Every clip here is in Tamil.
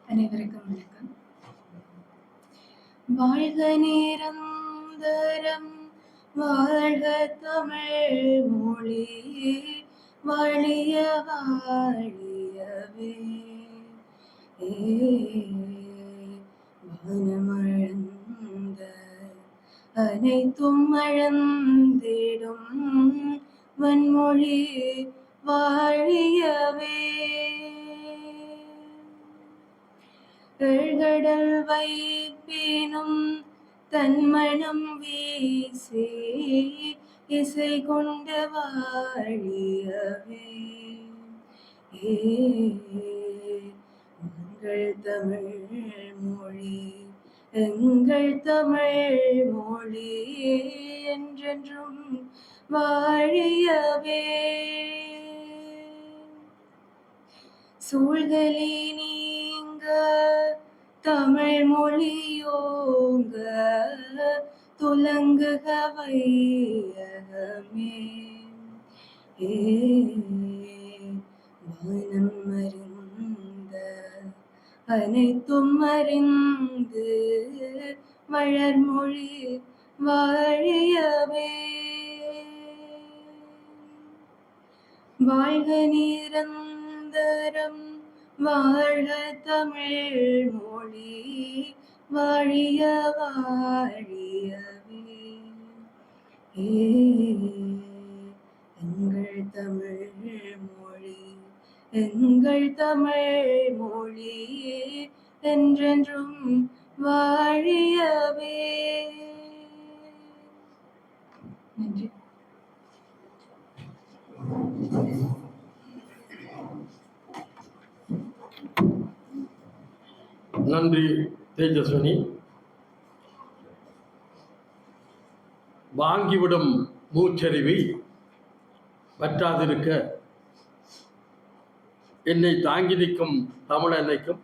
அனைவருக்கும் வணக்கம். வாழ்க நிரந்தரம், வாழ்க தமிழ் மொழி, வாழிய வாழியவே. வானமழந்த அனைத்தும் மழந்திடும் வன்மொழி வாழியவே. கடல் வைப்பினும் தன்மணம் வீசி இசை கொண்டு வாழியவே. எங்கள் தமிழ் மொழி, எங்கள் தமிழ் மொழி என்றென்றும் வாழியவே. சூழ்களி நீங்க தமிழ் மொழியோங்க துலங்குக வையகமே. வானம் அறிந்த அனைத்தும் அறிந்து வளர்மொழி வாழியவே. வாழ்க நிரந்தரம், வாழ்க தமிழ் மொழி, வாழிய வாழியவே. எங்கள் தமிழ் மொழி, எங்கள் தமிழ் மொழி என்றென்றும் வாழியவே. நன்றி. நன்றி தேஜஸ்வினி. வாங்கிவிடும் மூச்சரிவை வற்றாதிருக்க என்னை தாங்கி நிற்கும் தமிழன்னைக்கும்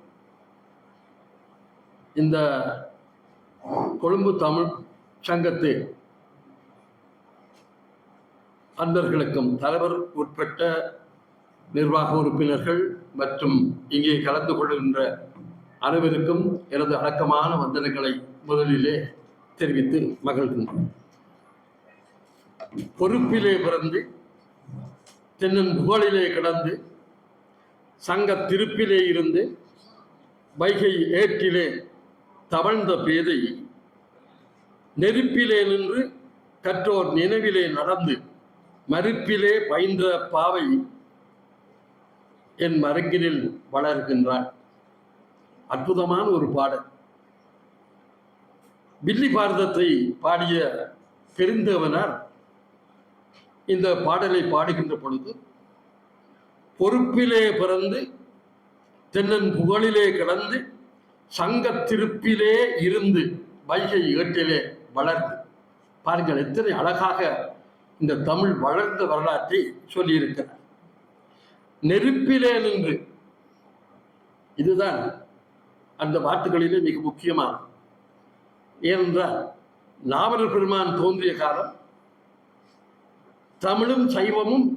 இந்த கொழும்பு தமிழ் சங்கத்து அன்பர்களுக்கும் தலைவர் உட்பட்ட நிர்வாக உறுப்பினர்கள் மற்றும் இங்கே கலந்து கொள்கின்ற அனைவருக்கும் எனது அடக்கமான வந்தனங்களை முதலிலே தெரிவித்து மகிழ்கின்றேன். பொறுப்பிலே பிறந்து தென்னன் புகழிலே கிடந்து சங்க திருப்பிலே இருந்து வைகை ஏற்றிலே தவழ்ந்த பேதை நெருப்பிலே நின்று கற்றோர் நினைவிலே நடந்து மறுப்பிலே பயின்ற பாவை என் மரங்கினில் வளர்கின்றான். அற்புதமான ஒரு பாடல். வில்லி பாரதத்தை பாடிய பெருந்தேவனார் இந்த பாடலை பாடுகின்ற பொழுது பொறுப்பிலே பிறந்து தென்னன் புகழிலே கிடந்து சங்க திருப்பிலே இருந்து வைகை ஏட்டிலே வளர்ந்து, பாருங்கள் எத்தனை அழகாக இந்த தமிழ் வளர்ந்த வரலாற்றை சொல்லியிருக்கிறார். நெருப்பிலே நின்று, இதுதான் அந்த வார்த்தைகளிலே மிக முக்கியமான. ஏனென்றால் நாவலர் பெருமான் தோன்றிய காலம் தமிழும் சைவமும்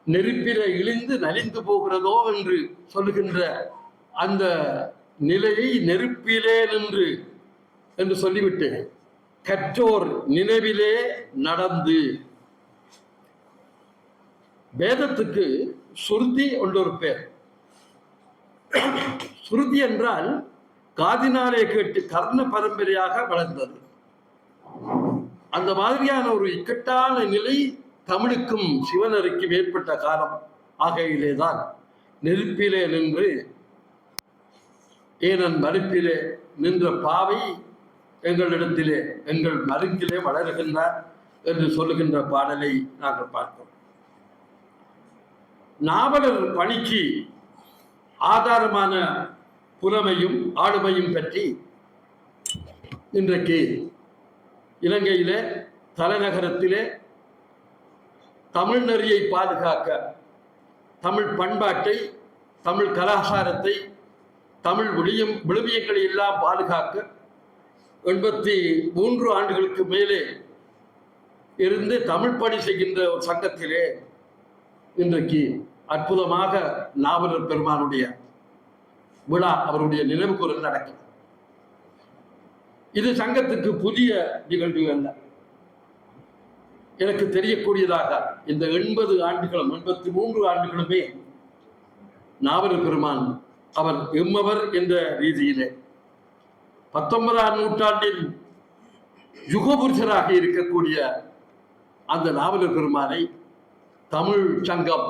நெருப்பிலே இழிந்து நலிந்து போகிறதோ என்று சொல்லுகின்ற அந்த நிலையை நெருப்பிலே நின்று என்று சொல்லிவிட்டு கற்றோர் நினைவிலே நடந்து. வேதத்துக்கு சுருதி ஒரு பேர். சுருதி என்றால் காதினாலே கேட்டு கர்ண பரம்பரையாக வளர்ந்தது. அந்த மாதிரியான ஒரு இக்கட்டான நிலை தமிழுக்கும் சிவனருக்கும் ஏற்பட்ட காலம் ஆகையிலேதான் நெருப்பிலே நின்று ஏனன் மறுப்பிலே நின்ற பாவை எங்களிடத்திலே எங்கள் மருங்கிலே வளர்கின்றார் என்று சொல்லுகின்ற பாடலை நாங்கள் பார்க்கிறோம். நாவலர் பணிக்கு ஆதாரமான புலமையும் ஆளுமையும் பற்றி இன்றைக்கு இலங்கையிலே தலைநகரத்திலே தமிழ் நெறியை பாதுகாக்க, தமிழ் பண்பாட்டை, தமிழ் கலாச்சாரத்தை, தமிழ் விழுமியங்களை எல்லாம் பாதுகாக்க 83 ஆண்டுகளுக்கு மேலே இருந்து தமிழ் பணி செய்கின்ற ஒரு சங்கத்திலே இன்றைக்கு அற்புதமாக நாவலர் பெருமானுடைய விழா, அவருடைய நினைவு கூறல் நடக்கிறது. இது சங்கத்துக்கு புதிய நிகழ்வு அல்ல. எனக்கு தெரியக்கூடியதாக இந்த 80 ஆண்டுகளும் 83 ஆண்டுகளுமே நாவலர் பெருமான் அவர் எம்மவர் என்ற ரீதியிலே 19ஆம் நூற்றாண்டில் யுகபுருஷராக இருக்கக்கூடிய அந்த நாவலர் பெருமானை தமிழ் சங்கம்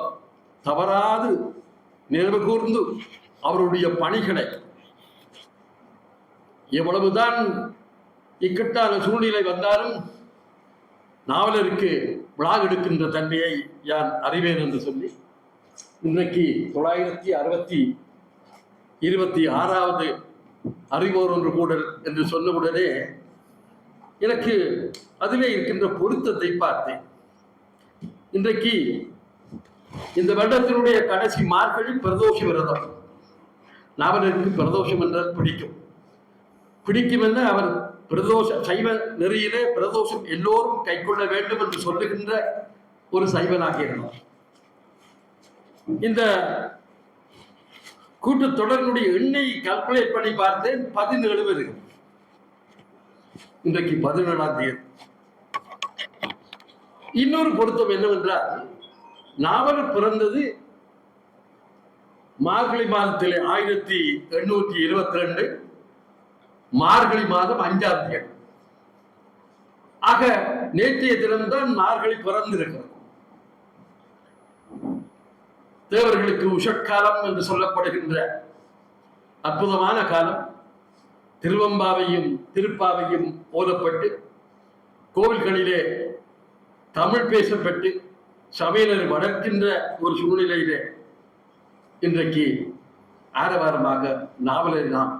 தவறாது நினைவு கூர்ந்து அவருடைய பணிகளை எவ்வளவுதான் இக்கட்டான சூழ்நிலை வந்தாலும் நாவலருக்கு விழா எடுக்கின்ற தன்மையை யான் அறிவேன் என்று சொல்லி இன்றைக்கு 926வது அறிவோர் ஒன்று கூடல் என்று சொன்னவுடனே எனக்கு அதிலே இருக்கின்ற பொருத்தத்தை பார்த்தேன். இன்றைக்கு இந்த வருடத்தினுடைய கடைசி மார்கழி பிரதோஷ விரதம். நாவலருக்கு பிரதோஷம் என்றால் பிடிக்கும் என அவர் பிரதோஷ சைவ நெறியிலே பிரதோஷம் எல்லோரும் கை கொள்ள வேண்டும் என்று சொல்லுகின்ற ஒரு சைவனாக இருந்தார். இந்த கூட்டத்தொடரினுடைய எண்ணெய் கால்குலேட் பண்ணி பார்த்தேன், 17 வருது. இன்றைக்கு 17ஆம் தேதி. இன்னொரு பொருத்தம் என்னவென்றால், நாவலர் பிறந்தது மார்கழி மாதத்திலே 1822 மார்கழி மாதம் 5ஆம் தேதி. ஆக நேற்றைய தினம்தான் மார்கழி பிறந்திருக்கிறது. தேவர்களுக்கு உஷக்காலம் என்று சொல்லப்படுகின்ற அற்புதமான காலம். திருவம்பாவையும் திருப்பாவையும் ஓதப்பட்டு கோவில்களிலே தமிழ் பேசப்பட்டு சபையினர் வளர்க்கின்ற ஒரு சூழ்நிலையிலே இன்றைக்கு ஆரவாரமாக நாவலரை நாம்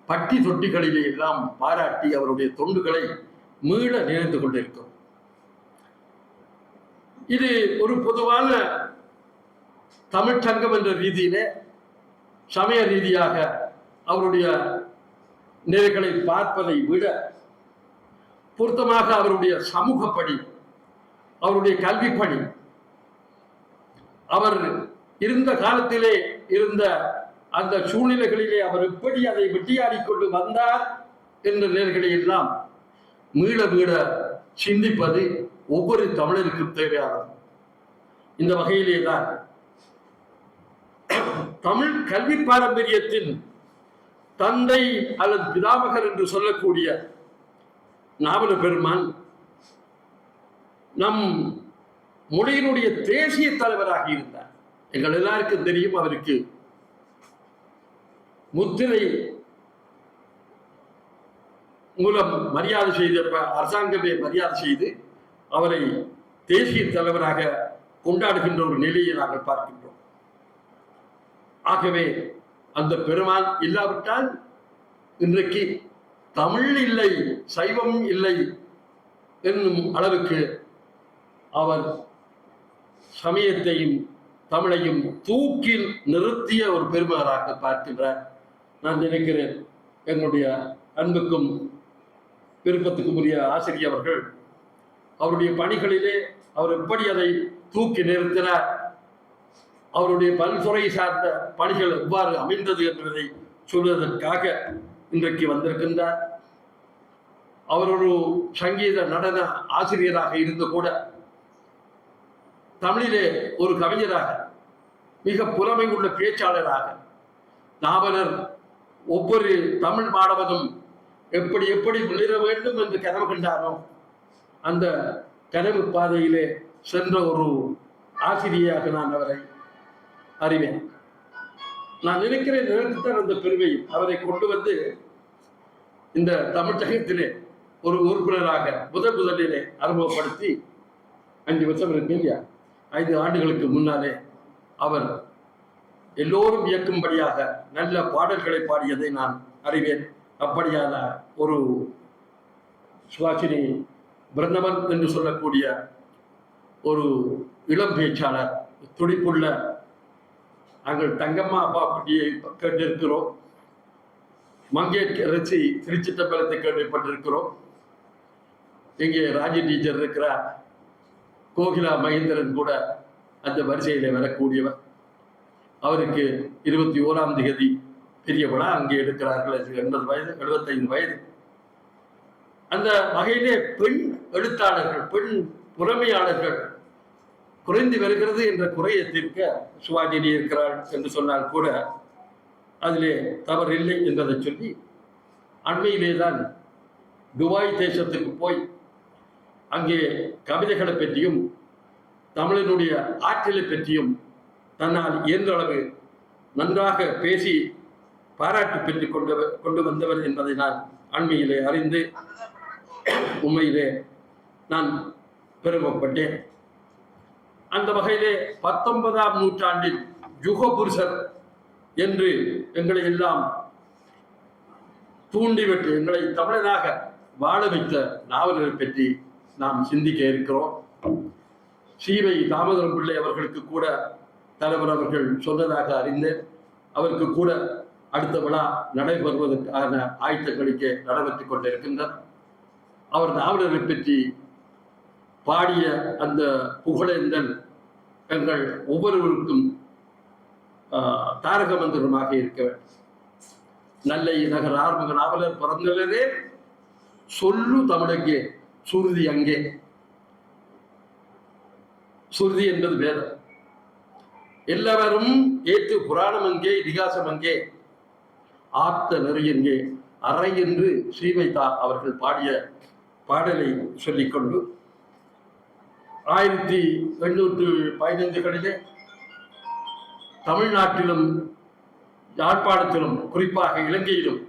பட்டி தொட்டிகளிலே எல்லாம் பாராட்டி அவருடைய தொண்டுகளை மீள நினைந்து கொண்டிருக்கிறோம். இது ஒரு பொதுவான தமிழ்ச்சங்கம் என்ற ரீதியிலே சமய ரீதியாக அவருடைய நிலைகளை பார்ப்பதை விட பொருத்தமாக அவருடைய சமூக பணி, அவருடைய கல்வி பணி, அவர் இருந்த காலத்திலே இருந்த அந்த சூழ்நிலைகளிலே அவர் எப்படி அதை வெட்டியாடி கொண்டு வந்தார் என்ற நிலைகளை எல்லாம் மீள மீள சிந்திப்பது ஒவ்வொரு தமிழருக்கும் தேவையானது. இந்த வகையிலே தான் தமிழ் கல்வி பாரம்பரியத்தின் தந்தை அல்லது பிதாமகர் என்று சொல்லக்கூடிய நாவலர் பெருமான் நம் மொழியினுடைய தேசிய தலைவராக இருந்தார். எங்கள் எல்லாருக்கும் தெரியும், அவருக்கு முத்திரை மூலம் மரியாதை செய்த அரசாங்கமே மரியாதை செய்து அவரை தேசிய தலைவராக கொண்டாடுகின்ற ஒரு நிலையை நாங்கள் பார்க்கின்றோம். ஆகவே அந்த பெருமான் இல்லாவிட்டால் இன்றைக்கு தமிழ் இல்லை, சைவம் இல்லை என்னும் அளவுக்கு அவர் சமயத்தையும் தமிழையும் தூக்கில் நிறுத்திய ஒரு பெருமகராக பார்க்கின்றார். நான் நினைக்கிறேன், எங்களுடைய அன்புக்கும் விருப்பத்துக்கும் உரிய ஆசிரியர் அவர்கள் அவருடைய பணிகளிலே அவர் எப்படி அதை தூக்கி நிறுத்தினார், அவருடைய பல்துறை சார்ந்த பணிகள் எவ்வாறு அமைந்தது என்பதை சொல்வதற்காக இன்றைக்கு வந்திருக்கின்றார். அவர் ஒரு சங்கீத நடன ஆசிரியராக இருந்து கூட தமிழிலே ஒரு கவிஞராக, மிக புலமை உள்ள பேச்சாளராக, நாவலர் ஒவ்வொரு தமிழ் மாணவனும் எப்படி எப்படி முன்னேற வேண்டும் என்று கனவு கண்டாரோ அந்த கனவு பாதையிலே சென்ற ஒரு ஆசிரியராக நான் அவரை அறிவேன். நான் நினைக்கிறேன், நினைத்துத்தான் அந்த பெருமையை அவரை கொண்டு வந்து இந்த தமிழ்ச்சங்கத்திலே ஒரு உறுப்பினராக முதலிலே அறிமுகப்படுத்தி 5 வருஷம் இருக்கு இல்லையா, 5 ஆண்டுகளுக்கு முன்னாலே அவர் எல்லோரும் இயக்கும்படியாக நல்ல பாடல்களை பாடியதை நான் அறிவேன். அப்படியான ஒரு சுவாசினி பிரந்தமன் என்று சொல்லக்கூடிய ஒரு இளம் பேச்சாளர், துடிப்புள்ள, நாங்கள் தங்கம்மா அப்பா பட்டியை கேட்டிருக்கிறோம், மங்கேற்கரசி திருச்சிட்டம்பலத்தை கேள்விப்பட்டிருக்கிறோம், இங்கே ராஜி டீச்சர் இருக்கிறார், கோகிலா மகேந்திரன் கூட அந்த வரிசையிலே வரக்கூடியவர். அவருக்கு 21ஆம் தேதி பெரிய விழா அங்கே எடுக்கிறார்கள். 80 வயது 75 வயது. அந்த வகையிலே பெண் எழுத்தாளர்கள், பெண் புறமையாளர்கள் குறைந்து வருகிறது என்ற குறையை தீர்க்க சிவாஜினி இருக்கிறார் என்று சொன்னால் கூட அதிலே தவறில்லை என்பதை சொல்லி, அண்மையிலே தான் துபாய் தேசத்துக்கு போய் அங்கே கவிதைகளை பற்றியும் தமிழனுடைய ஆற்றலை பற்றியும் தன்னால் இயன்ற அளவு நன்றாக பேசி பாராட்டு பெற்றுக் கொண்டு வந்தவர் என்பதை நான் அண்மையிலே அறிந்து உண்மையிலே நான் பெருமைப்பட்டேன். அந்த வகையிலே 19ஆம் நூற்றாண்டில் யுகபுருஷர் என்று எங்களை எல்லாம் தூண்டிவிட்டு எங்களை தமிழனாக வாழ வைத்த நாவலரை பற்றி நாம் சிந்திக்க இருக்கிறோம். சீவை தாமோதரம் பிள்ளை அவர்களுக்கு கூட தலைவர் அவர்கள் சொன்னதாக அறிந்தேன். அவருக்கு கூட அடுத்த விழா நடைபெறுவதற்கான ஆயத்தங்களுக்கு நடைபெற்றுக் கொண்டிருக்கின்றனர். அவர் நாவலரை பற்றி பாடிய அந்த புகழேந்தல் எங்கள் ஒவ்வொருவருக்கும் தாரக மந்திரமாக இருக்க வேண்டும். நல்லை நகர் ஆறுமுக நாவலர் பிறந்தவரே சொல்லு தமிழங்கே சுருதி அங்கே. சுருதி என்பது வேதம். எல்லாரும் ஏற்று புராணம் அங்கே, இதிகாசம் அங்கே, ஆத்த நெறி எங்கே அறை என்று ஸ்ரீவைதா அவர்கள் பாடிய பாடலை சொல்லிக்கொண்டு 1815களிலே தமிழ்நாட்டிலும் யாழ்ப்பாணத்திலும் குறிப்பாக இலங்கையிலும்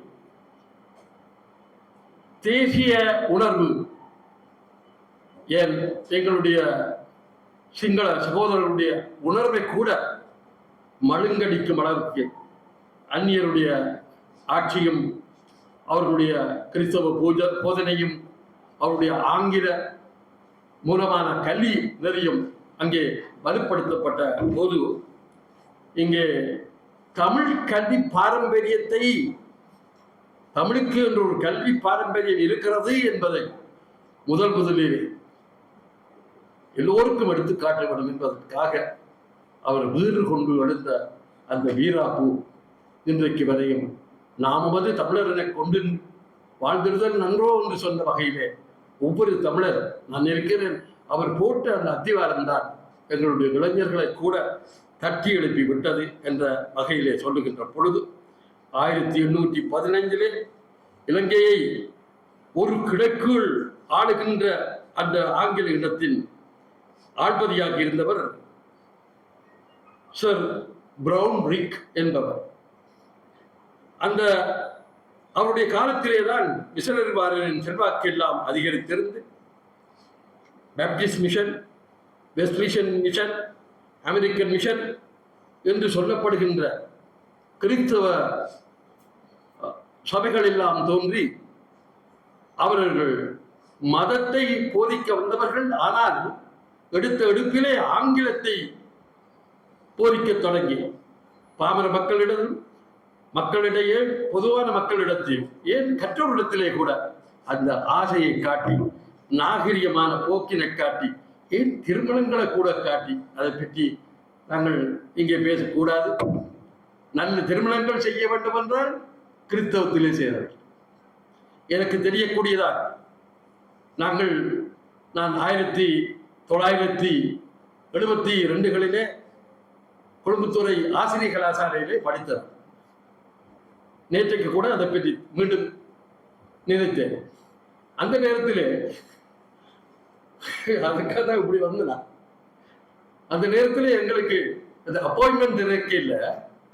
தேசிய உணர்வு எங்களுடைய சிங்கள சகோதரர்களுடைய உணர்வை கூட மழுங்கடிக்கும் அளவுக்கு அந்நியருடைய ஆட்சியும் அவர்களுடைய கிறிஸ்தவ போதனையும் அவருடைய ஆங்கில மூலமான கல்வி நெறியும் அங்கே வலுப்படுத்தப்பட்ட போது இங்கே தமிழ் கல்வி பாரம்பரியத்தை, தமிழுக்கு என்ற ஒரு கல்வி பாரம்பரியம் இருக்கிறது என்பதை முதலிலே எல்லோருக்கும் எடுத்து காட்ட வேண்டும் என்பதற்காக அவர் வீறு கொண்டு எழுந்த அந்த வீராப்பு இன்றைக்கு வரையும் நாமது தமிழரனை கொண்டு வாழ்ந்திருதல் நன்றோ என்று சொன்ன வகையிலே ஒவ்வொரு தமிழர் நான் இருக்கிறேன் அவர் போட்ட அந்த அத்திவாரம் தான் எங்களுடைய இளைஞர்களை கூட தட்டி எழுப்பி விட்டது என்ற வகையிலே சொல்லுகின்ற பொழுது 1815 இலங்கையை ஒரு கிழக்குள் ஆளுகின்ற அந்த ஆங்கில இடத்தின் ஆள்பதியாக இருந்தவர் சர் பிரவுன் ரிக் என்பவர். அந்த அவருடைய காலத்திலே தான் மிஷனரி வாரரின் செல்வாக்கு எல்லாம் அதிகரித்திருந்து Baptist mission, West mission mission, American mission என்று சொல்லப்படுகின்ற கிறிஸ்தவ சபைகள் எல்லாம் தோன்றி அவர்கள் மதத்தை போதிக்க வந்தவர்கள். ஆனால் எடுத்த எடுப்பிலே ஆங்கிலத்தை போதிக்க தொடங்கி பாமர மக்களிடையே பொதுவான மக்களிடத்தில் ஏன் கற்றோரிடத்திலே கூட அந்த ஆசையை காட்டி, நாகரிகமான போக்கினை காட்டி, ஏன் திருமணங்களை கூட காட்டி, அதை பற்றி நாங்கள் இங்கே பேசக்கூடாது. நல்ல திருமணங்கள் செய்ய வேண்டும் என்றால் கிறிஸ்தவத்திலே செய்தார்கள். எனக்கு தெரியக்கூடியதாக நான் 1972களிலே கொழும்புத்துறை ஆசிரிய கலாசாலையிலே படித்தேன். நேற்றைக்கு கூட அதை பற்றி மீண்டும் நினைத்தேன். அந்த நேரத்தில் அதுக்காக தான் இப்படி வந்தேன். அந்த நேரத்தில் எங்களுக்கு அந்த அப்பாயின்மெண்ட் இருக்கையில்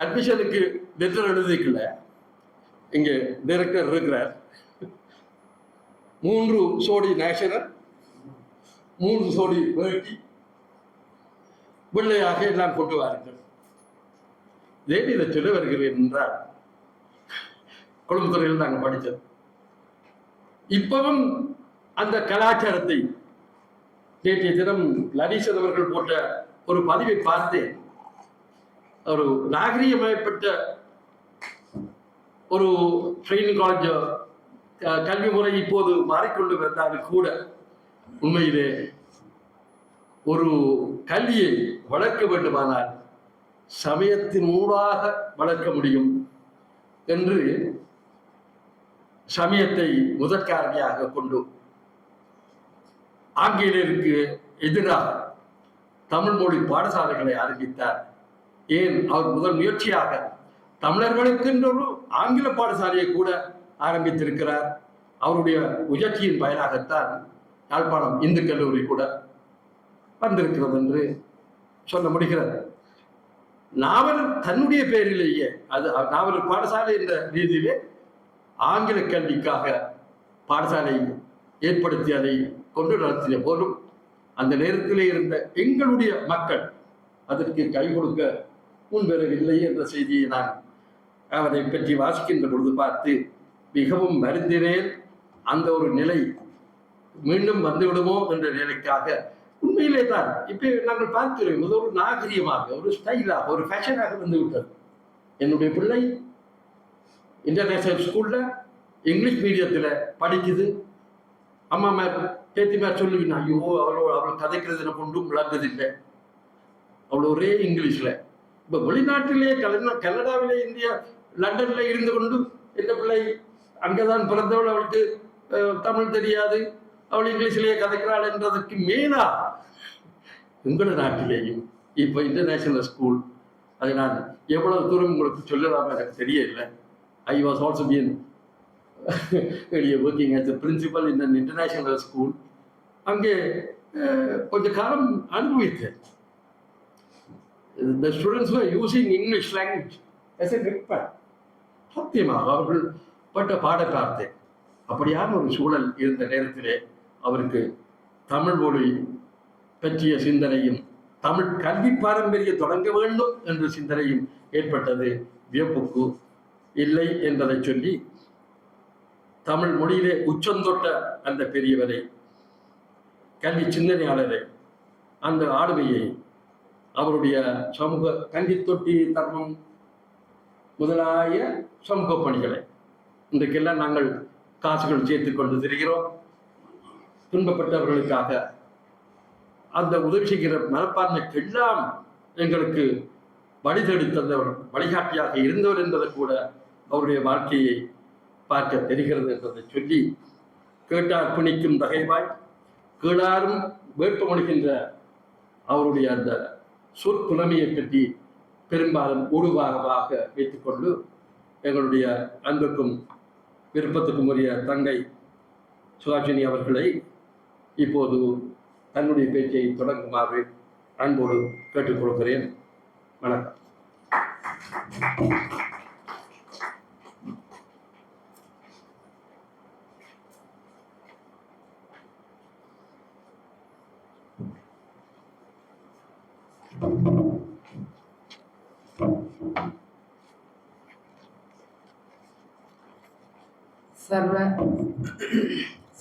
அட்மிஷனுக்கு லெட்டர் எழுதிக்கல. இங்கே டைரக்டர் இருக்கிறார். 3 சோடி நேஷனல், 3 சோடி வேட்டி வெள்ளையாக எல்லாம் கொண்டு வாருங்கள். ஏன் இதை சொல்ல வருகிறேன் என்றால், கொழும்புத்துறையில் நாங்கள் படித்தது. இப்பவும் அந்த கலாச்சாரத்தை நேற்றைய தினம் லரீசன் அவர்கள் போட்ட ஒரு பதிவை பார்த்தேன். ஒரு நாகரீகமயப்பட்ட ஒரு ட்ரைனிங் காலேஜ் கல்வி முறை இப்போது மாறிக்கொண்டு வந்தாலும் கூட உண்மையிலே ஒரு கல்வியை வளர்க்க வேண்டுமானால் சமயத்தின் ஊடாக வளர்க்க முடியும் என்று சமயத்தை முதற்காரணியாக கொண்டு ஆங்கிலேயருக்கு எதிராக தமிழ் மொழி பாடசாலைகளை ஆரம்பித்தார். ஏன் அவர் முதல் முயற்சியாக தமிழர்களுக்கு ஒரு ஆங்கில பாடசாலையை கூட ஆரம்பித்திருக்கிறார். அவருடைய முயற்சியின் பயனாகத்தான் யாழ்ப்பாணம் இந்து கல்லூரி கூட வந்திருக்கிறது என்று சொல்ல முடிகிறது. நாவலர் தன்னுடைய பெயரிலேயே அது நாவலர் பாடசாலை என்ற ரீதியிலே ஆங்கில கல்விக்காக பாடசாலை ஏற்படுத்தி அதை கொண்டு நடத்திய போலும் அந்த நேரத்திலே இருந்த எங்களுடைய மக்கள் அதற்கு கை கொடுக்க முன்வரவில்லை என்ற செய்தியை நான் அவரை பற்றி வாசிக்கின்ற பொழுது பார்த்து மிகவும் வருந்தினேன். அந்த ஒரு நிலை மீண்டும் வந்துவிடுமோ என்ற நிலைக்காக உண்மையிலே தான் இப்ப நாங்கள் பார்க்கிறோம். இது ஒரு நாகரிகமாக, ஒரு ஸ்டைலாக, ஒரு ஃபேஷனாக வந்து விட்டது. என்னுடைய பிள்ளை இன்டர்நேஷனல் ஸ்கூல்ல இங்கிலீஷ் மீடியத்தில் படிக்குது. அம்மா மேர் பேத்தி மேர் சொல்லுவீங்க, ஐயோ அவள் கதைக்கிறது எனக்கு ஒன்றும் விளங்குதில்லை, அவள் ஒரே இங்கிலீஷ்ல. இப்ப வெளிநாட்டிலே கனடாவிலே, இந்தியா, லண்டன்ல இருந்து கொண்டு எந்த பிள்ளை அங்கதான் பிறந்தவள், அவளுக்கு தமிழ் தெரியாது, அவள் இங்கிலீஷ்லேயே கதைக்கிறாள் என்றதுக்கு மேலா உங்களோட நாட்டிலேயும் இப்போ இன்டர்நேஷனல் ஸ்கூல், அதை நான் எவ்வளவு தூரம் உங்களுக்கு சொல்லலாம் எனக்கு தெரியல. I was also been working as a principal in an international school. அங்கே கொஞ்ச காலம் அனுபவித்தேன். The students were using English language as a weapon. சத்தியமாக அவர்கள் பட்ட பாட பார்த்தேன். அப்படியான ஒரு சூழல் இருந்த நேரத்திலே அவருக்கு தமிழ் மொழி பற்றிய சிந்தனையும் தமிழ் கல்வி பாரம்பரியம் தொடங்க வேண்டும் என்ற சிந்தனையும் ஏற்பட்டது. வியப்புக்கு இல்லை என்பதை சொல்லி தமிழ் மொழியிலே உச்சந்தொட்ட அந்த பெரியவரை, கல்வி சிந்தனையாளரை, அந்த ஆளுமையை, அவருடைய சமூக கல்வி தொட்டி தர்மம் முதலாய சமூக பணிகளை இன்றைக்கெல்லாம் நாங்கள் காசுகள் சேர்த்து கொண்டு திரிகிறோம். துன்பப்பட்டவர்களுக்காக அந்த உதவி செய்கிற மனப்பான்மைக்கு எல்லாம் எங்களுக்கு வழிதேடி தந்தவர், வழிகாட்டியாக இருந்தவர் என்பதை கூட அவருடைய வாழ்க்கையை பார்க்க தெரிகிறது என்பதை சொல்லி, கேட்டார் பிணிக்கும் தகைவாய் கேளாரும் வேட்பமொழிகின்ற அவருடைய அந்த சொற்புலமையை பற்றி பெரும்பாலும் ஒழுவாக வைத்துக்கொண்டு எங்களுடைய அன்புக்கும் விருப்பத்துக்கும் உரிய தங்கை சுகாசினி அவர்களை இப்போது தன்னுடைய பேச்சை தொடங்குமாறு அன்போடு கேட்டுக்கொள்கிறேன். வணக்கம்.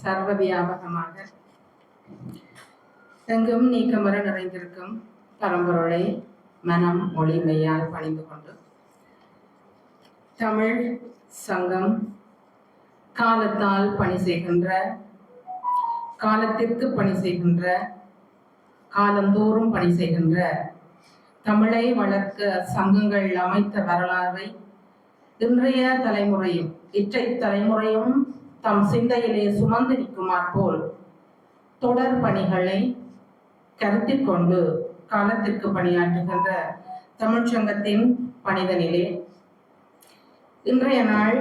சர்வ வியாபகமாக எங்கும் நீக்கமர நிறைந்திருக்கும் பரம்பொருளை மனம் மொழி மெய்யால் பணிந்து கொண்டு தமிழ் சங்கம் காலத்தால் பணி செய்கின்ற, காலத்திற்கு பணி செய்கின்ற, காலந்தோறும் பணி செய்கின்ற, தமிழை வளர்க்க சங்கங்கள் அமைத்த வரலாறை இன்றைய தலைமுறையும் இற்றை தலைமுறையும் தம் சிந்தையிலே சுமந்து நிற்குமாற்போல் தொடர் பணிகளை கருத்தில் கொண்டு காலத்திற்கு பணியாற்றுகின்ற தமிழ்ச்சங்கத்தின் பணிதனிலே இன்றைய நாள்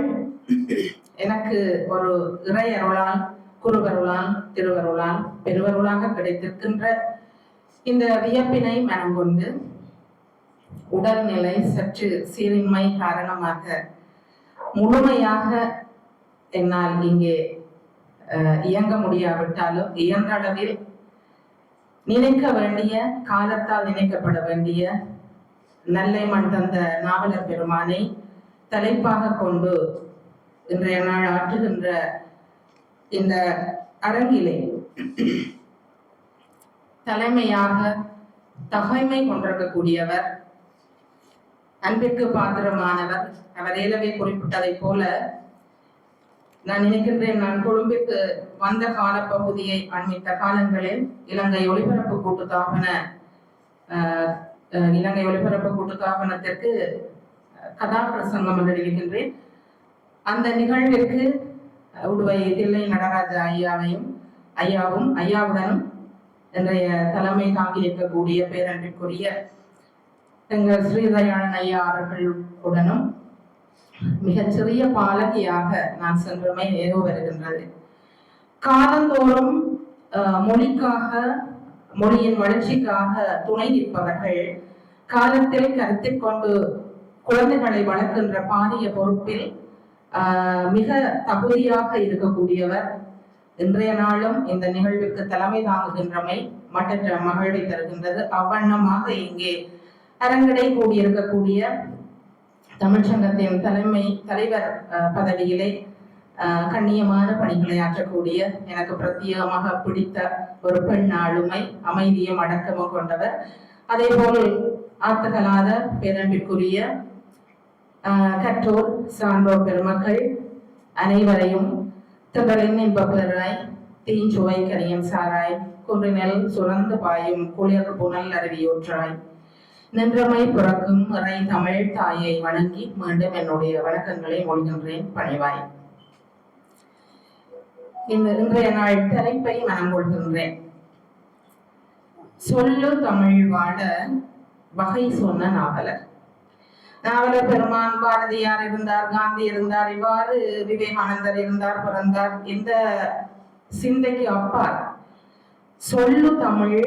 எனக்கு ஒரு இறையருளால், குருவருளால், திருவருளால், பெருவருளாக கிடைத்திருக்கின்ற இந்த வியப்பினை மனம் கொண்டு உடல்நிலை சற்று சீரின்மை காரணமாக முழுமையாக என்னால் இங்கே இயங்க முடியாவிட்டாலும் இயன்ற அளவில் நினைக்க வேண்டிய, காலத்தால் நினைக்கப்பட வேண்டிய நல்லை மண் தந்த நாவலர் பெருமானை தலைப்பாக கொண்டு இன்றைய நாள் ஆற்றுகின்ற இந்த அரங்கிலே தலைமையாக தகைமை கொண்டிருக்கக்கூடியவர், அன்பிற்கு பாத்திரமானவர். அவர் ஏலவே குறிப்பிட்டதை போல நான் நினைக்கின்றேன், நான் கொழும்பிற்கு வந்த காலப்பகுதியை அண்மித்த காலங்களில் இலங்கை ஒலிபரப்பு கூட்டுத்தாபனத்திற்கு கதாபிரசங்கம் என்று நினைக்கின்றேன். அந்த நிகழ்விற்கு உடுவை தில்லை நடராஜ ஐயாவுடனும் இன்றைய தலைமை தாங்கி இருக்கக்கூடிய பேரன்பிற்குரிய எங்கள் ஸ்ரீதயாளன் ஐயா அவர்களுடனும் மிகச்சிறிய பாலகியாக நான் சென்றமை நினைவு வருகின்றது. காலந்தோறும் மொழியின் வளர்ச்சிக்காக துணை நிற்பவர்கள் காலத்தில் கருத்தில் கொண்டு குழந்தைகளை வளர்க்கின்ற பாரிய பொறுப்பில் மிக தகுதியாக இருக்கக்கூடியவர். இன்றைய நாளும் இந்த நிகழ்விற்கு தலைமை தாங்குகின்றமை மற்ற மகிழ்வை தருகின்றது. அவ்வண்ணமாக இங்கே அரங்கடை கூடியிருக்கக்கூடிய தமிழ்ச்சங்கத்தின் தலைவர் பதவியிலே கண்ணியமான பணிகளை ஆற்றக்கூடிய எனக்கு பிரத்யேகமாக பிடித்த ஒரு பெண் ஆளுமை, அமைதியும் அடக்கமும் கொண்டவர். அதே போல் ஆர்த்தகலாத பேரன்பிற்குரிய கற்றோர் சான்றோர் பெருமக்கள் அனைவரையும் திங்களின் இன்பப்பெறாய் தீஞ்சுவை கனியம் சாராய் குன்றினல் சுரந்து பாயும் குளிர் புனல் அருவியோற்றாய் நின்றமை பிறக்கும் இறை தமிழ் தாயை வணங்கி மீண்டும் என்னுடைய வணக்கங்களை மொழிகின்றேன் பணிவாய். இன்றைய நாள் தலைப்பை மனம் கொள்கின்றேன். சொல்லு தமிழ் வாழ வகை சொன்ன நாவலர். நாவலர் பெருமான் பாரதியார் இருந்தார், காந்தி இருந்தார், இவ்வாறு விவேகானந்தர் இருந்தார், பிறந்தார். இந்த சிந்தைக்கு அப்பால் சொல்லு தமிழ்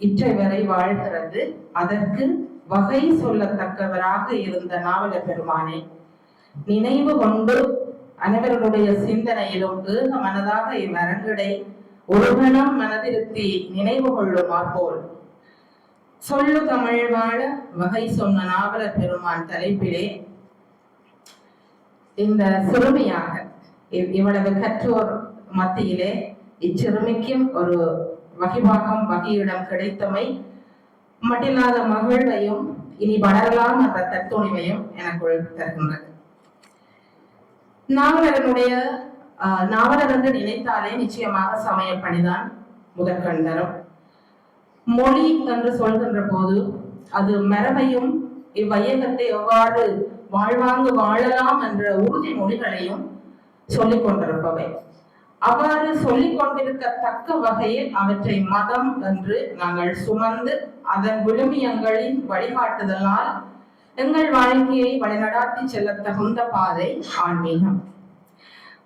இற்றை வரை வாழ்கிறது. அதற்கு வகை சொல்லத்தக்கவராக இருந்த நாவலர் பெருமானை நினைவு கொண்டு அனைவருடைய சிந்தனையிலும் ஏக மனதாக இவ்வரங்கடை ஒருகணம் மனதிருத்தி நினைவு கொள்ளுமார் போல் சொல்லு தமிழ் வாழ வகை சொன்ன நாவலர் பெருமான் தலைப்பிலே இந்த சிறுமியாக இவ்வளவு கற்றோர் மத்தியிலே இச்சிறுமிக்கும் ஒரு வகையிடம் கிடைத்தமை மட்டில்லாத மகிழ்வையும் இனி வளரலாம் என்ற தத்துணிவையும் எனக்குள் தருகின்றது. நாவலர் என்று நினைத்தாலே நிச்சயமாக சமய பணிதான் முதற்கண் தரும். மொழி என்று சொல்கின்ற போது அது மரபையும் இவ்வையகத்தை எவ்வாறு வாழ்வாங்கு வாழலாம் என்ற உறுதிமொழிகளையும் சொல்லிக் கொண்டிருப்பவை. அவ்வாறு சொல்லிக் கொண்டிருக்கத்தக்க வகையில் அவற்றை மதம் என்று நாங்கள் சுமந்து அதன் விழுமியங்களின் வழிகாட்டுதலால் எங்கள் வாழ்க்கையை வழிநடாத்தி செல்ல தகுந்த பாதை ஆன்மீகம்.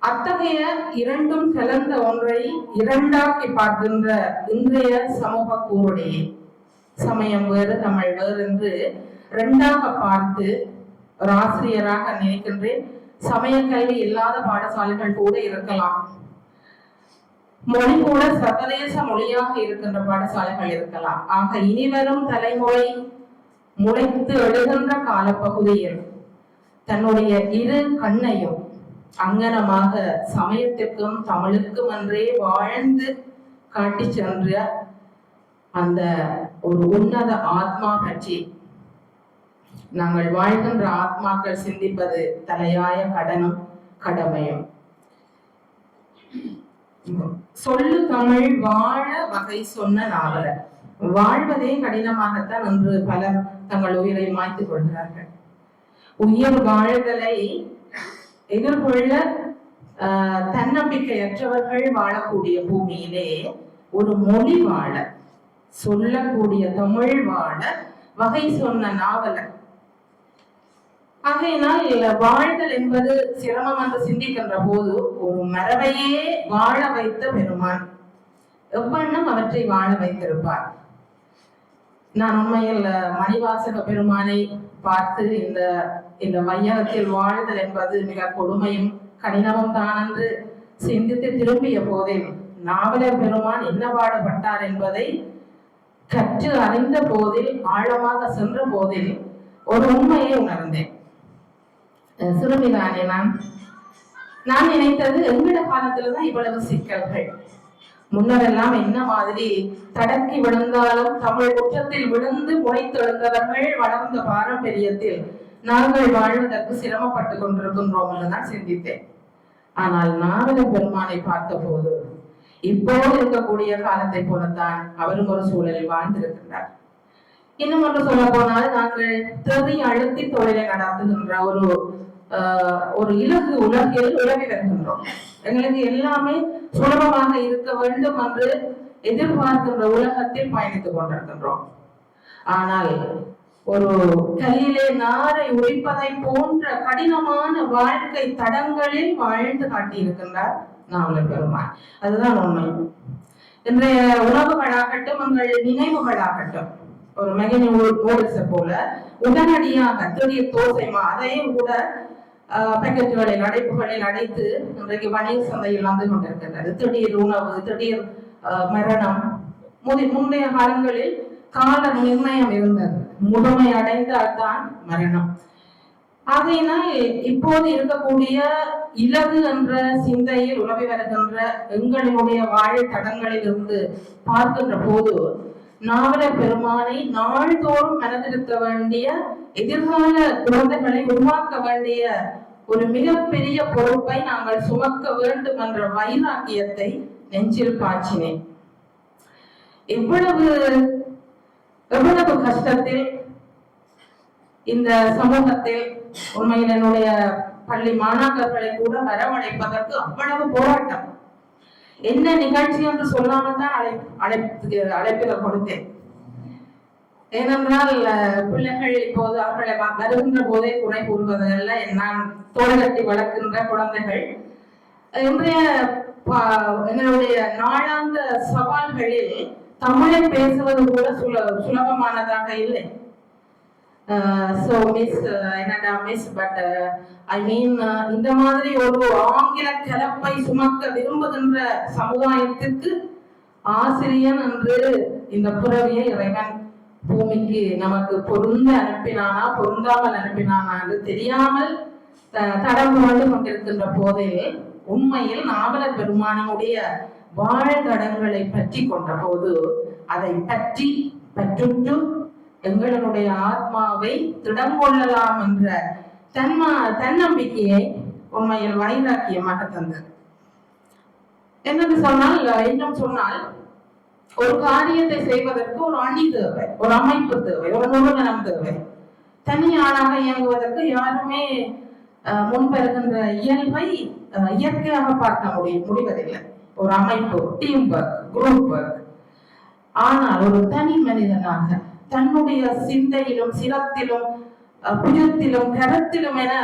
அத்தகைய இரண்டும் கலந்த ஒன்றை இரண்டாக்கி பார்க்கின்ற இன்றைய சமூக கூறுடையே சமயம் வேறு தமிழ் வேறு என்று இரண்டாக பார்த்து ஒரு ஆசிரியராக நினைக்கின்றேன். சமய கல்வி இல்லாத பாடசாலைகள் கூட இருக்கலாம், மொழி கூட சர்வதேச மொழியாக இருக்கின்ற பாடசாலைகள் இருக்கலாம். ஆக இனிவரும் தலைமுறை முளைத்து எழுகின்ற காலப்பகுதியில் தன்னுடைய இரு கண்ணையும் அங்கனமாக சமயத்திற்கும் தமிழுக்கும் என்றே வாழ்ந்து காட்டி சென்ற அந்த ஒரு உன்னத ஆத்மா பற்றி நாங்கள் வாழ்கின்ற ஆத்மாக்கள் சிந்திப்பது தலையாய கடனும் கடமையும். சொல்லு தமிழ் வாழ வகை சொன்ன நாவலர். வாழ்வதே கடினமாகத்தான் இன்று பலர் தங்கள் உயிரை மாய்த்துக் கொள்கிறார்கள். உயிர் வாழ்தலை எதிர்கொள்ள தன்னம்பிக்கையற்றவர்கள் வாழக்கூடிய பூமியிலே ஒரு மொழி வாழ சொல்லக்கூடிய தமிழ் வாழ வகை சொன்ன நாவலர். ஆகையினால் வாழ்தல் என்பது சிரமம் என்று சிந்திக்கின்ற போது ஒரு மரபையே வாழ வைத்த பெருமான் எவ்வண்ணம் அவற்றை வாழ வைத்திருப்பார். நான் உண்மையில் மணிவாசக பெருமானை பார்த்து இந்த வையகத்தில் வாழ்தல் என்பது மிக கொடுமையும் கடினமும் தான் என்று சிந்தித்து திரும்பிய போதில் நாவலர் பெருமான் என்ன பாடுபட்டார் என்பதை கற்று அறிந்த போதில் ஆழமாக சென்ற போதில் ஒரு உண்மையை உணர்ந்தேன். சிறுமிதானே நான் நினைத்தது எங்கட காலத்துலதான் இவ்வளவு சிக்கல்கள். முன்னரெல்லாம் என்ன மாதிரி தடக்கி விழுந்தாலும் தமிழ் குற்றத்தில் விழுந்து முளைத்தெழுந்தவர்கள் வளர்ந்த பாரம்பரியத்தில் நாங்கள் வாழ்வதற்கு சிரமப்பட்டு கொண்டிருக்கின்றோம் என்றுதான் சிந்தித்தேன். ஆனால் நாவலர் பெருமானை பார்த்த போது இப்போது இருக்கக்கூடிய காலத்தை போலத்தான் அவரும் ஒரு சூழலில் வாழ்ந்திருக்கின்றார். இன்னும் ஒன்று சொல்ல போனால், நாங்கள் தெறி அழுத்தி தொழிலை நடாத்துகின்ற ஒரு இலகு உலகில் உலகி வருகின்றோம். எங்களுக்கு எல்லாமே சுலபமாக இருக்க வேண்டும் என்று எதிர்பார்க்கின்ற உலகத்தில் பயணித்துக் கொண்டிருக்கின்றோம். ஆனால் ஒரு கல்லிலே நாரை உரிப்பதை போன்ற கடினமான வாழ்க்கை தடங்களில் வாழ்ந்து காட்டியிருக்கின்றார் நாவலர் பெருமான். அதுதான் உண்மை. இன்றைய உணவுகளாகட்டும், உங்கள் நினைவுகளாகட்டும், ஒரு மெகினி நூடுல்ஸை போல உடனடியாக திடீர் தோசை அதையே கூட பேக்கெட்டுகளில் அடைப்புகளில் அடைத்து இன்றைக்கு வணிக சந்தையில் வந்து கொண்டிருக்கின்றது. திடீர் உணவு, திடீர் மரணம். முந்தைய காலங்களில் கால நிர்ணயம் இருந்தது. முதுமை அடைந்தால் தான் மரணம். ஆகையினால் இப்போது இருக்கக்கூடிய இலகு என்ற சிந்தையில் உலவி வருகின்ற எங்களுடைய வாழ் தடங்களில் இருந்து பார்க்கின்ற போது நாவலர் பெருமானை நாள்தோறும் மனதிருத்த வேண்டிய, எதிர்கால குழந்தைகளை உருவாக்க வேண்டிய ஒரு மிகப்பெரிய பொறுப்பை நாங்கள் சுமக்க வேண்டும் என்ற வைராக்கியத்தை நெஞ்சில் பாய்ச்சினேன். எவ்வளவு கஷ்டத்தில் இந்த சமூகத்தில் உண்மையில் என்னுடைய பள்ளி மாணாக்கர்களை கூட வரவழைப்பதற்கு அவ்வளவு போராட்டம். என்ன நிகழ்ச்சி என்று சொல்லாமல் தான் அழைப்பில கொடுத்தேன். ஏனென்றால் பிள்ளைகள் இப்போது அவர்களை வருகின்ற போதே குறை கூறுவதல்ல, நான் தோல் கட்டி வளர்க்கின்ற குழந்தைகள். இன்றைய எங்களுடைய நாளாந்த சவால்களில் தமிழை பேசுவது கூட சுலபமானதாக இல்லை. இந்த மாதிரி ஒரு ஆங்கில கலப்பை சுமக்க விரும்புகின்ற சமுதாயத்திற்கு ஆசிரியன் என்று இந்த புறவியை இறைவன் பூமிக்கு நமக்கு பொருந்த அனுப்பினானா பொருந்தாமல் அனுப்பினானா என்று தெரியாமல் தடம் புரண்டு கொண்டிருக்கின்ற போதில் உண்மையில் நாவலர் பெருமானுடைய வாழ்தடங்களை பற்றி கொண்ட போது அதை பற்றுட்டு எங்களுடைய ஆத்மாவை திடங்கொள்ளலாம் என்ற தன்னம்பிக்கையை உண்மையில் வைராக்கியமாக தந்தது. என்னென்று சொன்னால், இன்னும் சொன்னால், ஒரு காரியத்தை செய்வதற்கு ஒரு அணி தேவை, ஒரு அமைப்பு தேவை, ஒரு நிறுவனம் தேவை. தனியாளாக இயங்குவதற்கு யாருமே முன்பெறுகின்ற இயல்பை இயற்கையாக பார்க்க முடிவதில்லை. ஒரு அமைப்பு, டீம் ஒர்க், குரூப் ஒர்க். ஆனால் ஒரு தனி மனிதனாக தன்னுடைய சிந்தையிலும் சிரத்திலும் புயத்திலும் கரத்திலும் என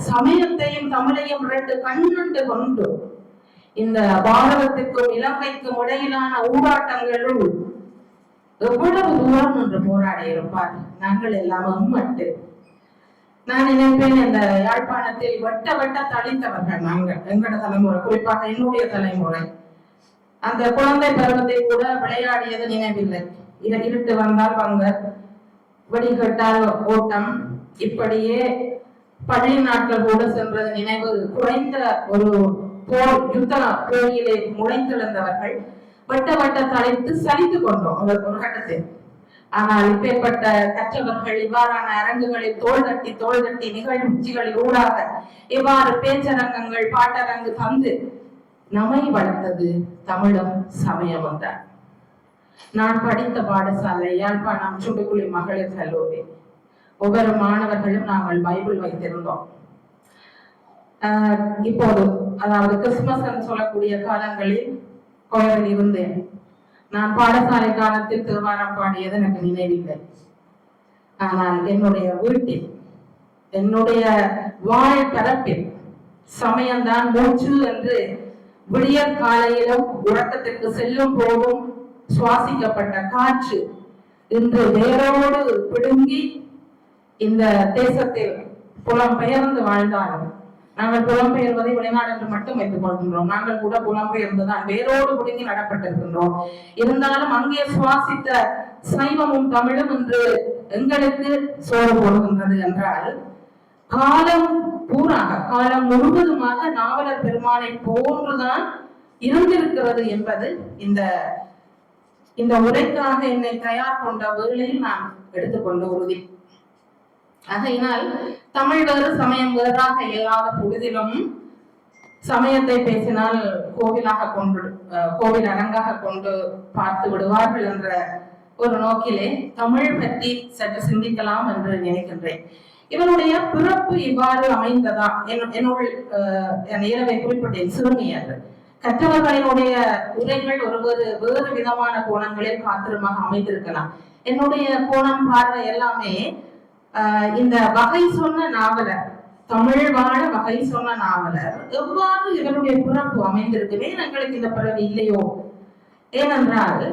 சமயத்தையும் தமிழையும் ரெண்டு கண்ணுண்டு கொண்டு இந்த பாரதத்திற்கும் இலங்கைக்கும் இடையிலான ஊடாட்டங்களுள் எவ்வளவு தூரம் என்று போராடி இருப்பார். நாங்கள் எல்லாம் உம்மட்டு. நான் நினைப்பேன், இந்த யாழ்ப்பாணத்தில் வெட்ட தளித்தவர்கள் நாங்கள், எங்களோட தலைமுறை, குறிப்பாக என்னுடைய தலைமுறை. அந்த குழந்தை பருவத்தை கூட விளையாடியது நினைவில்லை. இருட்டு வந்தால் பங்க, வெடிகட்டால் ஓட்டம், இப்படியே பள்ளி நாட்கள் கூட சென்றது நினைவு குறைந்த ஒரு யுத்த போரியிலே முளைத்தெழுந்தவர்கள் வெட்ட தலைத்து சலித்து கொண்டோம் ஒரு கட்டத்தில். ஆனால் இப்பேற்பட்ட கற்றவர்கள் இவ்வாறான அரங்குகளில் தோள் தட்டி நிகழ்ச்சிகளில் ஊடாக இவ்வாறு பேச்சரங்கங்கள், பாட்டரங்கு தந்து நம்மை வளர்த்தது தமிழும் சமயமும் தான். நான் படித்த பாடசாலை யாழ்ப்பாணம் சுண்டுக்குழி மகளிர் கல்லூரி. ஒவ்வொரு மாணவர்களும் நாங்கள் பைபிள் வைத்திருந்தோம். இப்போது அதாவது கிறிஸ்துமஸ் சொல்லக்கூடிய காலங்களில் கோயிலில் இருந்தேன். நான் பாடசாலை காலத்தில் திருவாரம் பாடியது எனக்கு நினைவில்லை. ஆனால் என்னுடைய வீட்டில், என்னுடைய வாழ் பரப்பில் சமயம்தான் மூச்சு என்று விடியற் காலையிலும் உறக்கத்திற்கு செல்லும் போதும் சுவாசிக்கப்பட்ட காற்று இன்று வேரோடு பிடுங்கி இந்த தேசத்தில் புலம்பெயர்ந்து வாழ்ந்தாலும், நாங்கள் புலம்பெயர்வதை வெளிநாடு என்று மட்டும் வைத்துக் கொள்கின்றோம். நாங்கள் கூட புலம்பெயர்ந்துதான் வேரோடு பிடுங்கி நடப்பட்டிருக்கின்றோம். இருந்தாலும் அங்கே சுவாசித்த சைவமும் தமிழும் என்று எங்களுக்கு சோறு போடுகின்றது என்றால், காலம் முழுவதுமாக நாவலர் பெருமானை போன்றுதான் இருந்திருக்கிறது என்பது இந்த உரைக்காக என்னை தயார் கொண்ட வேளையில் நான் எடுத்துக்கொண்ட உறுதி. ஆகையினால் தமிழ் வேறு சமயம் வேறாக இல்லாத பொழுதிலும் சமயத்தை பேசினால் கோவில் அரங்காக கொண்டு பார்த்து விடுவார்கள் என்ற ஒரு நோக்கிலே தமிழ் பற்றி சற்று சிந்திக்கலாம் என்று நினைக்கின்றேன். இவருடைய பிறப்பு இவ்வாறு அமைந்ததா? என்னுள் இயலவை குறிப்பிட்டேன், சிறுமி என்று. கற்றவர்களினுடைய உரைகள் வேறு விதமான கோணங்களில் காத்திரமாக அமைந்திருக்கலாம். என்னுடைய கோணம் பார்வை எல்லாமே இந்த வகை சொன்ன நாவலர், தமிழ் வாழ வகை சொன்ன நாவலர் எவ்வாறு இவருடைய பிறப்பு அமைந்திருக்குமே எங்களுக்கு இந்த பிறகு இல்லையோ? ஏனென்றால்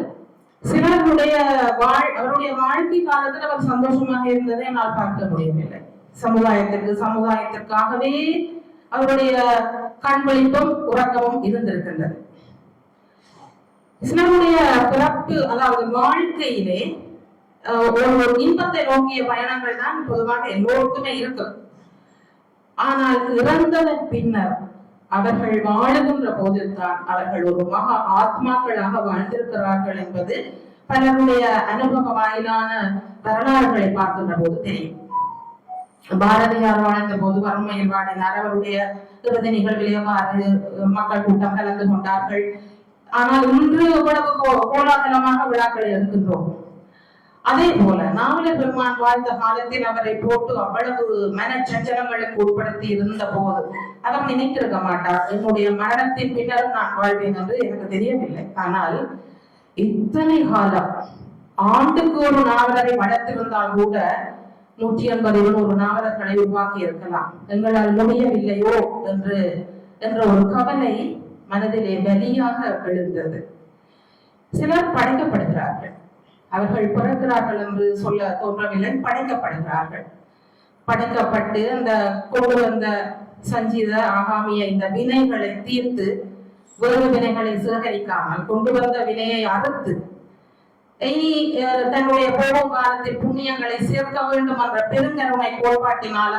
சிலருடைய அவருடைய வாழ்க்கை காலத்தில் அவர் சந்தோஷமாக இருந்ததை என்னால் பார்க்க முடியவில்லை. சமுதாயத்திற்காகவே அவருடைய கண்விழிப்பும் உறக்கமும் இருந்திருக்கின்றது. சிலருடைய பிறப்பு, அதாவது வாழ்க்கையிலே ஒரு இன்பத்தை நோக்கிய பயணங்கள் தான் பொதுவாக எல்லோருக்குமே இருக்கும். ஆனால் இறந்ததன் பின்னர் அவர்கள் வாழுகின்ற போதுதான் அவர்கள் ஒரு மகா ஆத்மாக்களாக வாழ்ந்திருக்கிறார்கள் என்பது பலருடைய அனுபவ வாயிலான வரலாறுகளை பார்க்கின்ற போது தெரியும். பாரதியார் வாழ்ந்த போது வறுமையில் வாடினார். அவருடைய இறுதி நிகழ்வில் எவ்வாறு மக்கள் கூட்டம் கலந்து கொண்டார்கள். ஆனால் இன்று எவ்வளவு கோலாகலமாக விழாக்களை எடுக்கின்றோம். அதே போல நாவலர் பெருமான் வாழ்ந்த காலத்தில் அவரை போட்டு அவ்வளவு மனச்சஞ்சலங்களுக்கு உட்படுத்தி இருந்த போது அவர் நினைத்திருக்க மாட்டார், என்னுடைய மரணத்தின் பின்னரும் நான் வாழ்வேன் என்று எனக்கு தெரியவில்லை. ஆனால் இத்தனை காலம் ஆண்டுக்கு ஒரு நாவலரை வளர்த்திருந்தால் கூட 180-200 நாவலர்களை உருவாக்கி இருக்கலாம். எங்களால் முடியவில்லையோ என்ற ஒரு கவலை மனதிலே வலியாக எழுந்தது. சிலர் படைக்கப்படுகிறார்கள். அவர்கள் பிறக்கிறார்கள் என்று சொல்ல தோன்றவில்லை, படைக்கப்படுகிறார்கள். படைக்கப்பட்டு அந்த கொண்டு வந்த சஞ்சீத ஆகாமிய இந்த வினைகளை தீர்த்து வேறு வினைகளை சேகரிக்காமல் கொண்டு வந்த வினையை அறுத்து தன்னுடைய போகும் காலத்தில் புண்ணியங்களை சேர்க்க வேண்டும் என்ற பெருங்கருணை கோட்பாட்டினால்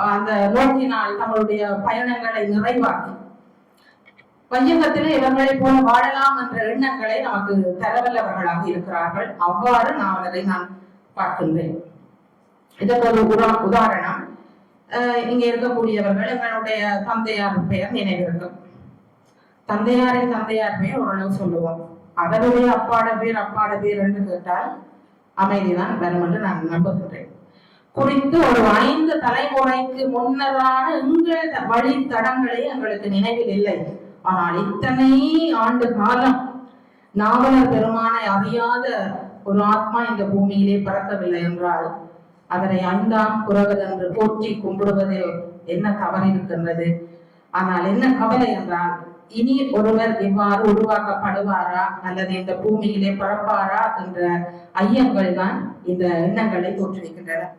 அந்த நோக்கினால் தங்களுடைய பயணங்களை நிறைவாக்கி வையகத்திலே இவர்களை போல வாழலாம் என்ற எண்ணங்களை நமக்கு தரவல்லவர்களாக இருக்கிறார்கள். அவ்வாறு நாவலரை நான் பார்க்கின்றேன். இதற்கு ஒரு உதாரணம், இங்க இருக்கக்கூடியவர்கள் எங்களுடைய தந்தையார் பெயர் நினைவிருக்கும். தந்தையாரின் தந்தையார் பெயர் ஓரளவு சொல்லுவோம். அவருடைய அப்பாட பேர் என்று கேட்டால் அமைதிதான் வரும் என்று நான் நம்புகின்றேன். குறித்து ஒரு 5 தலைமுறைக்கு முன்னரான எங்கள் வழித்தடங்களே எங்களுக்கு நினைவில் இல்லை. ஆனால் இத்தனை ஆண்டு காலம் நாவலர் பெருமானை அறியாத ஒரு ஆத்மா இந்த பூமியிலே பிறக்கவில்லை என்றால் அவரை 5ஆம் குரவர் என்று போற்றி கும்பிடுவதில் என்ன தவறு இருக்கின்றது? ஆனால் என்ன கவலை என்றால் இனி ஒருவர் இவ்வாறு உருவாக்கப்படுவாரா அல்லது இந்த பூமியிலே பிறப்பாரா என்ற ஐயங்கள் தான் இந்த எண்ணங்களை தோற்றுவிக்கின்றன.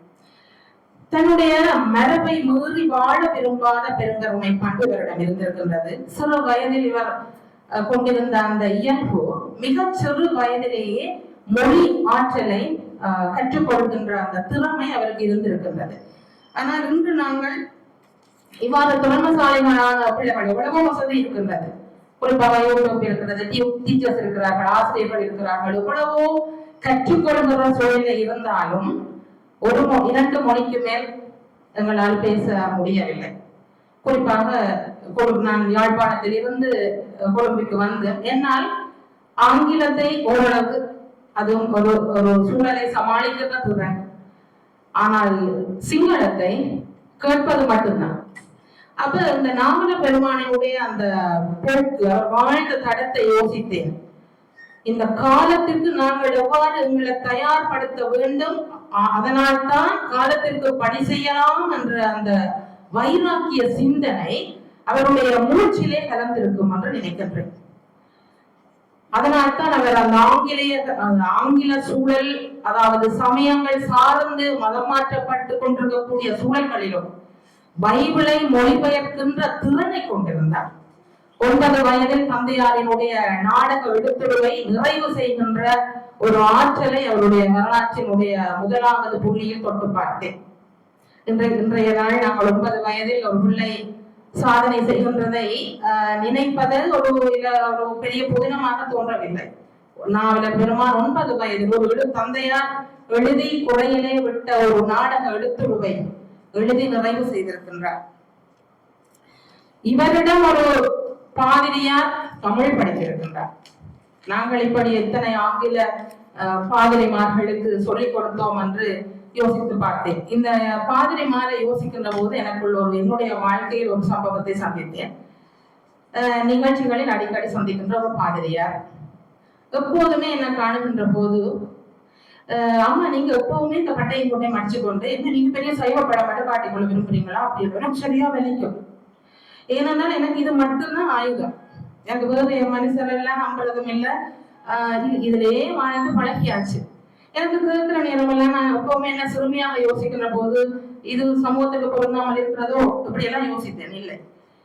தன்னுடைய மரபை மீறி வாழ விரும்பாத பெருங்கருணை பண்பு இவரிடம் இருந்திருக்கின்றது. சிறு வயதில் இவர் கொண்டிருந்த அந்த இயல்பு மிக சிறு வயதிலேயே மொழி ஆற்றலை கற்றுக்கொள்கின்ற அந்த திறமை அவருக்கு இருந்திருக்கின்றது. ஆனால் இன்று நாங்கள் இவ்வாறு திறமசாலிகளான பிள்ளைகள் எவ்வளவோ வசதி இருக்கின்றது. குறிப்பாக யூடியூப் இருக்கிறது, டீச்சர்ஸ் இருக்கிறார்கள், ஆசிரியர்கள் இருக்கிறார்கள். எவ்வளவோ கற்றுக்கொள்கிற சூழ்நிலை இருந்தாலும் 1-2 மொழிக்கு மேல் எங்களால் பேச முடியவில்லை. குறிப்பாக நான் யாழ்ப்பாணத்தில் இருந்து கொழும்புக்கு வந்து என்னால் ஆங்கிலத்தை ஓரளவு அதுவும் ஒரு சூழலை சமாளிக்கிற திறன், ஆனால் சிங்களத்தை கேட்பது மட்டும்தான். அப்ப இந்த நாவலர் பெருமானினுடைய அந்த போக்கு, வாழ்ந்த தடத்தை யோசித்தேன். இந்த காலத்திற்கு நாங்கள் எவ்வாறு எங்களை தயார்படுத்த வேண்டும், அதனால் தான் காலத்திற்கு பணி செய்யலாம் என்ற அந்த வைராக்கிய சிந்தனை அவருடைய மூச்சிலே கலந்திருக்கும் என்று நினைக்கின்றேன். அதனால்தான் அவர் அந்த ஆங்கில சூழல், அதாவது சமயங்கள் சார்ந்து மதம் மாற்றப்பட்டு கொண்டிருக்கக்கூடிய சூழல்களிலும் பைபிளை மொழிபெயர்க்கின்ற திறனை கொண்டிருந்தார். 9 வயதில் தந்தையாரினுடைய நாடக எழுத்துருவை நிறைவு செய்கின்ற ஒரு ஆற்றலை அவருடைய வரலாற்றினுடைய 1வது புள்ளியில் தொட்டு பார்த்தேன். இன்றைய நாள் நாங்கள் 9 வயதில் ஒரு பிள்ளை சாதனை செய்கின்றதை நினைப்பது ஒரு பெரிய புதினமாக தோன்றவில்லை. நாவலர் பெருமான் 9 வயதில் ஒரு தந்தையார் எழுதி குறையிலே விட்ட ஒரு நாடக எழுத்துருவை எழுதி நிறைவு செய்திருக்கின்றார். இவரிடம் ஒரு பாதிரியார் தமிழ் படித்திருக்கின்றார். நாங்கள் இப்படி எத்தனை ஆங்கில பாதிரிமார்களுக்கு சொல்லிக் கொடுத்தோம் என்று யோசித்து பார்த்தேன். இந்த பாதிரிமாரை யோசிக்கின்ற போது எனக்குள்ள என்னுடைய வாழ்க்கையில் ஒரு சம்பவத்தை சந்தித்தேன். நிகழ்ச்சிகளில் அடிக்கடி சந்திக்கின்ற ஒரு பாதிரியார் எப்போதுமே என்ன காணுகின்ற போது, அம்மா நீங்க எப்பவுமே இந்த பட்டையும் கொண்டே மடிச்சு கொண்டு என்ன நீங்க பெரிய சைவ படம் மட்டும் காட்டிக்கொள்ள விரும்புறீங்களா அப்படின்னு எனக்கு சரியா விளைக்கும். ஏனென்றால் எனக்கு இது மட்டும்தான் ஆயுதம். எனக்கு வேறு மனுஷர் எல்லாம் நம்புறதும் இல்லை. இதுலயே வாழ்ந்து பழகியாச்சு. எனக்கு கேட்கிற நேரம் எல்லாம் நான் எப்பவுமே என்ன சிறுமியாக யோசிக்கின்ற போது இது சமூகத்துக்கு பொருந்தாமல் இருக்கிறதோ இப்படி எல்லாம் யோசித்தேன். இல்லை,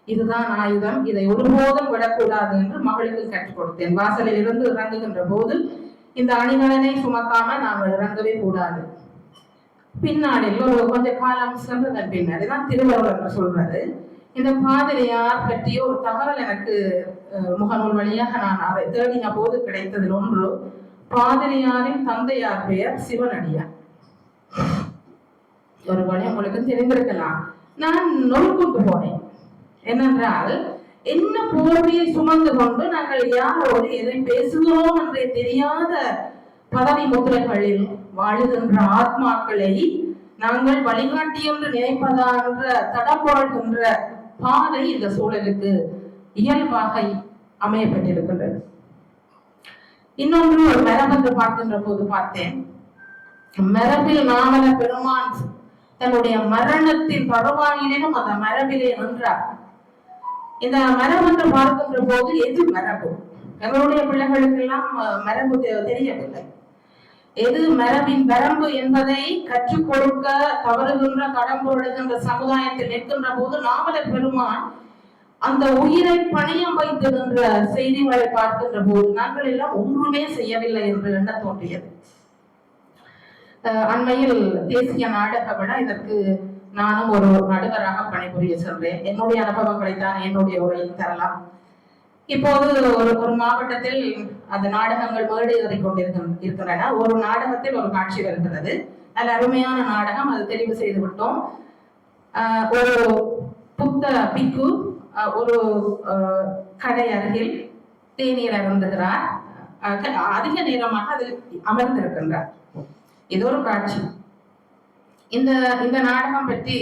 இதுதான் ஆயுதம், இதை ஒருபோதும் விடக்கூடாது என்று மகளுக்கு கற்றுக் கொடுத்தேன். வாசலில் இருந்து இறங்குகின்ற போது இந்த அணிகலனை சுமக்காம நாங்கள் இறங்கவே கூடாது. பின்னாளில் ஒரு கொஞ்ச காலம் சென்றதன் பின்னாடி தான் திருவள்ளுவர் என்று சொல்றது. இந்த பாதிரியார் பற்றிய ஒரு தகவல் எனக்கு முகநூல் வழியாக நான் அதை தேடின போது கிடைத்ததில் ஒன்று, பாதிரியாரின் தந்தையார் பெயர் சிவனடியார். ஒரு வழி உங்களுக்கு தெரிந்திருக்கலாம். நான் நொறுக்குண்டு போனேன். என்னென்றால், என்ன போர்வையை சுமந்து கொண்டு நாங்கள் யாரோடு எதை பேசுகிறோம் என்றே தெரியாத பதவி முத்திரைகளில் வாழுகின்ற ஆத்மாக்களை நாங்கள் வழிகாட்டி என்று நினைப்பதா என்ற தடம்பொருள்கின்ற பாதை இந்த சூழலுக்கு இயல்பாக அமையப்பட்டிருக்கின்றது. இன்னொன்று, ஒரு மரபென்று பார்க்கின்ற போது பார்த்தேன், மரபில் நாமல பெருமான் தன்னுடைய மரணத்தின் பருவாயிலும் அந்த மரபிலே நின்றார். இந்த மரபு என்று பார்க்கின்ற போது எது மரபு? எங்களுடைய பிள்ளைகளுக்கு எல்லாம் மரபு தெரியவில்லை. எது மரபின் வரம்பு என்பதை கற்றுக் கொடுக்க தவறுகின்ற கடம்பொழுகின்ற சமுதாயத்தில் நிற்கின்ற போது நாமல பெருமான் அந்த உயிரை பணியம் வைத்திருக்கின்ற செய்திகளை பார்க்கின்ற போது நாங்கள் எல்லாம் ஒன்றுமே செய்யவில்லை என்று எண்ண தோன்றியது. அண்மையில் தேசிய நாடக விழா, இதற்கு நானும் ஒரு நடுவராக பணிபுரிய சென்றேன். என்னுடைய அனுபவங்களை தான் என்னுடைய உரையில் தரலாம். இப்போது ஒரு மாவட்டத்தில் அந்த நாடகங்கள் மேடேறி கொண்டிருக்கின்றன. ஒரு நாடகத்தில் ஒரு காட்சி வருகிறது. அது அருமையான நாடகம், அது தெரிவு செய்து விட்டோம். ஒரு புத்த பிக்கு ஒரு கடை அருகில் தேநீர் அருந்துகிறார். அதிக நேரமாக அதில் அமர்ந்திருக்கின்றார். இது ஒரு காட்சி. இந்த நாடகம் பற்றி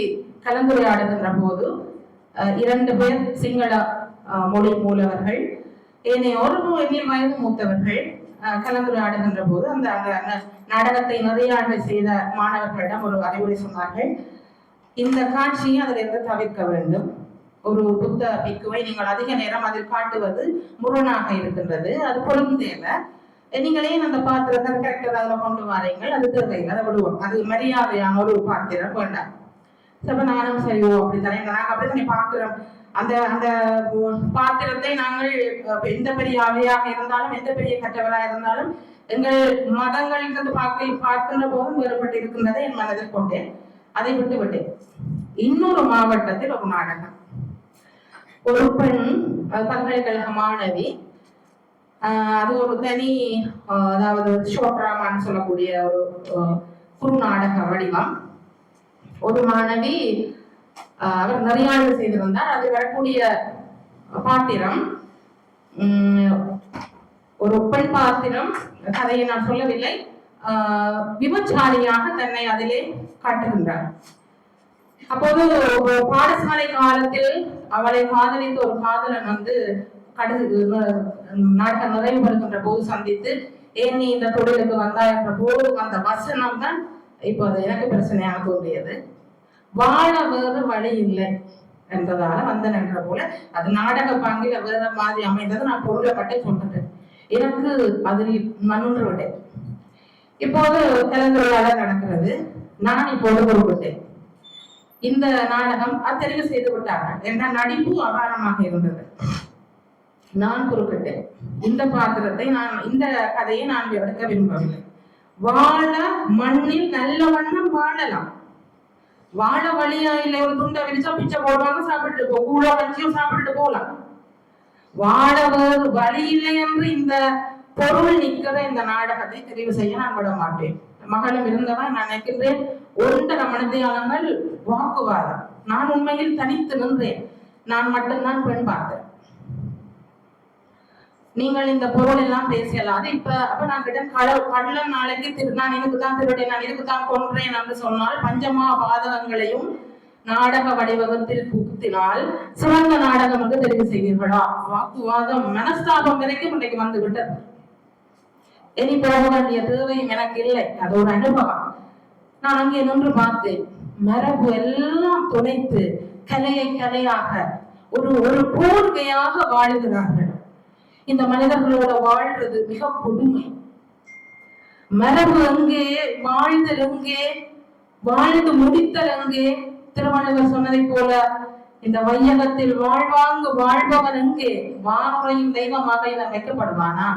கலந்துரையாடுகின்ற போது 2 பேர் சிங்கள மொழி மூலவர்கள், ஏனையோர் என்னில் வயது மூத்தவர்கள் கலந்துரையாடுகின்ற போது அந்த நாடகத்தை நிறையாக செய்த மாணவர்களிடம் ஒரு அறிவுரை சொன்னார்கள். இந்த காட்சியை அதிலிருந்து தவிர்க்க வேண்டும். ஒரு புத்த பிக்குவை நீங்கள் அதிக நேரம் அதில் காட்டுவது முரணாக இருக்கின்றது, அது பொருந்தேல. நீங்களே அந்த பாத்திரத்தை கரெக்டர் அதில் கொண்டு வாரீங்கள், அது தேவையில்லை, அதை விடுவோம், அது மரியாதையான ஒரு பாத்திரம் வேண்டாம். சப்ப நானும் சரியோ அப்படித்தானே, நாங்கள் அப்படித்தானே பார்க்கிறோம். அந்த அந்த பாத்திரத்தை நாங்கள் எந்த பெரிய ஆவையாக இருந்தாலும் எந்த பெரிய கற்றவராக இருந்தாலும் எங்கள் மதங்களிலிருந்து பார்க்கின்ற போதும் வேறுபட்டு இருக்கின்றதை என் மனதில் கொண்டேன். அதை விட்டு விட்டேன். இன்னொரு மாவட்டத்தில் ஒரு நாடகம். ஒரு பெண் பல்கலைக்கழக மாணவி, அது ஒரு தனி, அதாவது ஷோட்ராமான்னு சொல்லக்கூடிய ஒரு குறு நாடக வடிவம். ஒரு மாணவி அவர் நிறைய செய்திருந்தார். அது வரக்கூடிய பாத்திரம் ஒரு பெண் பாத்திரம். கதையை நான் சொல்லவில்லை. விபச்சாரியாக தன்னை அதிலே காட்டுகின்றார். அப்போது பாடசாலை காலத்தில் அவளை காதலித்த ஒரு காதலன் நாடகம் நிறைவு பெறுகின்ற போது சந்தித்து, ஏன் நீ இந்த தொழிலுக்கு வந்தா என்ற போது அந்த வசனம் தான் இப்போ அது எனக்கு பிரச்சனையாக தோன்றியது. வாழ வேறு வழி இல்லை என்றதால வந்தன் என்ற போல அது நாடக பாங்கில வேற மாதிரி அமைந்தது. நான் பொருளை பட்டே சொல்றேன், எனக்கு அதில் நன்று விட்டேன். இப்போது கலந்துரையாடல் நடக்கிறது. நான் இப்போது பொறுப்பட்டேன். இந்த நாடகம் தெரிவு செய்து விட்டார்கள் என்ற நடிப்பு அபாரமாக இருந்தது. நான் குறுக்கிட்டேன். இந்த பாத்திரத்தை இந்த கதையை நான் எடுக்க விரும்பவில்லை. வாழ மண்ணில் நல்ல வண்ணம் வாழலாம். வாழ வழியா இல்லை, ஒரு துண்டை விரிச்சா பிச்சை போடுவாங்க, சாப்பிட்டு கூட வச்சியும் சாப்பிட்டு போகலாம். வாழ வேறு வழி இல்லை என்று இந்த பொருள் நிற்கிற இந்த நாடகத்தை தெரிவு செய்ய நான் விட மாட்டேன். மகளும் இருந்தவன் நான் நினைக்கின்றேன். 1.5 மணித்தியாலங்கள் வாக்குவாதம். நான் உண்மையில் தனித்து நின்றேன். நான் மட்டும்தான் பெண் பார்த்தேன். நீங்கள் இந்த பொருள் எல்லாம் பேசலாம். அது அப்ப நான் கிட்ட கள்ளன் நாளைக்கு நான் இதுக்கு தான் திருடேன், நான் இதுக்கு தான் கொன்றேன் என்று சொன்னால் பஞ்சமா பாதகங்களையும் நாடக வடிவகத்தில் புகுத்தினால் சிறந்த நாடகம் என்று தெரிவு செய்வீர்களா? வாக்குவாதம் மனஸ்தாபம் வரைக்கும் இன்றைக்கு வந்து விட்டது. இனி போக வேண்டிய தேவையும் எனக்கு இல்லை. அது ஒரு அனுபவம். நான் அங்கே நின்று பார்த்தேன். மரபு எல்லாம் துணைத்து கலையை கலையாக ஒரு போர்வையாக வாழுகிறார்கள். இந்த மனிதர்களோட வாழ்றது மிக கொடுமை. மரபு எங்கே, வாழ்தல் எங்கே, வாழ்ந்து முடித்தல் எங்கே? திருவள்ளுவர் சொன்னதை போல இந்த வையகத்தில் வாழ்வாங்கு வாழ்பவன் எங்கே? வானுரையும் தெய்வமாக இவன் வைக்கப்படுவானா?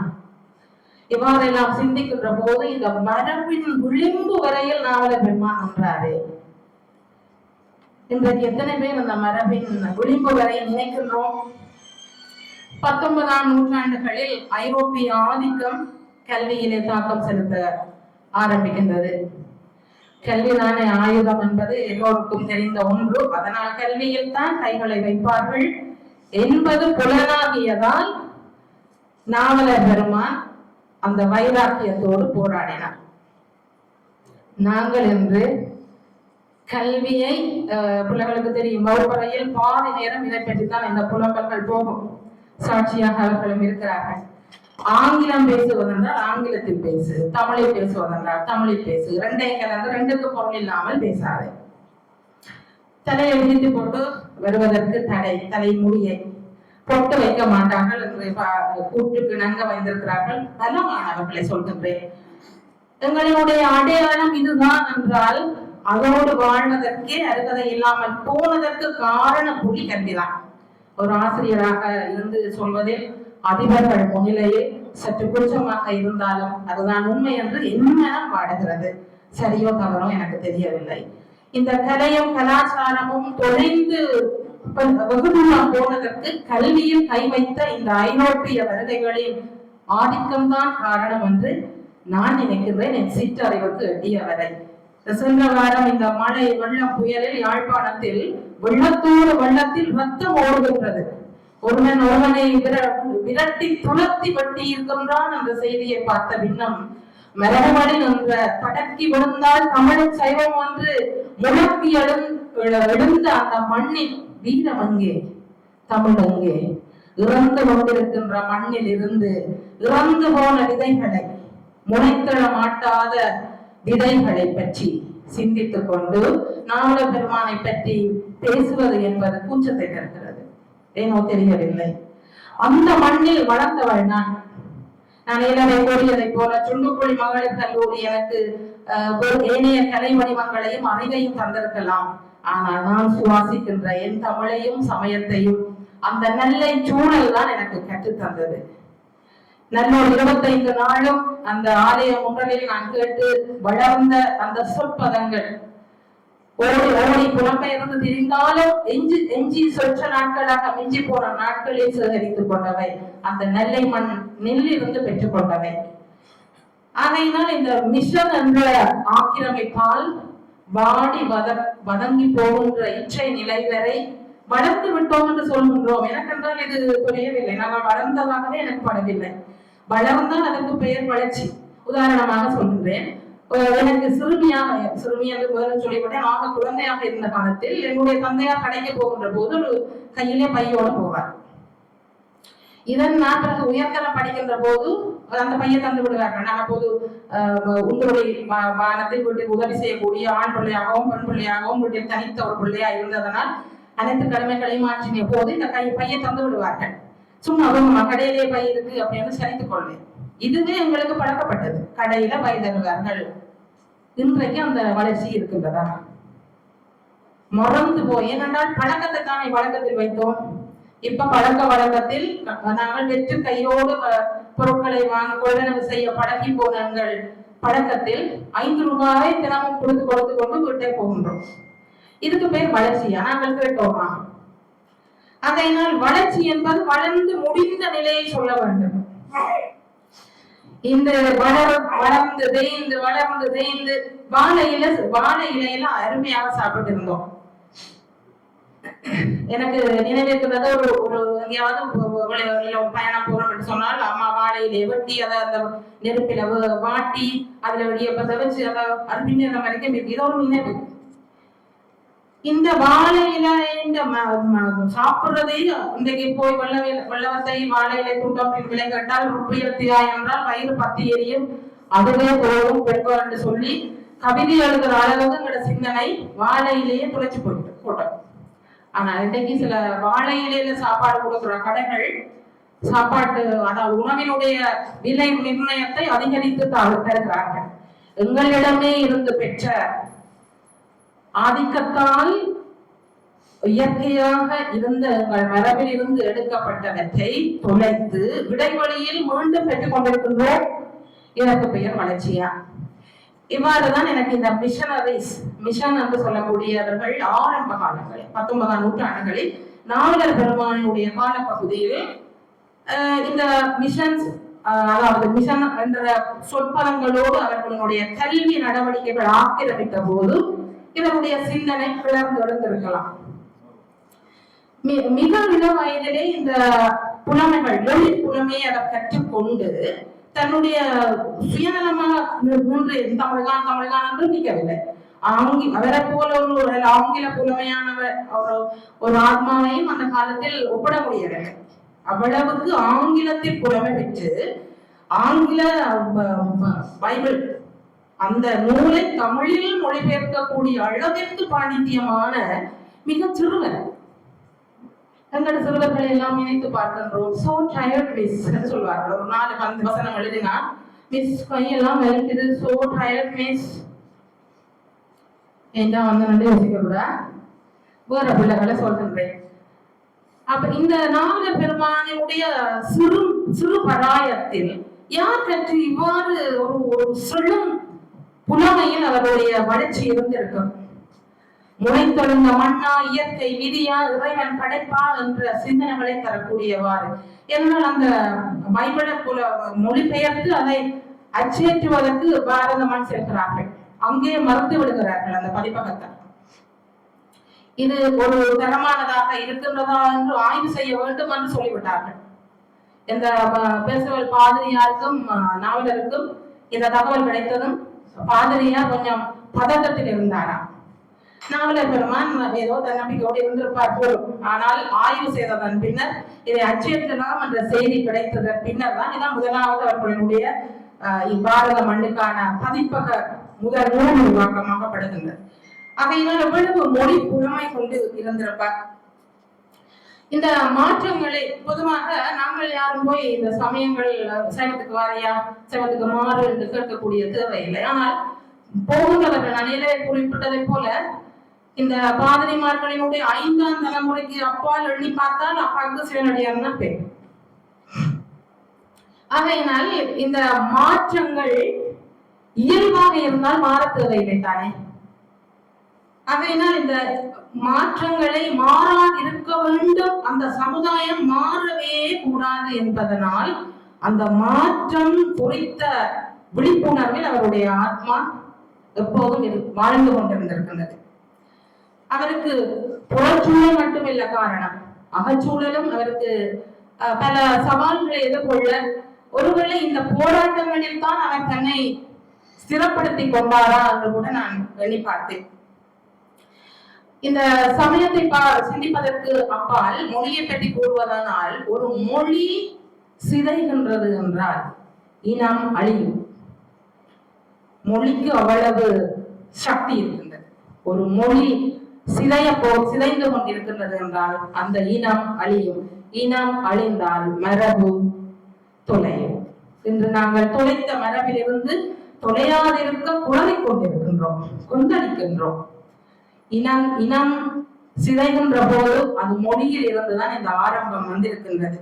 இவ்வாறெல்லாம் சிந்திக்கின்ற போது இந்த மரபின் விளிம்பு வரையில் நாவலர் பெருமான் என்றாரே. இன்றைக்கு எத்தனை பேர் அந்த மரபின் விளிம்பு வரை நினைக்கின்றோம்? 19ஆம் நூற்றாண்டுகளில் ஐரோப்பிய ஆதிக்கம் கல்வியிலே தாக்கம் செலுத்த ஆரம்பிக்கின்றது. கல்விதானே ஆயுதம் என்பது எல்லோருக்கும் தெரிந்த ஒன்று. அதனால் கல்வியில் தான் கைகளை வைப்பார்கள் என்பது புலனாகியதால் நாவலர் பெருமான் அந்த வைராக்கியத்தோடு போராடினார். நாங்கள் என்று கல்வியை பிள்ளைகளுக்கு தெரியும். வகுப்பறையில் பாதி நேரம் இதை பற்றித்தான் இந்த புலம்பல்கள் போகும். சாட்சியாக அவர்களும் இருக்கிறார்கள். ஆங்கிலம் பேசுவதென்றால் ஆங்கிலத்தில் பேசு, தமிழை பேசுவதென்றால் தமிழில் பேசு, ரெண்டையும் கலந்து ரெண்டுக்கு பொருள் இல்லாமல் பேசாது. தலையை விரித்து போட்டு வருவதற்கு தடை, தலை முடியை பொட்டு வைக்க மாட்டார்கள் என்று கூட்டுக்கு நன்க வைத்திருக்கிறார்கள். நல்ல மாணவர்களை சொல்கின்றேன். எங்களுடைய அடையாளம் இதுதான் என்றால் அதோடு வாழ்வதற்கே அருகதை இல்லாமல் போனதற்கு காரண புள்ளி கல்விதான். ஒரு ஆசிரியராக இருந்து சொல்வதில் அதிபர்கள் முன்னிலையில் சற்று குற்றமாக இருந்தாலும் அதுதான் உண்மை என்று என்மனம் வாடுகிறது. சரியோ தவறோ எனக்கு தெரியவில்லை. இந்த கலையும் கலாச்சாரமும் தொலைந்து வெகு தூரம் போனதற்கு கல்வியில் கை வைத்த இந்த ஐரோப்பிய வருகைகளின் ஆதிக்கம்தான் காரணம் என்று நான் நினைக்கிறேன். என் சிற்றறிவுக்கு எட்டிய வரை சென்ற வாரம் இந்த மழை வெள்ளம் புயலில் யாழ்ப்பாணத்தில் வெள்ளத்தோடு வெள்ளத்தில் ரத்தம் ஓடுகின்றது. ஒருவன் ஒருவனை விரட்டி துளத்தி வெட்டி இருக்கின்றான் என்ற செய்தியை பார்த்த பின்னம் மரபணி என்ற படக்கி விழுந்தால் தமிழ் சைவம் ஒன்று முழக்கி எழுந்த அந்த மண்ணில் வீரம் அங்கே, தமிழ் அங்கே. இறந்து கொண்டிருக்கின்ற மண்ணில் இருந்து இறந்து போன விதைகளை, முளைத்தள மாட்டாத விதைகளை பற்றி சிந்தித்துக் கொண்டு நாவலர் பெருமானை பற்றி பேசுவது என்பது கூச்சத்தை தருகிறது. ஏனோ தெரியவில்லை. அந்த மண்ணில் வளர்ந்தவள் நான். ஏழரை கூறியதை போல சுண்டுக்குழி மகளிர் கல்லூரி எனக்கு ஏனைய கலை வடிவங்களையும் அறிவையும் தந்திருக்கலாம். ஆனால் நான் சுவாசிக்கின்ற என் தமிழையும் சமயத்தையும் அந்த நெல்லை சூழல் தான் எனக்கு கற்றுத்தந்தது. நல்லோர் 25 நாளும் அந்த ஆலய முன்றலில் நான் கேட்டு வளர்ந்த அந்த சொற்பதங்கள் ஓடி ஓடி புலம்பெயர்ந்து திரிந்தாலும் எஞ்சி சொற்ற நாட்களாக மிஞ்சி போன நாட்களில் சேகரித்துக் கொண்டவை, அந்த நெல்லை மண் நெல்லிருந்து பெற்றுக் கொண்டவை. ஆகையினால் இந்த மிஷன் என்ற ஆக்கிரமிப்பால் வாடி வதங்கி போகின்ற இச்சை நிலை வரை வளர்ந்து விட்டோம் என்று சொல்கின்றோம். எனக்கென்றால் இது புரியவில்லை. நாங்கள் வளர்ந்ததாகவே எனக்கு படவில்லை. வளர்ந்தால் அதற்கு பெயர் வளர்ச்சி. உதாரணமாக சொல்கின்றேன். எனக்கு சிறுமி என்று முதல்ல சொல்லிவிட்டேன். ஆக குழந்தையாக இருந்த காலத்தில் என்னுடைய தந்தையார் கடைக்கு போகின்ற போது ஒரு கையிலே பையோடு போவார். இதன் நான் பிறகு உயர்தரம் படிக்கின்ற போது அந்த பையை தந்து விடுவார்கள். நான் அப்போது உங்களுடைய வானத்தில் வீட்டுக்கு உதவி செய்யக்கூடிய ஆண் பிள்ளையாகவும் பெண் பிள்ளையாகவும் வீட்டில் தனித்த ஒரு பிள்ளையா இருந்ததனால் அனைத்து கடமைகளையும் மாற்றின போது இந்த பையை தந்து விடுவார்கள். சும்மா கடையிலே பை இருக்கு அப்படின்னு சரித்துக் கொள்வேன். இதுவே எங்களுக்கு பழக்கப்பட்டது. கடையில பை தருவார்கள். இன்றைக்கு அந்த வளர்ச்சி இருக்கின்றதா? மறந்து போய் ஏனென்றால் பழக்கத்தை தானே வழக்கத்தில் வைத்தோம். இப்ப பழக்க வழக்கத்தில் நாங்கள் வெற்று கையோடு பொருட்களை வாங்க கொள்வனவு செய்ய பழகி போன எங்கள் பழக்கத்தில் 5 ரூபாயை தினமும் கொடுத்து கொண்டு வீட்டை போகின்றோம். இதுக்கு பேர் வளர்ச்சியா? நாங்கள் கேட்டோமா? அதனால் வளர்ச்சி என்பது வளர்ந்து முடிந்த நிலையை சொல்ல வேண்டும். இந்த வளர்ந்து தேய்ந்து வாழை இலையில அருமையாக சாப்பிட்டு இருந்தோம். எனக்கு நினைவிருக்கிறது ஒரு ஒரு எங்கேயாவது ஒரு பயணம் போறோம் என்று சொன்னால் அம்மா வாழையிலே வெட்டி அதை அந்த நெருப்பில வாட்டி அதுல வெடியப்பத்தை வச்சு அதை அருமையான வரைக்கும் இது ஒரு நினைவு. இந்த வாழையில இந்த சாப்பிடுறதே இன்றைக்கு போய் வெள்ளவத்தை வாழையில துண்டம் விலை கேட்டால் ருப்பியத்தியா என்றால் வயிறு பத்தி எரியும், அதுவே போதும் பெண்கள் என்று சொல்லி கவிதை எழுதுற அளவுக்கு எங்களோட சிந்தனை வாழையிலேயே துளைச்சு போட்டோம். ஆனா இன்றைக்கு சில வாழை இலையில சாப்பாடு கொடுக்குற கடைகள் சாப்பாட்டு அதாவது உணவினுடைய விலை நிர்ணயத்தை அதிகரித்து தருகிறார்கள். எங்களிடமே இருந்து பெற்ற ஆதிக்கத்தால் இயற்கையாக இருந்த எங்கள் மரபில் இருந்து எடுக்கப்பட்டவற்றை தொலைத்து இடைவெளியில் மீண்டும் பெற்றுக் கொண்டிருக்கின்றோம். இதற்கு பெயர் வளர்ச்சியா. இவ்வாறுதான் எனக்கு இந்த மிஷன் என்று சொல்லக்கூடியவர்கள் ஆரம்ப காலங்களில் 19ஆம் நூற்றாண்டுகளில் நாவலர் பெருமானுடைய காலப்பகுதியில் இந்த மிஷன்ஸ் அதாவது மிஷன் என்ற சொற்பதங்களோடு அவர்களுடைய கல்வி நடவடிக்கைகள் ஆக்கிரமித்த போது இவருடைய சிந்தனை கிளர்ந்து எழுந்திருக்கலாம். மிக இளம் வயதிலே இந்த புலமைகள் எழில் புலமையை அவர் கற்றுக்கொண்டு தன்னுடைய சுயநலமாக நின்று தமிழ்தான் என்று நிற்கவில்லை. அவரை போல ஒரு ஆங்கில புலமையானவர் ஒரு ஆத்மாவையும் அந்த காலத்தில் ஒப்பிட முடியவில்லை. அவ்வளவுக்கு ஆங்கிலத்தில் புலமை பெற்று ஆங்கில பைபிள் அந்த நூலை தமிழில் மொழிபெயர்க்கக்கூடிய அளவிற்கு பாண்டித்தியமான மிக சிறுவர். எங்களோட சிறுவர்களை எல்லாம் நினைத்து பார்க்கின்றோம். சோ டயர்ட் மிஸ் என்று சொல்வார்கள். ஒரு 4 வசனம் எழுதினா மிஸ் கையெல்லாம் வலிக்குது, சோ டயர்ட் மிஸ் என்றா வந்து யோசிக்க கூட வேற பிள்ளைகளை சொல்கின்றேன். அப்ப இந்த நாவலர் பெருமானுடைய சிறு பராயத்தில் யார் கற்று இவ்வாறு ஒரு சொல்லும் புலமையில் அவருடைய வளர்ச்சி இருந்திருக்கும். முளைத்தொழுந்த மண்ணா, இயற்கை விதியா, இறைவன் படைப்பா என்ற சிந்தனைகளை தரக்கூடியவாறு. என்றால் அந்த பைபிளை மொழிபெயர்த்து அதை அச்சேற்றுவதற்கு பாரத மண் செல்கிறார்கள். அங்கே மறுத்து விடுகிறார்கள் அந்த பதிப்பகத்தை. இது ஒரு தரமானதாக இருக்கின்றதா என்று ஆய்வு செய்ய வேண்டும் என்று சொல்லிவிட்டார்கள். இந்த பேசுவல் பாதிரியாருக்கும் நாவலருக்கும் இந்த தகவல் கிடைத்ததும் பாதிரியார் கொஞ்சம் பதட்டத்தில் இருந்தாராம். நாவலர் பெருமான் ஏதோ தன்னம்பிக்கையோடு இருந்திருப்பார் போலும். ஆனால் ஆய்வு செய்ததன் பின்னர் இதை அச்சேற்றலாம் என்ற செய்தி கிடைத்ததன் பின்னர் தான் இதான் முதலாவது அவர்களுடைய பாரத மண்ணுக்கான பதிப்பக முதல் நூல் உருவாக்கமாகப்படுகின்றது. அவையினால் எவ்வளவு மொழி புலமை கொண்டு இருந்திருப்பார். இந்த மாற்றங்களை பொதுவாக நாங்கள் யாரும் போய் இந்த சமயங்கள் சைவத்துக்கு வாரியா சைவத்துக்கு மாறு என்று கேட்கக்கூடிய தேவையில்லை. ஆனால் போகின்றவர்கள் அணிலே குறிப்பிட்டதை போல இந்த பாதிரிமார்களினுடைய 5ஆம் தலைமுறைக்கு அப்பால் எண்ணி பார்த்தால் அப்பாவுக்கு சிவனடியார் தான் பேர். ஆகையினால் இந்த மாற்றங்கள் இயல்பாக இருந்தால் மாற தேவையில்லை தானே. ஆகையினால் இந்த மாற்றங்களை மாறாது இருக்க வேண்டும், அந்த சமுதாயம் மாறவே கூடாது என்பதனால் அந்த மாற்றம் குறித்த விழிப்புணர்வில் அவருடைய ஆத்மா எப்போதும் வாழ்ந்து கொண்டிருந்திருக்கின்றது. அவருக்கு புறச்சூழல் மட்டுமில்ல காரணம், அகச்சூழலும் அவருக்கு பல சவால்களை எதிர்கொள்ள, ஒருவேளை இந்த போராட்டங்களில் தான் அவர் தன்னை ஸ்திரப்படுத்திக் கொண்டாரா என்று கூட நான் எண்ணி பார்த்தேன். இந்த சமயத்தை சிந்திப்பதற்கு அப்பால் மொழியை பற்றி கூறுவதனால், ஒரு மொழி சிதைகின்றது என்றால் இனம் அழியும். மொழிக்கு அவ்வளவு சக்தி இருக்கின்றது. ஒரு மொழி சிதைந்து கொண்டிருக்கின்றது என்றால் அந்த இனம் அழியும். இனம் அழிந்தால் மரபு தொலையும். இன்று நாங்கள் தொலைத்த மரபிலிருந்து தொலையாதிருக்க குளறிக் கொண்டிருக்கின்றோம், கொந்தளிக்கின்றோம். இனம் சிதைகின்ற போது அது மொழியில் இருந்துதான் இந்த ஆரம்பம் வந்திருக்கின்றது.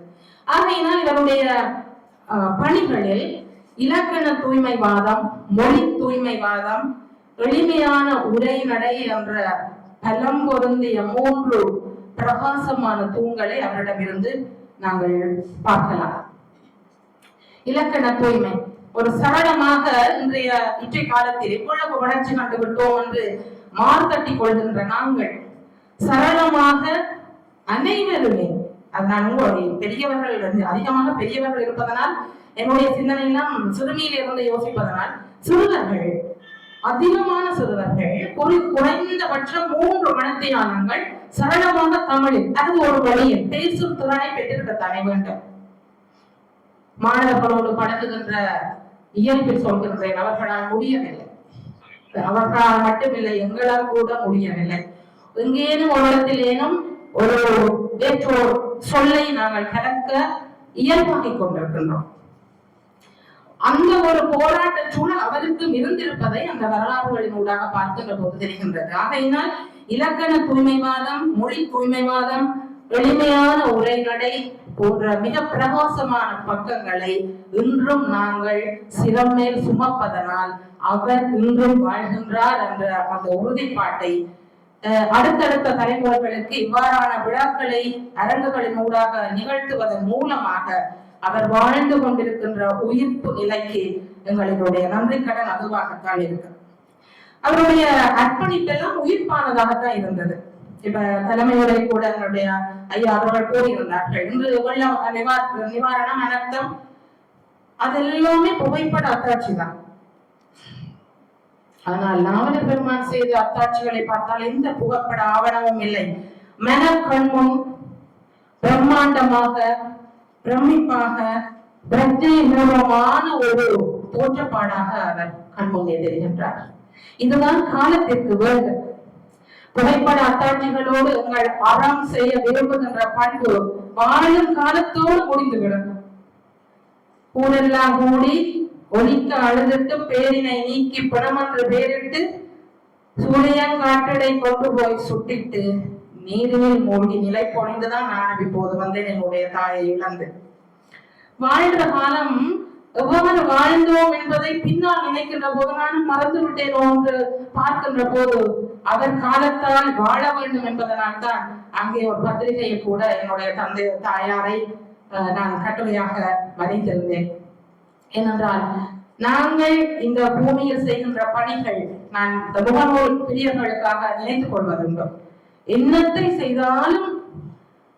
ஆகையினால் இவருடைய பணிகளில் இலக்கண தூய்மைவாதம், மொழி தூய்மைவாதம், எளிமையான உரைநடை என்ற பலம் பொருந்திய 3 பிரகாசமான தூண்களை அவரிடமிருந்து நாங்கள் பார்க்கலாம். இலக்கண தூய்மை ஒரு சரளமாக இன்றைய காலத்தில் எவ்வளவு வளர்ச்சி கண்டுவிட்டோம் என்று மார்த்தட்டி கொள்கின்ற நாங்கள் சரளமாக அனைவருமே, அது நான் உங்களுடைய பெரியவர்கள் அதிகமாக பெரியவர்கள் இருப்பதனால் என்னுடைய சிந்தனையெல்லாம் சிறுமியில் இருந்து யோசிப்பதனால் சிறுவர்கள், அதிகமான சிறுவர்கள் குறைந்தபட்சம் 3 மணித்தியாலங்கள் சரளமாக தமிழில் அது ஒரு வழியில் பேசும் திறனை பெற்றிருக்கத்தானே வேண்டும். மாணவர்களோடு பழகுகின்ற இயல்பில் சொல்கின்றேன், அவர்களால் முடியவில்லை. அவர்களால் மட்டுமில்லை, எங்களால் கூட முடியவில்லை. எங்கேனும் ஒரு இடத்திலேனும் ஒரு வேற்றோர் சொல்லை நாங்கள் கலக்க இயல்பாகிக் கொண்டிருக்கின்றோம். அந்த ஒரு போராட்ட சூழல் அவருக்கும் இருந்திருப்பதை அந்த வரலாறுகளின் ஊடாக பார்க்கின்ற போது தெரிகின்றது. ஆகையினால் இலக்கண தூய்மைவாதம், மொழி தூய்மைவாதம், எளிமையான உரைநடை போன்ற மிக பிரகாசமான பக்கங்களை இன்றும் நாங்கள் சிறமேல் சுமப்பதனால் அவர் இன்றும் வாழ்கின்றார் என்ற அந்த உறுதிப்பாட்டை அடுத்தடுத்த தலைமுறைகளுக்கு இவ்வாறான விழாக்களை அரங்குகளின் ஊடாக நிகழ்த்துவதன் மூலமாக அவர் வாழ்ந்து கொண்டிருக்கின்ற உயிர்ப்பு நிலைக்கு எங்களுடைய நன்றி கடன் அதுவாகத்தான் இருக்கு. அவருடைய அர்ப்பணிப்பெல்லாம் உயிர்ப்பானதாகத்தான் இருந்தது. இப்ப தலைமையுரை கூட எங்களுடைய ஐயா அவர்கள் கூறியிருந்தார்கள், இன்று வெள்ள நிவாரணம், அனர்த்தம் அதெல்லாமே புகைப்பட அத்தாட்சி தான். ஆனால் நாவலர் பெருமான் செய்த அத்தாட்சிகளை பார்த்தால் எந்த புகைப்பட ஆவணமும் இல்லை. மனக்கண்முன் பிரம்மாண்டமாக, பிரமிப்பாக, பிரத்யேகமான ஒரு தோற்றப்பாடாக அவர் கண்முன்னே தெரிகின்றார். இதுதான் காலத்திற்கு வேண்டும். புகைப்பட அத்தாட்சிகளோடு எங்கள் அறம் செய்ய விரும்புகின்ற பண்பு வாழும் காலத்தோடு முடிந்துவிடும். ஊரெல்லாம் கூடி ஒலிக்க அழுதிட்டு பேரினை நீக்கி பிணமன்று பேரிட்டு சூரியங்காற்றடை கொண்டு போய் சுட்டிட்டு நீரினில் மூழ்கி நிலை பொழிந்துதான் நான் இப்போது வந்தேன் என்னுடைய தாயை இழந்து. வாழ்ற காலம் எவ்வாறு வாழ்ந்தோம் என்பதை பின்னால் நினைக்கின்ற போது நானும் மறந்து விட்டேனோ என்று பார்க்கின்ற போது அவர் காலத்தால் வாழ வேண்டும் என்பதனால் தான் அங்கே ஒரு பத்திரிகையை கூட என்னுடைய தந்தை தாயாரை நான் கட்டுரையாக வரைந்திருந்தேன். ஏனென்றால் நாங்கள் இந்த பூமியில் செய்கின்ற பணிகள் நான் இந்த முகநூல் பிரியர்களுக்காக நினைத்துக் கொள்வதுண்டு. என்னத்தை செய்தாலும்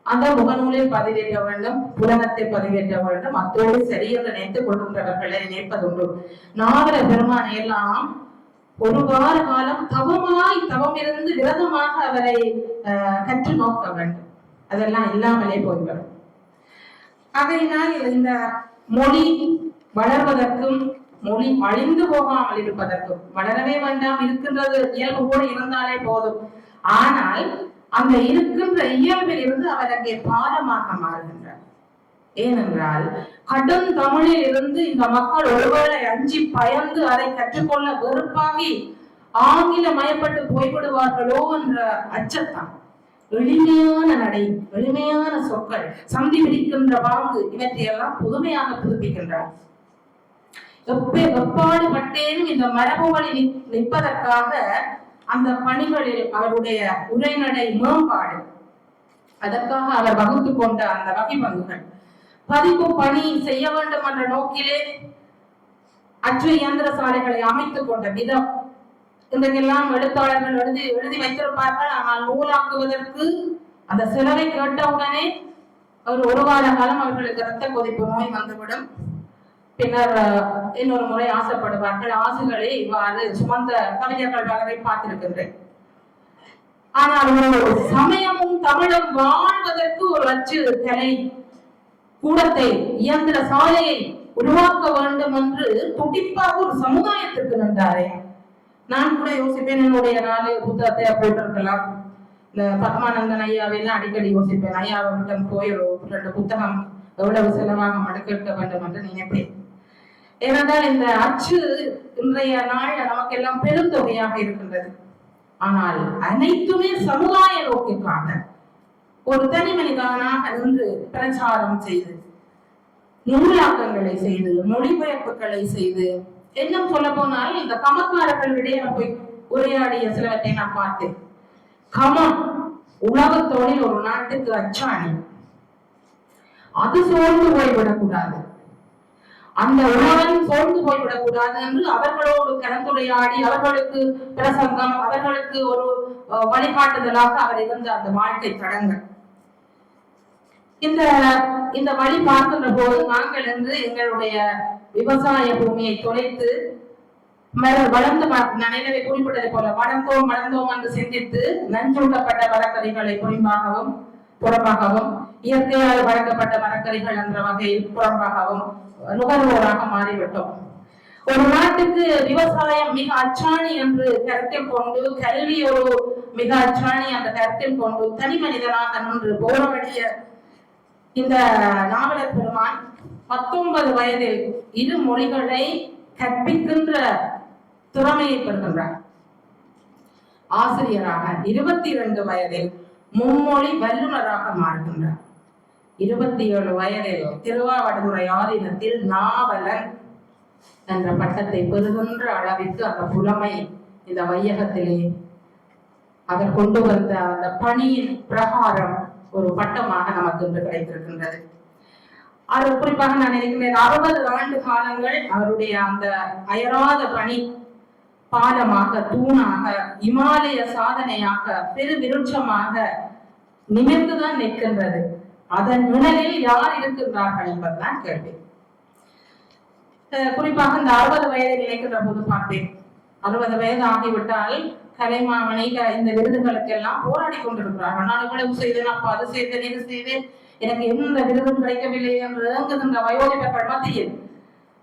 அந்த முகநூலில் பதிவேற்ற வேண்டும், புலனத்தை பதிவேற்ற வேண்டும், அத்தோடு சரியென்று நினைத்துக் கொள்கின்றவர்களை நினைப்பதுண்டு. நாவலர் பெருமானை எல்லாம் ஒரு வார காலம் தவம் இருந்து விரதமாக அவரை கற்று நோக்க வேண்டும். அதெல்லாம் இல்லாமலே போய்விடும். ஆகையினால் இந்த மொழி வளர்வதற்கும் மொழி அழிந்து போகாமல் இருப்பதற்கும், வளரவே வேண்டாம், இருக்கின்றது இயல்பு கூட இருந்தாலே போதும். ஆனால் அந்த இருக்கின்ற இயல்பில் இருந்து அவர் அங்கே பாலமாக மாறுகின்றார். ஏனென்றால் கடும் தமிழில் இருந்து இந்த மக்கள் ஒருவேளை அஞ்சி பயந்து அதை கற்றுக்கொள்ள வெறுப்பாகி ஆங்கில மயப்பட்டு போய்விடுவார்களோ என்ற அச்சத்தான். எளிமையான நடை, எளிமையான சொற்கள், சந்தி பிடிக்கின்ற பாங்கு, இவற்றையெல்லாம் புதுமையாக புதுப்பிக்கின்றார். எப்பாடு பட்டேனும் இந்த மரபு வழி நிற்பதற்காக அந்த பணிகளில் அவருடைய உரைநடை மேம்பாடு, அதற்காக அவர் வகுத்து கொண்ட அந்த வகை பங்குகள், பதிப்பு பணி செய்ய வேண்டும் என்ற நோக்கிலே அச்சு இயந்திர சாலைகளை அமைத்துக் கொண்ட விதம், இன்றைக்கெல்லாம் எழுத்தாளர்கள் எழுதி வைத்திருப்பார்கள். ஆனால் நூலாக்குவதற்கு அந்த செலவை கேட்டவுடனே ஒரு வார காலம் அவர்களுக்கு இரத்த கொதிப்பு நோய் வந்துவிடும். பின்னர் இன்னொரு முறை ஆசைப்படுவார்கள். ஆசைகளை இவ்வாறு சுமந்த கவிஞர்கள் பலரை பார்த்திருக்கின்றேன். ஆனால் ஒரு சமயமும் தமிழும் வாழ்வதற்கு ஒரு அச்சு கலை கூடத்தை, இயந்திர சாலையை உருவாக்க வேண்டும் என்று துடிப்பாக ஒரு சமுதாயத்திற்கு நின்றாரே. நான் கூட யோசிப்பேன், என்னுடைய 4 புத்தகத்தை போட்டிருக்கலாம். இந்த பத்மானந்தன் ஐயாவெல்லாம் அடிக்கடி யோசிப்பேன், ஐயாவிடம் போய் 2 புத்தகம் எவ்வளவு செலவாக மடுக்க வேண்டும் என்று நினைப்பேன். ஏனென்றால் இந்த அச்சு இன்றைய நாள் நமக்கு எல்லாம் பெருந்தொகையாக இருக்கின்றது. ஆனால் அனைத்துமே சமுதாய நோக்கிற்காக ஒரு தனி மனிதனாக நின்று பிரச்சாரம் செய்து, நூலாக்கங்களை செய்து, மொழிபெயர்ப்புகளை செய்து, இன்னும் சொல்ல போனால் இந்த கமக்காரர்களிடையே போய் உரையாடிய சிலவற்றை நான் பார்த்தேன். கமம் உலகத்தோடில் ஒரு நாட்டுக்கு அச்சாணி, அது சோர்ந்து போய்விடக்கூடாது, அந்த உணவன் சோர்ந்து போய்விடக்கூடாது என்று அவர்களோடு கலந்துரையாடி, அவர்களுக்கு பிரசங்கம், அவர்களுக்கு ஒரு வழிகாட்டுதலாக அவர் இருந்த அந்த வாழ்க்கை தடங்கள். இந்த இந்த வழி பார்க்கின்ற போது நாங்கள் என்று எங்களுடைய விவசாய பூமியை தொலைத்து வளர்ந்து நினைவை குறிப்பிட்டதை போல வளர்ந்தோம் என்று சிந்தித்து நஞ்சூட்டப்பட்ட மரக்கறிகளை புறம்பாகவும் இயற்கையால் வளர்க்கப்பட்ட மரக்கறிகள் என்ற வகையில் புறம்பாகவும் நுகர்வோராக மாறிவிட்டோம். ஒரு நாட்டுக்கு விவசாயம் மிக அச்சாணி என்று கருத்தில் கொண்டு, கல்வி ஒரு மிக அச்சாணி என்ற கருத்தில் கொண்டு தனி மனிதனாக நின்று போராடிய இந்த நாவலர் பெருமான் 19 வயதில் 2 மொழிகளை கற்பிக்கின்ற திறமையை பெறுகின்றார். ஆசிரியராக 22 வயதில் மும்மொழி வல்லுநராக மாறுகின்றார். 27 வயதில் திருவாவடுதுறை ஆதீனத்தில் நாவலன் என்ற பட்டத்தை பெறுகின்ற அளவிற்கு அந்த புலமை இந்த வையகத்திலே அவர் கொண்டு வந்த அந்த பணியின் பிரகாரம் ஒரு பட்டமாக நமக்கு இன்று கிடைத்திருக்கின்றது. அது குறிப்பாக நான் நினைக்கின்றேன் 60 ஆண்டு காலங்கள் அவருடைய அந்த அயராத பணி பாலமாக, தூணாக, இமாலய சாதனையாக, பெரு விருட்சமாக நிமிர்ந்துதான் நிற்கின்றது. அதன் நிழலில் யார் இருக்கின்றார்கள் என்பதுதான் கேள்வி. குறிப்பாக இந்த 60 வயதை நினைக்கின்ற போது பார்த்தேன், 60 வயது ஆகிவிட்டால் கலைமாமணி இந்த விருதுகளுக்கு எல்லாம் போராடி கொண்டிருக்கிறார்கள். நான் இவ்வளவு செய்தேன், அப்ப அது செய்தேன், இது செய்தேன், எனக்கு எந்த விருதும் கிடைக்கவில்லை என்று ஏங்குகின்ற வயோதிபர்கள் மத்தியில்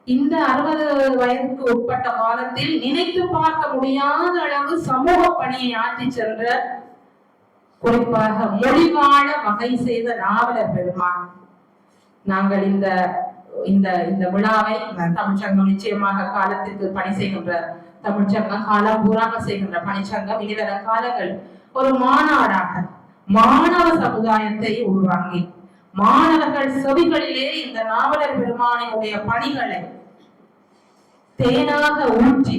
இந்த 60 வயதுக்கு உட்பட்ட காலத்தில் நினைத்து பார்க்க முடியாத அளவு சமூக பணியை ஆற்றி சென்ற, குறிப்பாக மொழிவாழ வகை செய்த நாவலர் பெருமான். நாங்கள் இந்த இந்த இந்த விழாவை தமிழ்ச்சங்கம் நிச்சயமாக காலத்திற்கு பணி செய்கின்ற தமிழ்ச்சங்கம், காலம் பூராக செய்கின்ற பணிச்சங்கம் இனிவர காலங்கள் ஒரு மாநாடாக மாணவ சமுதாயத்தை உருவாங்கி மாணவர்கள் செவிகளிலே இந்த நாவலர் பெருமானினுடைய பணிகளை தேனாக ஊற்றி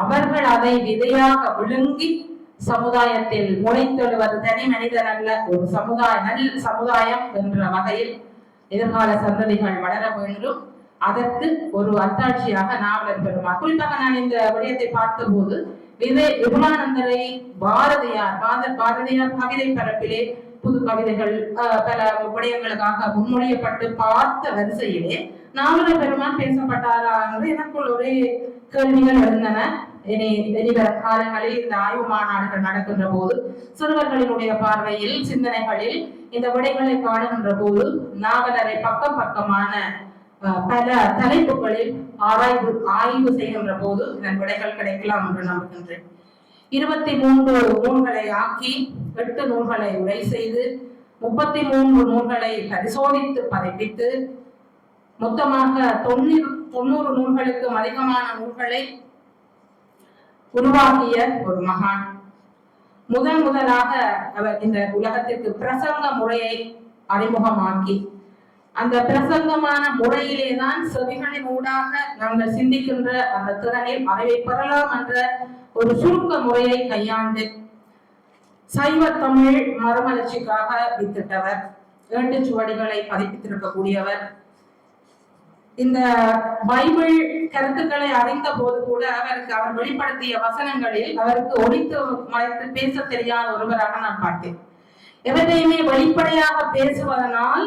அவர்கள் அதை விதையாக விழுங்கி சமுதாயத்தில் முளைத்தெழுவது தனி மனிதன் அல்ல, ஒரு நல் சமுதாயம் என்ற வகையில் எதிர்கால சந்ததிகள் வளர வேண்டும். அதற்கு ஒரு அத்தாட்சியாக நாவலர் பெருமான். குறிப்பாக நான் இந்த விடயத்தை பார்த்த போது விபுலானந்தரை பாரதியார் கவிதை பரப்பிலே புது கவிதைகள் பல விடயங்களுக்காக முன்மொழியப்பட்டு பார்த்த வரிசையிலே நாவலர் பெருமான் பேசப்பட்டாரா என்று எனக்குள் ஒரே கேள்விகள் இருந்தன. இனிவர காலங்களில் இந்த ஆய்வு மாநாடுகள் நடக்கின்ற போது சிறுவர்களினுடைய பார்வையில், சிந்தனைகளில் இந்த விடைகளை காணுகின்ற போது நாவலரை பக்கமான பல தலைப்புகளில் ஆய்வு செய்கின்ற போது இதன் விடைகள் கிடைக்கலாம் என்று நம்புகின்றேன். 23 நூல்களை ஆக்கி 8 நூல்களை உரை செய்து 33 நூல்களை பரிசோதித்து பதிப்பித்து மொத்தமாக 90 நூல்களுக்கும் அதிகமான நூல்களை உருவாக்கிய ஒரு மகான். முதலாக அவர் இந்த உலகத்திற்கு பிரசங்க முறையை அறிமுகமாக்கி அந்த பிரசங்கமான முறையிலேதான் செவிகளின் ஊடாக நாங்கள் சிந்திக்கின்ற அந்த திறனில் அறிவை பெறலாம் என்ற ஒரு சுருக்க முறையை கையாண்டு சைவ தமிழ் மறுமலர்ச்சிக்காக வித்திட்டவர், 8 சுவடிகளை பதிப்பித்திருக்கக்கூடியவர். இந்த பைபிள் கருத்துக்களை அறிந்த போது கூட அவர் வெளிப்படுத்திய வசனங்களில் அவருக்கு ஒழித்து மறைத்து பேச தெரியாத ஒருவராக நான் பார்த்தேன். எவரையுமே வெளிப்படையாக பேசுவதனால்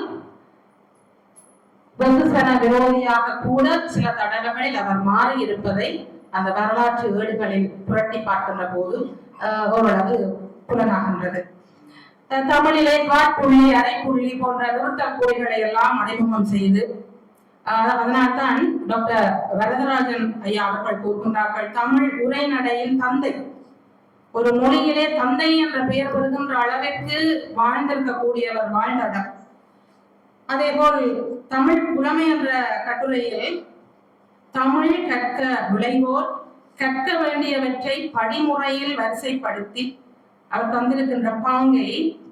வெகுசன விரோதியாக கூட சில தடவைகளில் அவர் மாறி இருப்பதை அந்த வரலாற்று ஏடுகளில் புரட்டி பார்க்கின்ற போது ஓரளவு புலனாகின்றது. தமிழிலே காட்புள்ளி, அரைப்புள்ளி போன்ற நிறுத்தல் குறிகளை எல்லாம் அறிமுகம் செய்து, அதனால்தான் டாக்டர் வரதராஜன் ஐயா அவர்கள் கூறுகின்றார்கள், தமிழ் உரைநடையின் தந்தை. ஒரு மொழியிலே தந்தை என்ற பெயர் பெறுகின்ற அளவிற்கு வாழ்ந்திருக்கக்கூடியவர் வாழ்ந்தடம். அதே போல் தமிழ் புலமை என்ற கட்டுரையில் தமிழ் கற்க விளைவோர் கற்க வேண்டியவற்றை படிமுறையில் வரிசைப்படுத்தி அவர் தந்திருக்கின்ற பாங்கை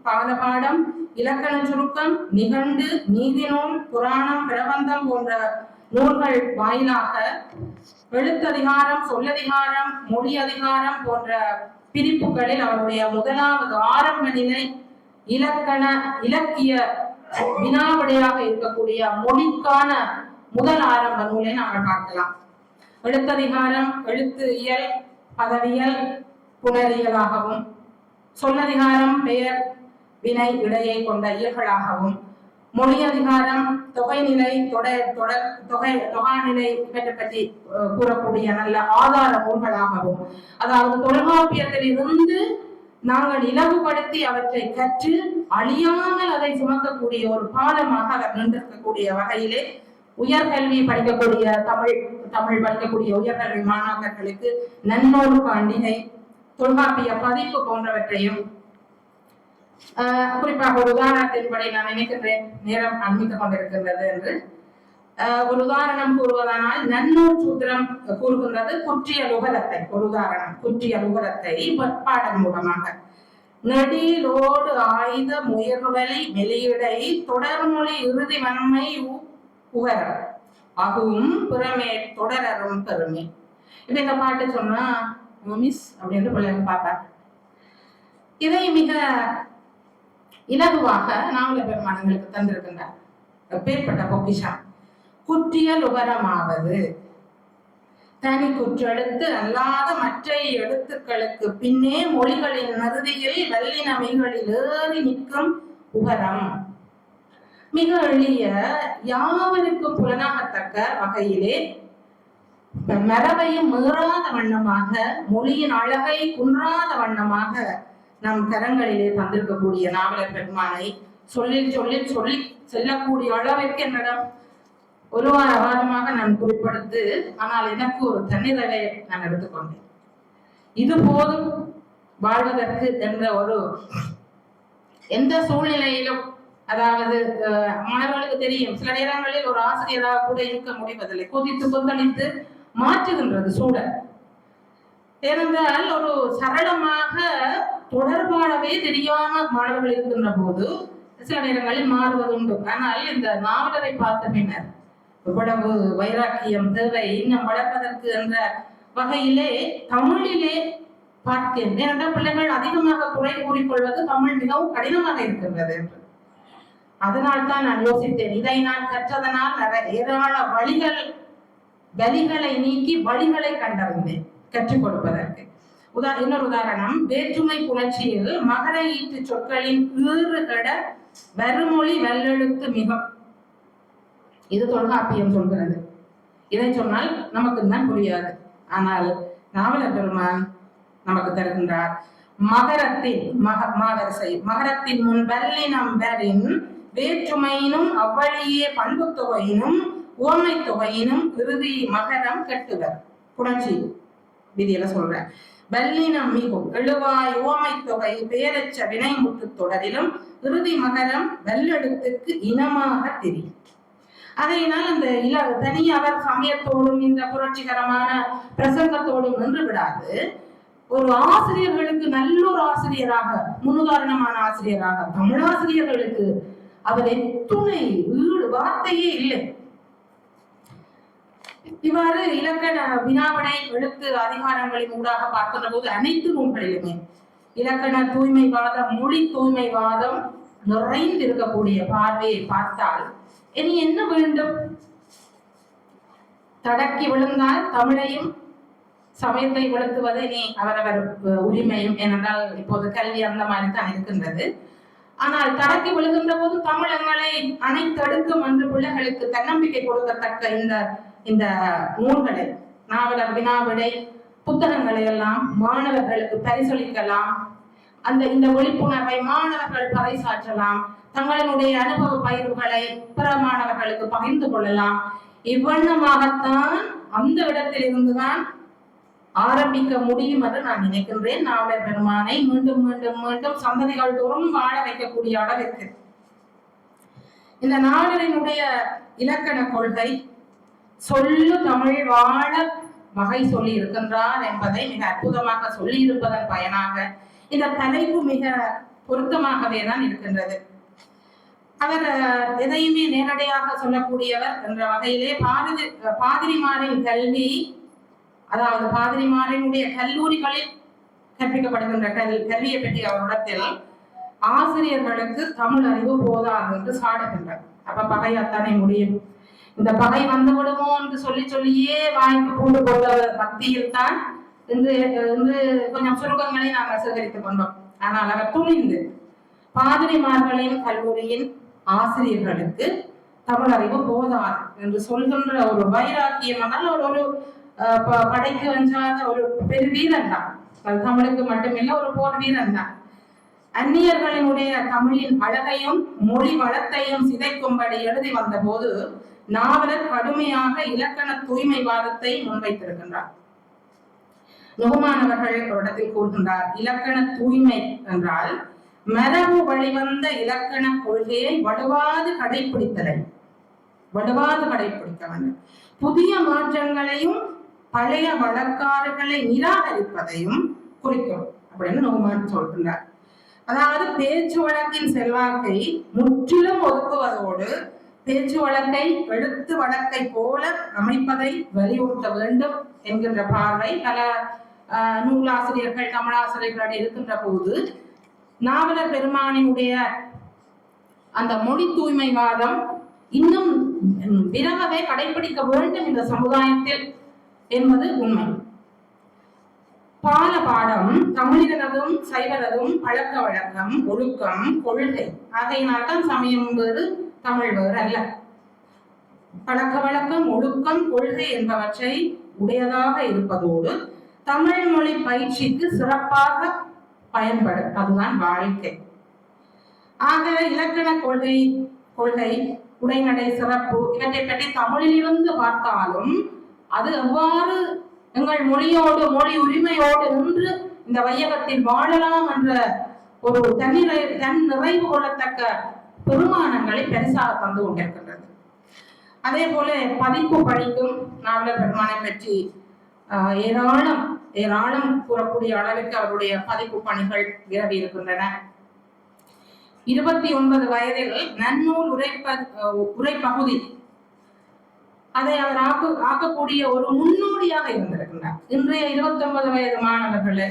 பாதபாடம், இலக்கண சுருக்கம், நிகண்டு, நீதி நூல், புராணம், பிரபந்தம் போன்ற நூல்கள் வாயிலாக எழுத்ததிகாரம், சொல்லதிகாரம், மொழி அதிகாரம் போன்ற பிரிப்புகளில் அவருடைய முதலாவது ஆரம்ப நிலை இலக்கிய வினாவிடையாக இருக்கக்கூடிய மொழிக்கான முதல் ஆரம்ப நூலை நாங்கள் பார்க்கலாம். எழுத்ததிகாரம் எழுத்து இயல், பதவியல், புணரியலாகவும், சொல்லதிகாரம் பெயர் வினை இடையை கொண்ட இயல்களாகவும், மொழி அதிகாரம் தொகைநிலை தொகாநிலை இவற்றை பற்றி கூறக்கூடிய நல்ல ஆதார நூல்களாகவும், அதாவது தொல்காப்பியத்தில் இருந்து நாங்கள் இலகுபடுத்தி அவற்றை கற்று அழியாமல் அதை சுமக்கக்கூடிய ஒரு பாடமாக அவர் நின்றிருக்கக்கூடிய வகையிலே உயர்கல்வி படிக்கக்கூடிய தமிழ் படிக்கக்கூடிய உயர்கல்வி மாணவர்களுக்கு நன்னூல் காண்டிகை, தொல்காப்பிய பதிப்பு போன்றவற்றையும் குறிப்பாக ஒரு உதாரணத்தின்படி நான் நினைக்கின்றேன், நேரம் அண்மித்துக் கொண்டிருக்கின்றது என்று ஒரு உதாரணம் கூறுவதானால் நன்னூல் சூத்திரம் கூறுகின்றது குற்றியல் உகரத்தை. ஒரு உதாரணம் குற்றியல் உகரத்தை பாடல் மூலமாக நெடிலோடு ஆயுத முயர்வலி மெலியடை தொடர்மொழி இறுதி வன்மை உகரம் ஆகும் புறமே தொடரரும் பெருமை. இப்ப இந்த பாட்டு சொன்னா மிஸ் அப்படின்னு பிள்ளைங்க பார்ப்பார். இதை மிக இலகுவாக நாவல பெருமானங்களுக்கு தந்திருக்கின்றார். பேர்பட்ட பொக்கிஷம் குற்றியல் உகரமாவது தனி குற்றெழுத்து அல்லாத மற்ற எழுத்துக்களுக்கு பின்னே மொழிகளின் நறுதியில் வல்லினமைகளில் ஏறி நிற்கும் உகரம். மிக எளிய யாவருக்கும் புலனாகத்தக்க வகையிலே மரபையும் மீறாத வண்ணமாக, மொழியின் அழகை குன்றாத வண்ணமாக நம் கரங்களிலே தந்திருக்கக்கூடிய நாவலர் பெருமானை சொல்லில் சொல்லில் சொல்லி செல்லக்கூடிய அளவிற்கு என்னிடம் ஒரு வாரமாக நான் குறிப்பிடுத்து, ஆனால் எனக்கு ஒரு தன்னிறைவை நான் எடுத்துக்கொண்டேன். இது போதும் வாழ்வதற்கு என்ற ஒரு எந்த சூழ்நிலையிலும், அதாவது மாணவர்களுக்கு தெரியும், சில நேரங்களில் ஒரு ஆசிரியராக கூட இருக்க முடிவதில்லை, கொதித்து கொந்தளித்து மாற்றுகின்றது சூழல். ஏனென்றால் ஒரு சரளமாக தொடர்பாடவே தெரியாம மாணவர்கள் இருக்கின்ற போது சில நேரங்களில் மாறுவதுண்டு. ஆனால் இந்த நாவலரை பார்த்த பின்னர் இவ்வளவு வைராக்கியம் தேவை இன்னும் வளர்ப்பதற்கு என்ற வகையிலே தமிழிலே பார்த்தேன். ஏனென்றால் பிள்ளைகள் அதிகமாக குறை கூறிக்கொள்வது தமிழ் மிகவும் கடினமாக இருக்கின்றது என்று. அதனால்தான் நான் யோசித்தேன், இதை நான் கற்றதனால் ஏராள வழிகளை நீக்கி வழிகளை கண்டறிந்தேன் கற்றுக் கொடுப்பதற்கு. இன்னொரு உதாரணம், வேற்றுமை புணர்ச்சியில் மகர ஈட்டு சொற்களின் ஈறுகட வருமொழி வல்லெழுத்து மிகம். இது தொல்காப்பியம் சொல்கிறது. இதை சொன்னால் நமக்கு தான் புரியாது. ஆனால் நாவலர் பெருமான் நமக்கு தருகின்றார். மகரத்தின் மாவரிசை மகரத்தின் முன் வல்லினம் வரின் வேற்றுமையினும் அவ்வழியே பண்பு தொகையினும் ஓமை தொகையினும் இறுதி மகரம் கட்டுவர். புணர்ச்சி விதியில சொல்ற வல்லினம் மிகும் எழுவாய் ஓமை தொகை பேரச்ச வினைமுற்று தொடரிலும் இறுதி மகரம் வல்லெழுத்துக்கு இனமாக தெரியும். அதையினால் அந்த தனியவர் சமயத்தோடும் இந்த புரட்சிகரமான பிரசங்கத்தோடும் நின்று விடாது, ஒரு ஆசிரியர்களுக்கு நல்லொரு ஆசிரியராக, முன்னுதாரணமான ஆசிரியராக, தமிழாசிரியர்களுக்கு அவர் எத்துணை ஈடு வார்த்தையே இல்லை. இவ்வாறு இலக்கண வினாவிடை எழுத்து அதிகாரங்களின் ஊடாக பார்க்கின்ற போது அனைத்து நூல்களிலுமே இலக்கண தூய்மைவாதம், மொழி தூய்மைவாதம் நிறைந்திருக்கக்கூடிய பார்வையை பார்த்தால் இனி என்ன வேண்டும்? தடக்கி விழுந்தால் தமிழையும் சமயத்தை வளர்த்துவது இனி அவரவர் உரிமையும். ஏனென்றால் இப்போது கல்வி அந்த மாதிரி தான் இருக்கின்றது. ஆனால் தடக்கி விழுகின்ற போது தமிழங்களை அனைத்தடுக்கும் என்று பிள்ளைகளுக்கு தன்னம்பிக்கை கொடுக்கத்தக்க இந்த நூல்களை, நாவலர் வினாவிடை புத்தகங்களை எல்லாம் மாணவர்களுக்கு பரிசளிக்கலாம். இந்த விழிப்புணர்வை மாணவர்கள் பறைசாற்றலாம். தங்களினுடைய அனுபவ பயிர்வுகளை பிற மாணவர்களுக்கு பகிர்ந்து கொள்ளலாம். இவ்வண்ணமாகத்தான் அந்த இடத்தில் இருந்துதான் ஆரம்பிக்க முடியும் என்று நான் நினைக்கின்றேன். நாவலர் பெருமானை மீண்டும் மீண்டும் மீண்டும் சந்ததிகள் தோறும் வாழ வைக்கக்கூடிய அளவிற்கு இந்த நாவலரினுடைய இலக்கண கொள்கை சொல்லு தமிழ் வாழ வகை சொல்லி இருக்கின்றார் என்பதை மிக அற்புதமாக சொல்லி இருப்பதன் பயனாக இந்த தலைப்பு மிக பொருத்தமாகவே தான் இருக்கின்றது. அவர் எதையுமே நேரடியாக சொல்லக்கூடியவர் என்ற வகையிலே பாதிரிமாரின் கல்வி, அதாவது பாதிரிமாரினுடைய கல்லூரிகளில் கற்பிக்கப்படுகின்ற கல்வியை பற்றி அவரிடத்தில் ஆசிரியர்களுக்கு தமிழ் அறிவு போதாது என்று சாடுகின்றார். அப்ப பகையாத்தானே முடியும். இந்த பகை வந்து விடுமோ என்று சொல்லியே வாய்க்கு பூண்டு போட்ட மத்தியில் தான் இன்று கொஞ்சம் சுருக்கங்களை நாங்கள் சேகரித்துக் கொண்டோம். ஆனால் அவர் துணிந்து பாதிரிமார்களின் கல்லூரியின் ஆசிரியர்களுக்கு தமிழ் அறிவு போதாது என்று சொல்கின்ற ஒரு வைராக்கியம் என்றால் ஒரு படைக்கு வஞ்சாத ஒரு பெரு வீரன் தான். அது தமிழுக்கு மட்டுமில்லை, ஒரு போர் வீரன் தான். அந்நியர்களினுடைய தமிழின் அழகையும் மொழி வளத்தையும் சிதைக்கும்படி எழுதி வந்த போது நாவலர் கடுமையாக இலக்கண தூய்மைவாதத்தை முன்வைத்திருக்கின்றார். நுகமானவர்கள் ஒரு இடத்தில் கூறுகின்றார், இலக்கண தூய்மை என்றால் மரபு வழிவந்த இலக்கண கொள்கையை வலுவாது கடைபிடிக்க வேண்டும், புதிய மாற்றங்களையும் பழைய வழக்காறுகளை நிராகரிப்பதையும் குறிக்கும் அப்படின்னு நுகமான் சொல்கின்றார். அதாவது பேச்சு வழக்கின் செல்வாக்கை முற்றிலும் ஒதுக்குவதோடு பேச்சு வழக்கை எழுத்து வழக்கை போல அமைப்பதை வலியுறுத்த வேண்டும் என்கின்ற பார்வை பல நூலாசிரியர்கள் தமிழாசிரியர்கள் இருக்கின்ற போது நாவலர் பெருமானினுடைய அந்த மொழி தூய்மைவாதம் இன்னும் விரைவாக கடைபிடிக்க வேண்டும் இந்த சமுதாயத்தில் என்பது உண்மை. பால பாடம் தமிழினதும் சைவரதும் பழக்க வழக்கம் ஒழுக்கம் கொள்கை ஆகையினால்தான் சமயம் வேறு தமிழ் வேறு அல்ல. பழக்க வழக்கம் ஒழுக்கம் கொள்கை என்பவற்றை உடையதாக இருப்பதோடு தமிழ் மொழி பயிற்சிக்கு சிறப்பாக பயன்படும், அதுதான் வாழ்க்கை. ஆக இலக்கண கொள்கை உடைநடை சிறப்பு இவற்றை பற்றி தமிழிலிருந்து பார்த்தாலும் அது எவ்வாறு எங்கள் மொழியோடு மொழி உரிமையோடு நின்று இந்த வையகத்தில் வாழலாம் என்ற ஒரு தன் நிறைவு கொள்ளத்தக்க பெருமானங்களை பரிசாக தந்து கொண்டிருக்கின்றது. அதே போல பதிப்பு படிக்கும் நாவலர் பெருமானை பற்றி ஏராளம் கூறக்கூடிய அளவிற்கு அவருடைய பதிப்பு பணிகள் விரவி இருக்கின்றன. 29 வயதில் நன்னூல் உரைப்பகுதி அதை அவர் ஆக்கக்கூடிய ஒரு முன்னோடியாக இருந்திருக்கின்றார். இன்றைய 29 வயது மாணவர்களே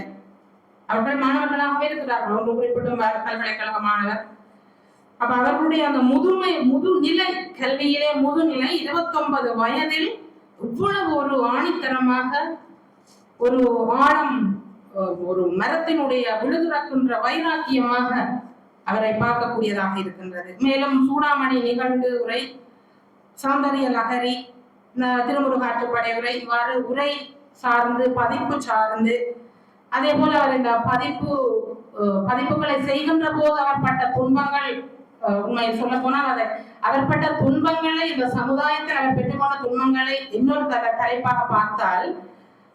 அவர்கள் மாணவர்களாகவே இருக்கிறார்கள், ஒன்று குறிப்பிட்டும் பல்கலைக்கழக மாணவர். அப்ப அவர்களுடைய அந்த முதுநிலை கல்வியிலே முதுநிலை 29 வயதில் இவ்வளவு ஒரு ஆணித்தரமாக ஒரு ஆழம் ஒரு மரத்தினுடைய விழுதுறக்கின்ற வைராக்கியமாக அவரை பார்க்கக்கூடியதாக இருக்கின்றது. மேலும் சூடாமணி நிகழ்ந்து உரை, சாந்தரிய லகரி, திருமுருகாற்றுப்படை உரை, இவ்வாறு உரை சார்ந்து பதிப்பு சார்ந்து அதே போல அவர் இந்த பதிப்புகளை செய்கின்ற போது அவர் பட்ட துன்பங்கள், உண்மையை சொல்ல போனால் அவர் பட்ட துன்பங்களை இந்த சமுதாயத்தில் அவர் பெற்றுக்கொண்ட துன்பங்களை இன்னொரு தலைப்பாக பார்த்தால்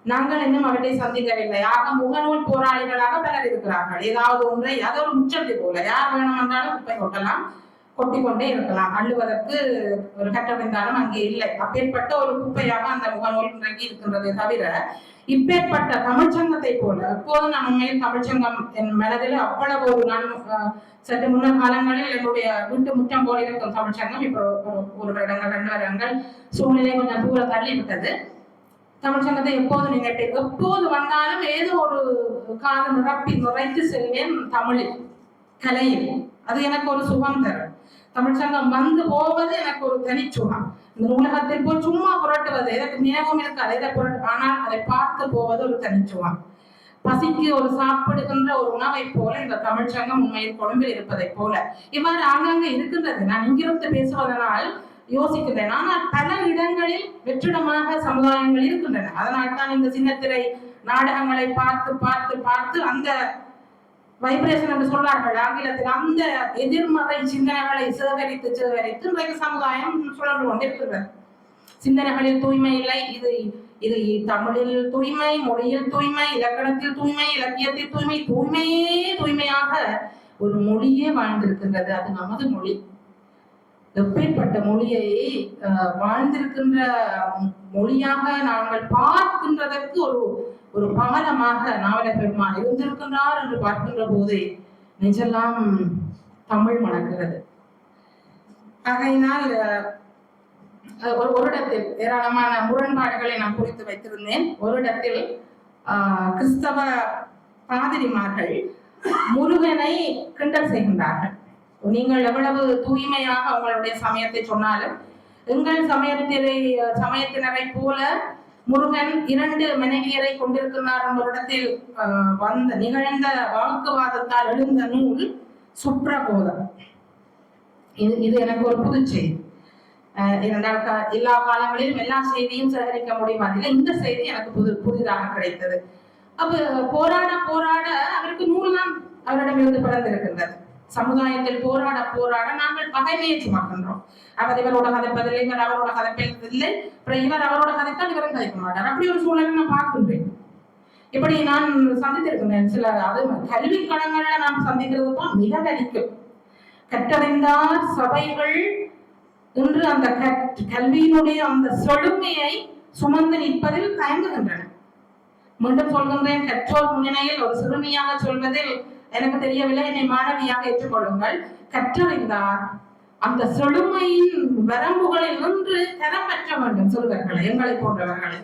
நாங்கள் இன்னும் அவற்றை சந்திக்கவில்லை. ஆக முகநூல் போராளிகளாக பலர் இருக்கிறார்கள். ஏதாவது ஒன்றை அது ஒரு முச்சந்தி போல யார் வேணும் என்றாலும் குப்பை கொட்டலாம், கொட்டிக்கொண்டே இருக்கலாம், அள்ளுவதற்கு ஒரு கட்டமைந்தாலும் அங்கே இல்லை. அப்பேற்பட்ட ஒரு குப்பையாக அந்த முகநூல் இன்றைக்கு இருக்கின்றதை தவிர இப்பேற்பட்ட தமிழ்ச்சங்கத்தை போல எப்போதும் நான் உண்மையில் தமிழ்ச்சங்கம் என் மனதில் அவ்வளவு ஒரு நான் சற்று முன்னர் காலங்களில் என்னுடைய வீட்டு முற்றம் போல இருக்கும் தமிழ்ச்சங்கம் இப்போ ஒரு வருடங்கள் 2 வருடங்கள் சூழ்நிலை கொஞ்சம் தூர தள்ளி விட்டது. தமிழ்ச்சங்கத்தை எப்போது நினைப்பேன், எப்போது வந்தாலும் ஏதோ ஒரு காது நுரைத்து செல்வேன் தமிழில் கலையில். அது எனக்கு ஒரு சுகம் தரும். தமிழ்ச்சங்கம் வந்து போவது எனக்கு ஒரு தனிச்சுகம். இந்த நூலகத்தில் போய் சும்மா புரட்டுவது எனக்கு ஞாபகம் இருக்காது, எதை புரட்டு, ஆனால் அதை பார்த்து போவது ஒரு தனிச்சுகம். பசிக்கு ஒரு சாப்பிடுகின்ற ஒரு உணவை போல இந்த தமிழ்ச்சங்கம் உண்மையில் கொழும்பில் இருப்பதை போல இவ்வாறு ஆங்காங்க இருக்கின்றது. நான் இங்கிருந்து பேசுவதனால் யோசிக்கிறேன். ஆனால் பல இடங்களில் வெற்றிடமாக சமுதாயங்கள் இருக்கின்றன. அதனால் தான் இந்த சின்னத்திரை நாடகங்களை பார்த்து பார்த்து பார்த்து அந்த வைப்ரேஷன் என்று சொல்றார்கள் ஆங்கிலத்தில், அந்த எதிர்மறை சிந்தனைகளை சேகரித்து இன்றைக்கு சமுதாயம் சுழன்று கொண்டிருக்கிறது. சிந்தனைகளில் தூய்மை இல்லை. இது தமிழில் தூய்மை, மொழியில் தூய்மை, இலக்கணத்தில் தூய்மை, இலக்கியத்தில் தூய்மை, தூய்மையாக ஒரு மொழியே வாழ்ந்திருக்கின்றது. அது நமது மொழி. எப்பேற்பட்ட மொழியை வாழ்ந்திருக்கின்ற மொழியாக நாங்கள் பார்க்கின்றதற்கு ஒரு பாலமாக நாவலர் பெருமான் இருந்திருக்கின்றார் என்று பார்க்கின்ற போதே நெஞ்செல்லாம் தமிழ் மணக்கிறது. ஆகையினால் ஒரு இடத்தில் ஏராளமான முரண்பாடுகளை நான் குறித்து வைத்திருந்தேன். ஒரு இடத்தில் கிறிஸ்தவ பாதிரிமார்கள் முருகனை கிண்டல் செய்கின்றார்கள். நீங்கள் எவ்வளவு தூய்மையாக உங்களுடைய சமயத்தை சொன்னாலும் எங்கள் சமயத்தினரை போல முருகன் 2 மனைவியரை கொண்டிருக்கிறார் என்ற இடத்தில் நிகழ்ந்த வாக்குவாதத்தால் எழுந்த நூல் சுப்ரபோதம். இது எனக்கு ஒரு புது செய்தி. எல்லா காலங்களிலும் எல்லா செய்தியும் சேகரிக்க முடியாது. இந்த செய்தி எனக்கு புதிதாக கிடைத்தது. அப்ப போராட போராட அவருக்கு நூல் தான் அவரிடமிருந்து பிறந்திருக்கின்றது. சமுதாயத்தில் போராட போராட நாங்கள் பகைமையை சுமக்கின்றோம். அவர் இவரோட கதைப்பதில்லை, இவர் அவரோட கதைப்பதில்லை, அப்புறம் இவர் அவரோட கதைத்தால் இவரும் கதைக்க மாட்டார். அப்படி ஒரு சூழலை நான் பார்க்கின்றேன். இப்படி நான் சந்தித்திருக்கின்றேன். சில அது கல்வி களங்கள்ல நான் சந்திக்கிறது தான் மிக வலிக்கும். கற்றறிந்தார் சபைகள் இன்று அந்த கல்வியினுடைய அந்த செழுமையை சுமந்து நிற்பதில் தயங்குகின்றன. மீண்டும் சொல்கின்றேன், கற்றோர் முன்னிலையில் ஒரு சிறுமியாக சொல்வதில் எனக்கு தெரியவில்லை, என்னை மாணவியாக ஏற்றுக்கொள்ளுங்கள். கற்றறிந்தார் அந்த செழுமையின் வரம்புகளில் நின்று தரம் பெற்ற வேண்டும் சிறுவர்களை, எங்களை போன்றவர்களை.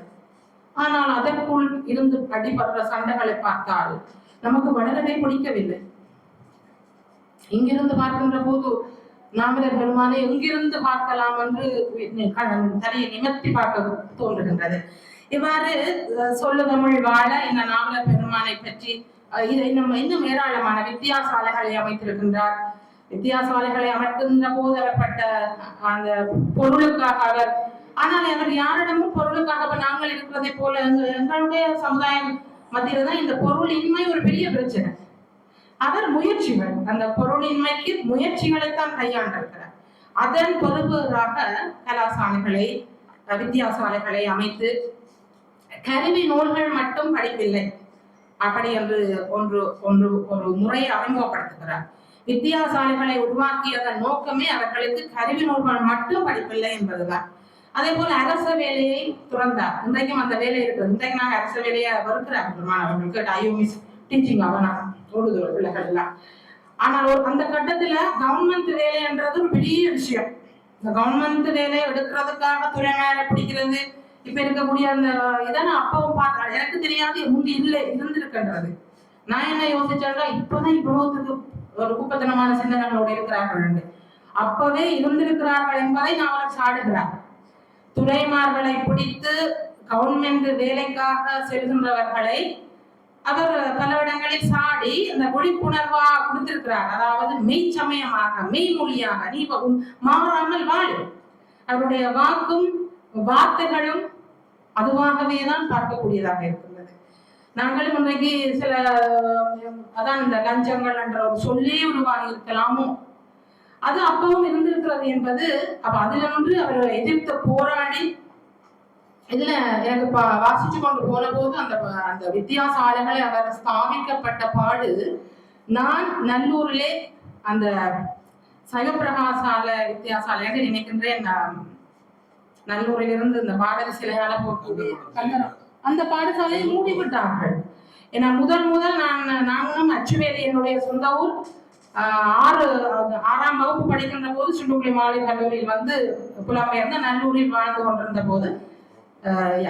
ஆனால் அதற்குள் இருந்து அடிபடுற சண்டைகளை பார்த்தால் நமக்கு வளரவே பிடிக்கவில்லை. இங்கிருந்து பார்க்கின்ற போது நாமலர் பெருமானை எங்கிருந்து பார்க்கலாம் என்று தலையை நிமிர்த்தி பார்க்க தோன்றுகின்றது. இவ்வாறு சொல்லு தமிழ் வாழ இந்த நாவலர் பெருமானை பற்றி இன்னும் ஏராளமான வித்தியாசாலைகளை அமைத்திருக்கின்றார். வித்தியாசாலைகளை அமைக்கின்ற போது அவர் பட்ட அந்த பொருளுக்காக ஆனால் அவர் யாரிடமும் பொருளுக்காக நாங்கள் இருக்கிறதை போல எங்களுடைய சமுதாயம் மத்தியில தான் இந்த பொருளின்மை ஒரு பெரிய பிரச்சனை. அவர் முயற்சிகள், அந்த பொருளின்மைக்கு முயற்சிகளைத்தான் கையாண்டிருக்கிறார். அதன் பொறுப்பாக கலாசாலைகளை வித்தியாசாலைகளை அமைத்து கல்வி நூல்கள் மட்டும் படிப்பில்லை அப்படி என்று ஒரு முறையை அறிமுகப்படுத்துகிறார். வித்தியாசாலைகளை உருவாக்கியதன் நோக்கமே அவர்களுக்கு கல்வி நூல்கள் மட்டும் படிப்பில்லை என்பதுதான். அதே போல அரச வேலையை துறந்தார். இன்றைக்கும் அந்த வேலை இருக்குது. இன்றைக்கு நாங்கள் அரச வேலையை வருகிறார்கள் மாணவர்களுக்கு ஐயோமிஸ் டீச்சிங் அவனா ஓடுதோ பிள்ளைகள் எல்லாம். ஆனால் அந்த கட்டத்துல கவர்மெண்ட் வேலைன்றது ஒரு பெரிய விஷயம். இந்த கவர்மெண்ட் வேலையை எடுக்கிறதுக்காக துறை மேல பிடிக்கிறது இப்ப இருக்கக்கூடிய அந்த இதை நான் அப்பவும் பார்த்தேன். எனக்கு தெரியாது முந்தி இல்லை இருந்திருக்கின்றது. நான் என்ன யோசிச்சேன்னா இப்பதான் இவ்வளவுக்கு ஒரு குப்பத்தனமான சிந்தனைகளோடு இருக்கிறார்கள். அப்பவே இருந்திருக்கிறார்கள் என்பதை நான் அவர் சாடுகிறார். துறைமார்களை பிடித்து கவர்மெண்ட் வேலைக்காக செல்கின்றவர்களை அவர் பல இடங்களில் சாடி அந்த விழிப்புணர்வா கொடுத்திருக்கிறார். அதாவது மெய்ச்சமயமாக மெய்மொழியாக நீ மாறாமல் வாழ். அவருடைய வாக்கும் வார்த்தைகளும் அதுவாகவே தான் பார்க்கக்கூடியதாக இருக்கின்றது. நாங்களும் இன்றைக்கு சில அதான் இந்த லஞ்சங்கள் என்ற ஒரு சொல்லே உருவாகி இருக்கலாமோ, அது அப்பவும் இருந்திருக்கிறது என்பது. அப்ப அதுல ஒன்று அவர் எதிர்த்து போராடி இதுல எனக்கு வாசிச்சு கொண்டு போன போது அந்த வித்தியாசாலைகளை அவர் ஸ்தாபிக்கப்பட்ட பாடு, நான் நல்லூரிலே அந்த சைவப்பிரகாசாலை வித்தியாசாலை என்று நினைக்கின்றேன். நல்லூரில் இருந்து இந்த பாரதி சிலையால போட்டு அந்த பாடசாலையை மூடிவிட்டார்கள். ஏன்னா முதல் நானும் அச்சுவேலி என்னுடைய சொந்த ஊர். 6ஆம் வகுப்பு படிக்கின்ற போது சுண்டுக்குளி மாலை கல்லூரியில் வந்து புலம்பெயர்ந்து நல்லூரில் வாழ்ந்து கொண்டிருந்த போது,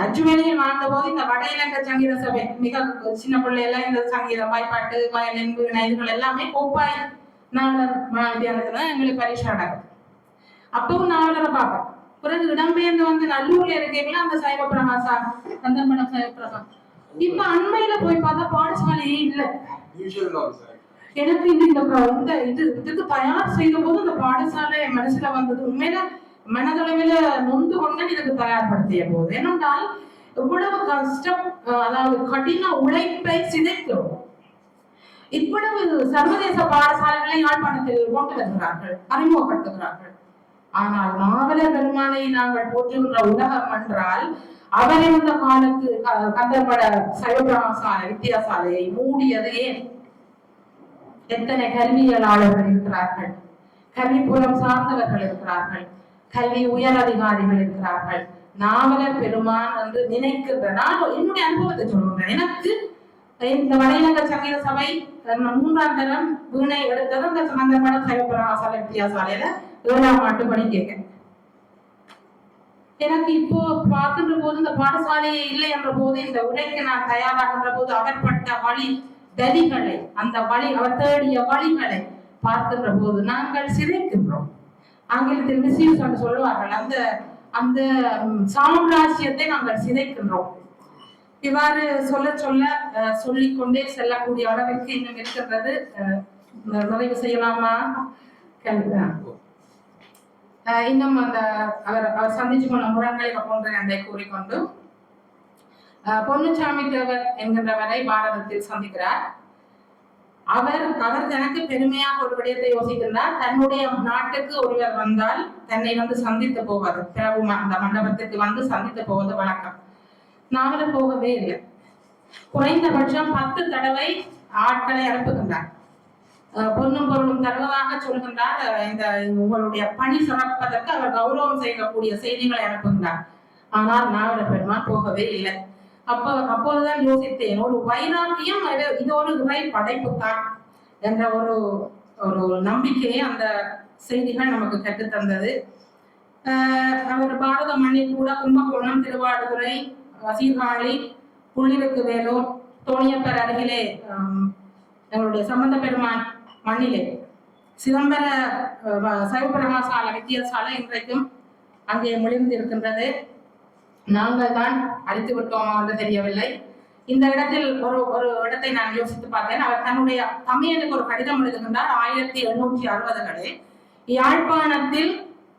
அச்சுவேலியில் வாழ்ந்த போது இந்த வட இலங்கை சங்கீத சபை மிக சின்ன பிள்ளையெல்லாம் இந்த சங்கீதம் வாய்ப்பாட்டு வயலின் இதுகள் எல்லாமே கோப்பாய் நாவலர் வித்தியாலயத்துல எங்களுக்கு பரீட்சை நடக்கும். அப்பவும் நாவலரை பார்ப்பேன். பிறகு இடம்பெயர்ந்து வந்து நல்லூர்ல இருக்கீங்களா அந்த சைவ பிரகாசா கந்தம்படம் சைவ பிரகாசம். இப்ப அண்மையில போய் பார்த்தா பாடசாலையே இல்லை. எனக்கு இதுக்கு தயார் செய்த போது இந்த பாடசாலை மனசுல வந்தது. உண்மையில மனதளவில நொந்து கொண்டு இதுக்கு தயார்படுத்திய போது ஏனென்றால் இவ்வளவு கஷ்டம், அதாவது கடின உழைப்பை சிதைக்கிறோம். இவ்வளவு சர்வதேச பாடசாலைகளை யாழ்ப்பாணத்தில் கொண்டு வருகிறார்கள், அறிமுகப்படுத்துகிறார்கள். ஆனால் நாவலர் பெருமானை நாங்கள் போற்றுகின்ற உலகம் என்றால் அவர் இருந்த காலத்து கந்தர்பட சைவபிரகாசாலை வித்தியாசாலையை மூடியது ஏன்? எத்தனை கல்வியலாளர்கள் இருக்கிறார்கள், கல்விப்புறம் சார்ந்தவர்கள் இருக்கிறார்கள், கல்வி உயர் அதிகாரிகள் இருக்கிறார்கள். நாவலர் பெருமான் என்று நினைக்கின்ற நான் என்னுடைய அனுபவத்தை சொல்றேன். எனக்கு இந்த வட இலங்கை சங்கீத சபை 3ஆம் தரம் வீணை எடுத்தது அந்த கந்தர்பட சைவபிரகாசாலை வித்தியாசாலையில 7ஆம் ஆண்டு படிக்க. எனக்கு இப்போ பார்க்கின்ற போது இந்த பாடசாலையே இல்லை என்ற போது, இந்த உரைக்கு நான் தயாராகின்ற போது அவர் பட்ட வழி தலிகளை, அந்த வழி அவர் தேடிய வழிகளை பார்க்கின்ற போது நாங்கள் சிதைக்கின்றோம். ஆங்கிலத்தில் மிஸ்யூஸ் என்று சொல்லுவார்கள். அந்த அந்த சாம்ராஜ்யத்தை நாங்கள் சிதைக்கின்றோம். இவ்வாறு சொல்ல சொல்ல சொல்லிக்கொண்டே செல்லக்கூடிய அளவிற்கு இன்னும் இருக்கின்றது. நிறைவு செய்யலாமா? இன்னும் அந்த அவர் சந்திச்சு கொண்ட முரண்களை போன்ற என்ற கூறிக்கொண்டு பொன்னுச்சாமி தேவர் என்கின்றவரை பாரதத்தில் சந்திக்கிறார். அவர் தனக்கு பெருமையாக ஒரு விடயத்தை யோசிக்கின்றார். தன்னுடைய நாட்டுக்கு ஒருவர் வந்தால் தன்னை வந்து சந்தித்து போவது, பிரபு அந்த மண்டபத்திற்கு வந்து சந்தித்து போவது வழக்கம். நாவலர் போகவே இல்லை. குறைந்தபட்சம் 10 தடவை ஆட்களை அனுப்புகின்றார். பொன்னும் பொருளும் தருவதாக சொல்கின்றார். இந்த உங்களுடைய பணி சிறப்பதற்கு அவர் கௌரவம் செய்யக்கூடிய செய்திகளை அனுப்புகின்றார். ஆனால் நாவலர் பெருமான் போகவே இல்லை. அப்போதுதான் யோசித்தேன், ஒரு வைராக்கியம் இது ஒரு இறை படைப்பு தான் என்ற ஒரு நம்பிக்கையை அந்த செய்திகள் நமக்கு கற்றுத்தந்தது. அவர் பாரத மண்ணில் கூட கும்பகோணம், திருவாடுதுறை, சீர்காழி, புள்ளிருக்கு வேலூர், தோணியப்பர் அருகிலே எங்களுடைய சம்பந்த பெருமான் மண்ணிலே சிதம்பர சைவபிரகாசால வித்தியாசாலை இன்றைக்கும் அங்கே மொழிந்து இருக்கின்றது. நாங்கள் தான் அழித்து விட்டோமா என்று தெரியவில்லை. இந்த இடத்தில் ஒரு இடத்தை நான் யோசித்து பார்த்தேன். அவர் தன்னுடைய தமையனுக்கு ஒரு கடிதம் எழுதுகின்றார். 1860களில் யாழ்ப்பாணத்தில்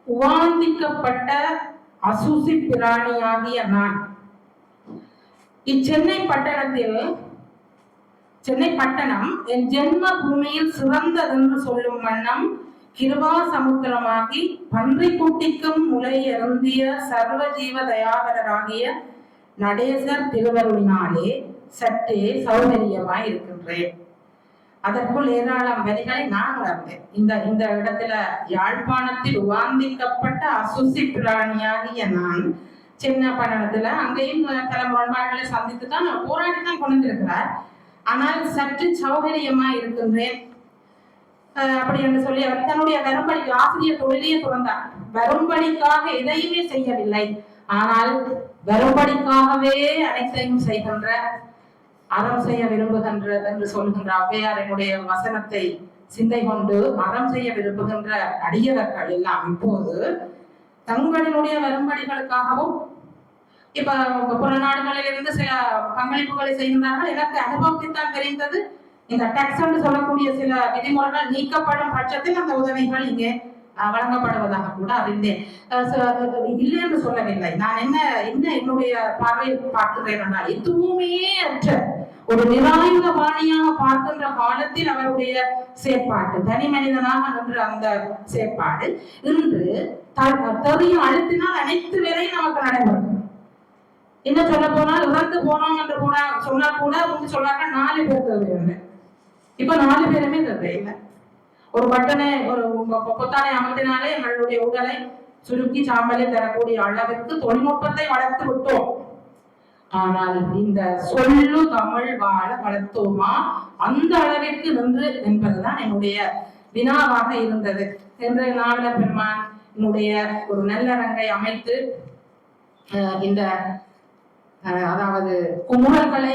உவாந்திக்கப்பட்ட அசுசி பிராணியாகிய நான் சென்னை பட்டணம் என் ஜென்ம பூமியில் சிறந்ததென்று சொல்லும் வண்ணம் கிருபா சமுத்திரமாகி பன்றி குட்டிக்கும் முளை அருந்திய சர்வஜீவ தயாபரராகிய நடேசர் திருவருளினாலே சற்றே சௌகரியமாய் இருக்கின்றேன். அதற்குள் ஏராளம் வரிகளை நான் உணர்ந்தேன். இந்த இடத்துல யாழ்ப்பாணத்தில் உவாந்திக்கப்பட்ட அசுசி பிராணியாகிய நான் சின்ன பட்டணத்துல அங்கேயும் பல முரண்பாடுகளை சந்தித்து தான் போராடித்தான் கொண்டு இருக்கிறார். ஆனால் சற்று சௌகரியமா இருக்கின்றேன் அப்படி என்று சொல்லி அவர் தன்னுடைய வரும்படிக்கு ஆசிரியர் தொழிலையே துறந்தார். வரும்படிக்காக எதையுமே செய்யவில்லை, ஆனால் வரும்படிக்காகவே அனைத்தையும் செய்கின்ற, அறம் செய்ய விரும்புகின்ற என்று சொல்கின்ற ஔவையாரினுடைய வசனத்தை சிந்தை கொண்டு அறம் செய்ய விரும்புகின்ற அடியவர்கள் எல்லாம் இப்போது தங்களினுடைய வரும்படிகளுக்காகவும் இப்ப புற நாடுகளில் இருந்து சில பங்களிப்புகளை செய்கின்றார்கள். எனக்கு அனுபவத்தைத்தான் தெரிந்தது. இந்த டாக்ஸ் என்று சொல்லக்கூடிய சில விதிமுறைகள் நீக்கப்படும் பட்சத்தில் அந்த உதவிகள் இங்கே வழங்கப்படுவதாக கூட அறிந்தேன். இல்லை என்று சொல்லவில்லை. நான் என்ன என்னுடைய பார்வையில் பார்க்கிறேன் என்றால், எதுவுமே அற்ற ஒரு நிராயுத பாணியாக பார்க்கின்ற காலத்தில் அவருடைய செயற்பாடு, தனி மனிதனாக நின்ற அந்த செயற்பாடு இன்று தெரியும் அழுத்தினால் அனைத்து வேலையும் நமக்கு நடைபெறும். என்ன சொல்ல போனால் இறந்து போனோம் என்று கூட சொன்னா கூட அவங்க சொல்றாங்க 4 பேர் தேவை. இப்ப 4 பேருமே தேவையில்லை. ஒரு பட்டனை ஒரு பொத்தானை அமர்த்தினாலே எங்களுடைய உடலை சுருக்கி சாம்பலை தரக்கூடிய அளவிற்கு தொழில்நுட்பத்தை வளர்த்து விட்டோம். ஆனால் இந்த சொல்லு தமிழ் வாழ வளர்த்தோமா அந்த அளவிற்கு நின்று என்பதுதான் என்னுடைய வினாவாக இருந்தது. என்று நாவலர் பெருமான் என்னுடைய ஒரு நல்லரங்கை அமைத்து இந்த அதாவது குமுறல்களை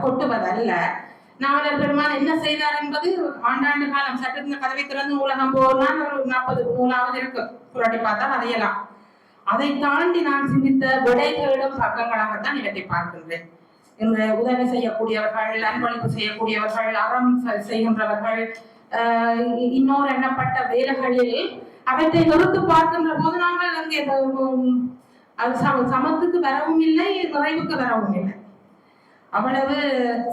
கொட்டுவதல்ல, நாவலர் பெருமான் என்ன செய்தார் என்பது ஆண்டாண்டு காலம் சட்டத்தின் கதவை திறந்து நூலகம் போனால் ஒரு 40 நூலாவது இருக்கு, புரட்டி பார்த்தால் அதையலாம். அதை தாண்டி நான் சிந்தித்த விடை தேடும் பக்கங்களாகத்தான் இவற்றை பார்க்கின்றேன். இந்த உதவி செய்யக்கூடியவர்கள், அன்பளிப்பு செய்யக்கூடியவர்கள், அறம் செய்கின்றவர்கள், இன்னொரு எண்ணப்பட்ட வேலைகளில் அவற்றை நிறுத்து பார்க்கின்ற போது நாங்கள் அங்கே அது சமத்துக்கு வரவும் இல்லை, நிறைவுக்கு வரவும் இல்லை. அவ்வளவு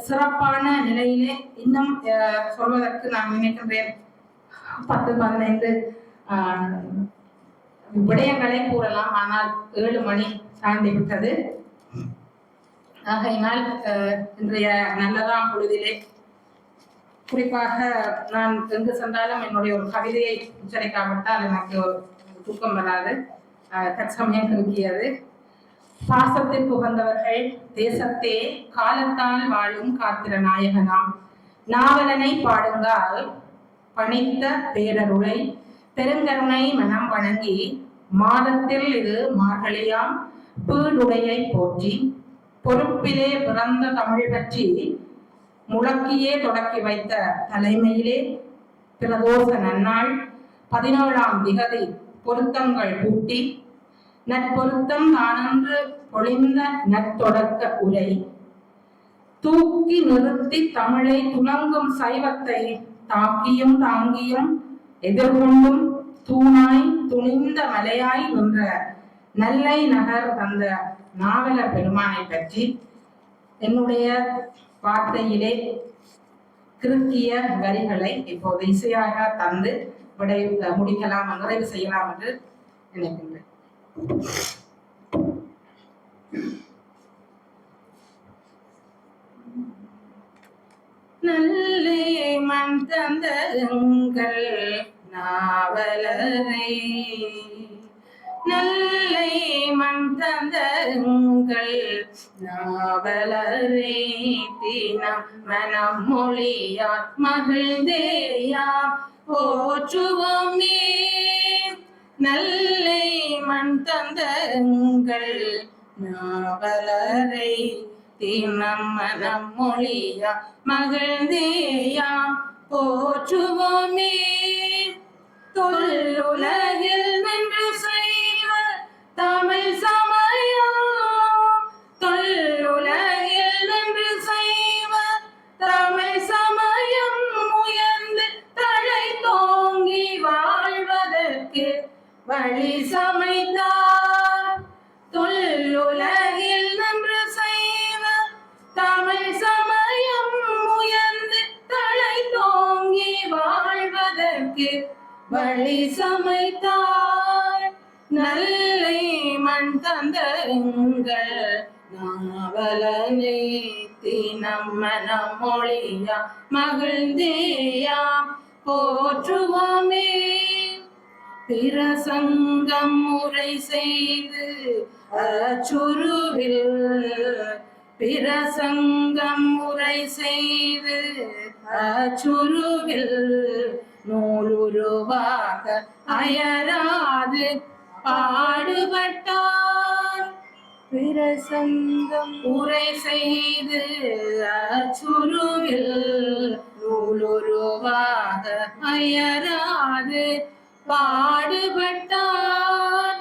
சிறப்பான நிலையிலே இன்னும் சொல்வதற்கு நான் நினைக்கின்றேன். 10-15 விடயங்களை கூறலாம், ஆனால் 7 மணி தாண்டி விட்டது. ஆகையினால் இன்றைய நல்லதாம் பொழுதிலே குறிப்பாக நான் எங்கு சென்றாலும் என்னுடைய ஒரு கவிதையை உச்சரிக்காவிட்டால் எனக்கு தூக்கம் வராது. தற்சமயம் கிருக்கியது. பாசத்திற்கு உகந்தவர்கள் தேசத்தே காலத்தால் வாழும் காத்திர நாயகனாம் நாவலனை பாடுங்கால் பணித்த பேரருளை பெருங்கருணை மனம் வணங்கி மாதத்தில் இது மார்கழியாம் பீடுடையை போற்றி பொறுப்பிலே பிறந்த தமிழ் பற்றி முழக்கியே தொடக்கி வைத்த தலைமையிலே பிரதோஷ நன்னாள் 17ஆம் திகதி பொருத்தங்கள் கூட்டி நற்பொருத்தம் தானென்று பொழிந்த நற்தொடக்க உரை தூக்கி நிறுத்தி தமிழை துலங்கும் சைவத்தை தாக்கியும் தாங்கியும் எதிர்கொண்டும் தூணாய் துணிந்த மலையாய் நின்ற நெல்லை நகர் தந்த நாவலர் பெருமானை பற்றி என்னுடைய வார்த்தையிலே கிருத்திய வரிகளை இப்போது இசையாக தந்து முடிக்கலாம், நிறைவு செய்யலாம் என்று நினைக்கின்றேன். நல்லே மண் தந்த எங்கள் நாவலரை, நல்லை மண் தந்த எங்கள் நாவலரை தினம் மனம் மொழியார் மகிழ்ந்தேயாம் போற்றுவோமே. நல்லை மண் தந்த எங்கள் நாவலரை தினம் மனம் மொழியா மகிழ்ந்தேயாம் போற்றுவோமே. தொல்லுலகில் நின்று செய்வ தமிழ் சமயம், தொல்லுலகில் நின்று செய்வ தமிழ் சமயம் உயர்ந்து தலை தோங்கி வாழ்வதற்கு வழி சமைத்தார். தொல்லுலகில் நின்று செய்வ தமிழ் சமயம் உயர்ந்து தலை தோங்கி வாழ்வதற்கு வழி சமைத்தார். நல்லை மண் தந்த எங்கள் நாவலனை தினம் மனம் மொழியா மகிழ்ந்தேயாம் போற்றுவோமே. பிரசங்கம் முறை செய்து அச்சுருவில், பிரசங்கம் முறை செய்து அச்சுருவில் நூலுருவாக அயராது பாடுபட்டார். பிரசங்கம் உரை செய்து அச்சுருவில் நூலுருவாக அயராது பாடுபட்டார்.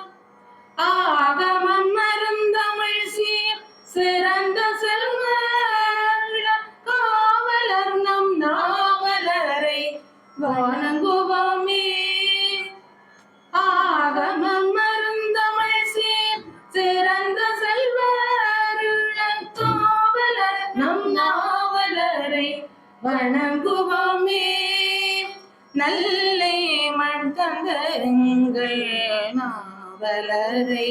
ஆகமம் மருந்தமிழ் சீர் சிறந்த செல்வ காவலர் நம் நாவலரை வணங்குவோமே. ஆகமம் மருந்தமிழ் சீர் சிறந்த செல்வ காவலர் நம் நாவலரை வணங்குவோமே. நல்லை மண் தந்த எங்கள் நாவலரை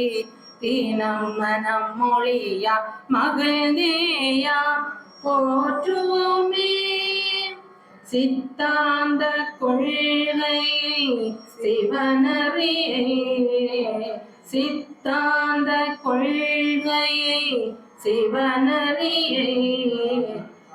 தினம் மனம் மொழியா மகிழ்ந்தேயா போற்றுவோமே. சித்தாந்த கொள்கை சிவனறியை, சித்தாந்த கொள்கையை சிவனறியை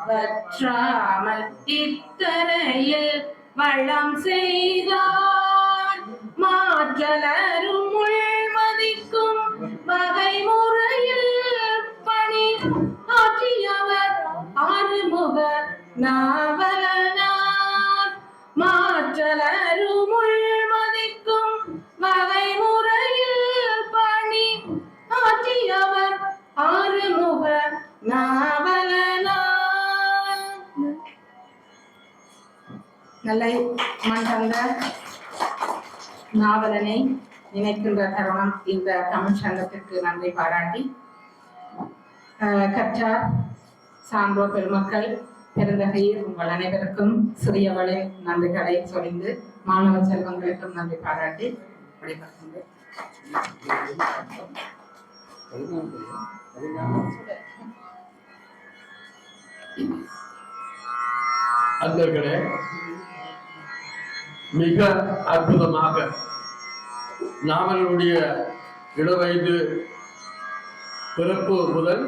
வற்றாமல் இத்தரையில் வளம் செய்தார். மாற்றலரும் உள்மதிக்கும் வகை முறையில் பணி ஆற்றியவர் ஆறுமுக நாவலனார். மாற்றலரும் உள்மதிக்கும் வகை முறையில் பணி ஆற்றியவர் ஆறுமுக நாவலனார். நல்லை மண் தந்த நாவலனை நினைக்கின்ற தருணம் இந்த தமிழ் சங்கத்திற்கு நன்றி பாராட்டி, கற்றார் சான்றோர் பெருமக்கள் பெருந்தகையில் உங்கள் அனைவருக்கும் சிறியவளின் நன்றிகளை சொலிந்து மாணவ செல்வங்களுக்கும் நன்றி பாராட்டி விடைபெறுகின்றேன். அன்பர்களே, மிக அற்புதமாக நாவலனுடைய இளவயது பிறப்பு முதல்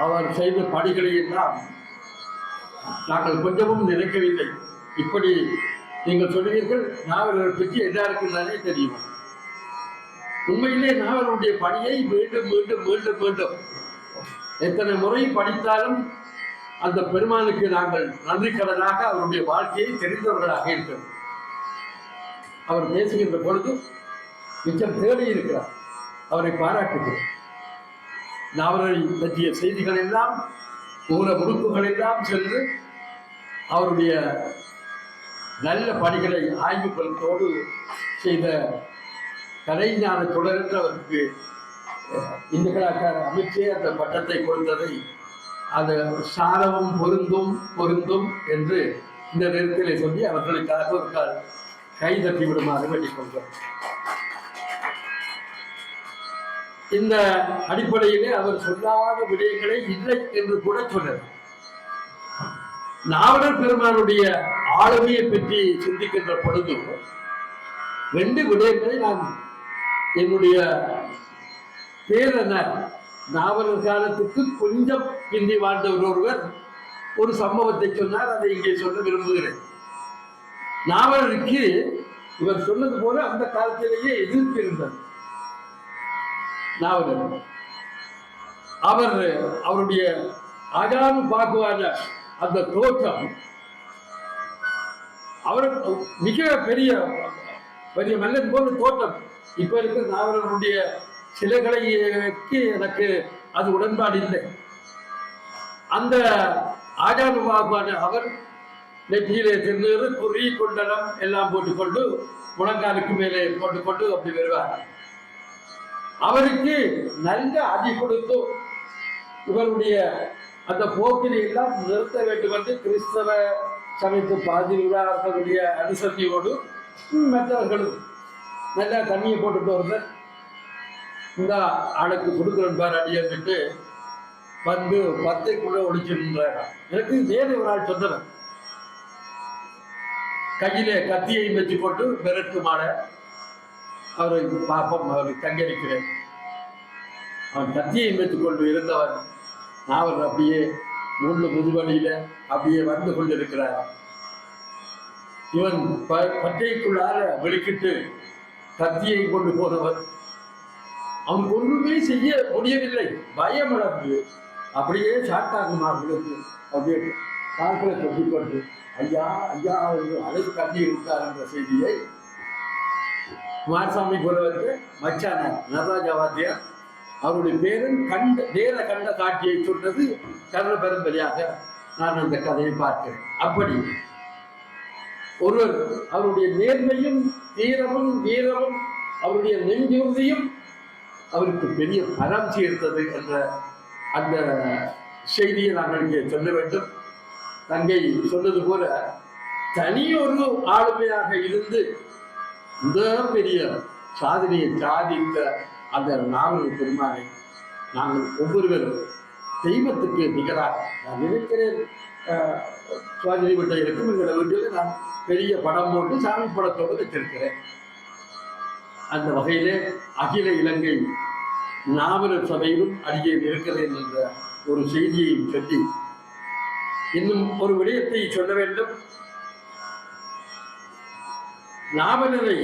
அவர் செய்த பணிகளை எல்லாம் நாங்கள் கொஞ்சமும் நினைக்கவில்லை. இப்படி நீங்கள் சொல்லுவீர்கள், நாவலரை பற்றி எல்லாருக்கும் தானே தெரியும். உண்மையிலே நாவலனுடைய பணியை மீண்டும் மீண்டும் மீண்டும் மீண்டும் எத்தனை முறை படித்தாலும் அந்த பெருமானுக்கு நாங்கள் நன்றி கடனாக அவருடைய வாழ்க்கையை தெரிந்தவர்களாக இருக்கிறோம். அவர் பேசுகின்ற பொழுது மிச்சம் தேடி இருக்கிறார். அவரை பாராட்டுகிறேன். நாவலை பற்றிய செய்திகள் எல்லாம் ஊர முடுக்குகள் எல்லாம் சென்று அவருடைய நல்ல பணிகளை ஆய்வு பலத்தோடு செய்த கலைஞான தொடர்ந்து அவருக்கு இந்த கலாச்சார அமைச்சே அந்த பட்டத்தை கொடுத்ததை அது சாரவும் பொருந்தும் என்று இந்த நேரத்தில் சொல்லி அவர்களுக்காக ஒரு கை தட்டி விடுமாறு வேண்டிக் கொள்கிறேன். இந்த அடிப்படையிலே அவர் சொல்லாத விடயங்களை இல்லை என்று கூட சொன்னார். நாவலர் பெருமானுடைய ஆளுமையை பற்றி சிந்திக்கின்ற பொழுது 2 விடயங்களை நான் என்னுடைய பேரனர் நாவலர் காலத்துக்கு கொஞ்சம் பிந்தி வாழ்ந்தவர் ஒருவர் ஒரு சம்பவத்தை சொன்னார். அதை இங்கே சொல்ல விரும்புகிறேன். நாவலருக்கு இவர் சொன்னது போல அந்த காலத்திலேயே எதிர்ப்பு இருந்தது. நாவலர் அவருடைய அகானு பாக்குவான அந்த தோற்றம் அவர் மிக பெரிய மன்னன் போல தோற்றம். இப்ப இருக்கிற நாவலருடைய சிலைகளுக்கு எனக்கு அது உடன்பாடு இல்லை. அந்த ஆஜானு பாகுவான அவர் நெற்றியிலே திருநீறு குறி குண்டலம் எல்லாம் போட்டுக்கொண்டு முழங்காலுக்கு மேலே போட்டுக்கொண்டு அப்படி வருவார். அவருக்கு நல்ல அடி கொடுத்து இவருடைய அந்த போக்கினை எல்லாம் நிறுத்த வேண்டும் என்று கிறிஸ்தவ சமயத்து பாதிரியார்களுடைய அனுசரணையோடு மற்றவர்களும் நல்லா தண்ணியை போட்டுட்டு வருது. இந்த ஆளுக்கு கொடுக்குறேன் பார் அடியன்ட்டு வந்து 10க்குள்ள ஒழிச்சுன்றார். எனக்கு நேரு ஒரு ஆள் சொன்னவன் கையிலே கத்தியை வச்சு போட்டு விரட்டு மாட அவரை பாப்பம் அவரை தங்கரிக்கிறேன். அவன் கத்தியை வைத்து கொண்டு இருந்தவன் நாவல் அப்படியே முதுவழியில அப்படியே வந்து கொண்டிருக்கிறார். இவன் பட்டைக்குள்ளார வெளிக்கிட்டு கத்தியை கொண்டு போனவர். அவன் ஒன்றுமே செய்ய முடியவில்லை. பயம் வளர்ந்து அப்படியே சாட்டாகுமார்களுக்கு அப்படியே கால்களை தொட்டிக்கொண்டு ஐயா ஐயா அழைத்து கண்ணி விட்டார் என்ற செய்தியை குமாரசாமி புலவருக்கு மச்சான நடராஜா வாத்தியார் அவருடைய பேரன் நேர கண்ட காட்சியை சொன்னது கர்ண பெரும்பலியாக நான் அந்த கதையை பார்க்கிறேன். அப்படி ஒருவர் அவருடைய நேர்மையும் தீரமும் வீரமும் அவருடைய நெஞ்சுறுதியும் அவருக்கு பெரிய பலம் சேர்த்தது என்ற அந்த செய்தியை நாங்கள் இங்கே சொல்ல வேண்டும். தங்கை சொன்னது போல தனியொரு ஆளுமையாக இருந்து இந்த பெரிய சாதனையை சாதித்த அந்த நாவலர் பெருமானை நாங்கள் ஒவ்வொருவரும் தெய்வத்துக்கு நிகராக நான் நினைக்கிறேன். சுவாதினி வீட்டை இருக்கும் எங்களோட வீட்டில் நான் பெரிய படம் போட்டு சாமி படத்தோடு வச்சிருக்கிறேன். அந்த வகையிலே அகில இலங்கை நாவலர் சபையிலும் அடியே இருக்கிறேன் என்ற ஒரு செய்தியையும் சொல்லி இன்னும் ஒரு விடயத்தை சொல்ல வேண்டும். நாவலரை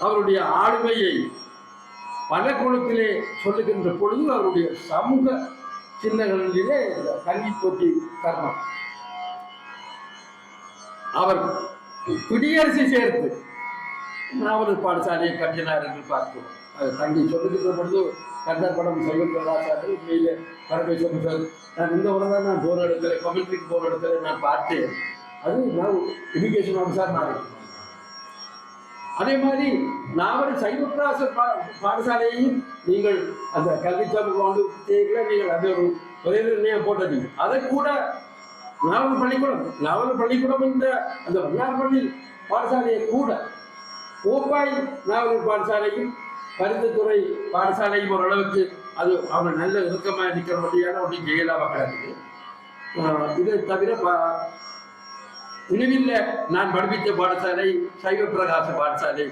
அவருடைய ஆளுமையை பல கோணத்திலே சொல்லுகின்ற பொழுது அவருடைய சமூக சின்னங்களிலே கல்வி போட்டி கர்மம் அவர் குடியரசு சேர்த்து நாவலர் பாடசாலையை கட்டினார் என்று பார்க்கிறோம். அது தங்கி சொல்லுகின்ற பொழுது கண்ணர் படம் சைவப்பிரகாசார்கள் உண்மையிலே பரமேஸ்வரன் சார் நான் இந்த உடனே நான் போன இடத்துல கமெண்ட்ரிக்கு போன இடத்துல நான் பார்த்தேன். அது நான் இமிகிரேஷன் ஆஃபீஸர் மாறி. அதே மாதிரி நாவலர் சைவப்பிரகாச பாடசாலையையும் நீங்கள் அந்த கல்வி சாப்பு கொண்டு செய்யல நீங்கள் அது ஒரு ஒரே நிர்ணயம் போட்டது. அதை கூட நாவலர் பள்ளிக்கூடம் என்ற அந்த வல்லார்பள்ளி பாடசாலையை கூட கோப்பாய் நாவலர் பாடசாலையும் பருத்தித்துறை பாடசாலையும் ஓரளவுக்கு அது அவங்க நல்ல இறுக்கமாக நிற்கிற வழியான ஒன்றும் செய்யலாம கிடக்குது. இதை தவிர இனிவில்லை நான் படிப்பித்த பாடசாலை சைவப்பிரகாச பாடசாலை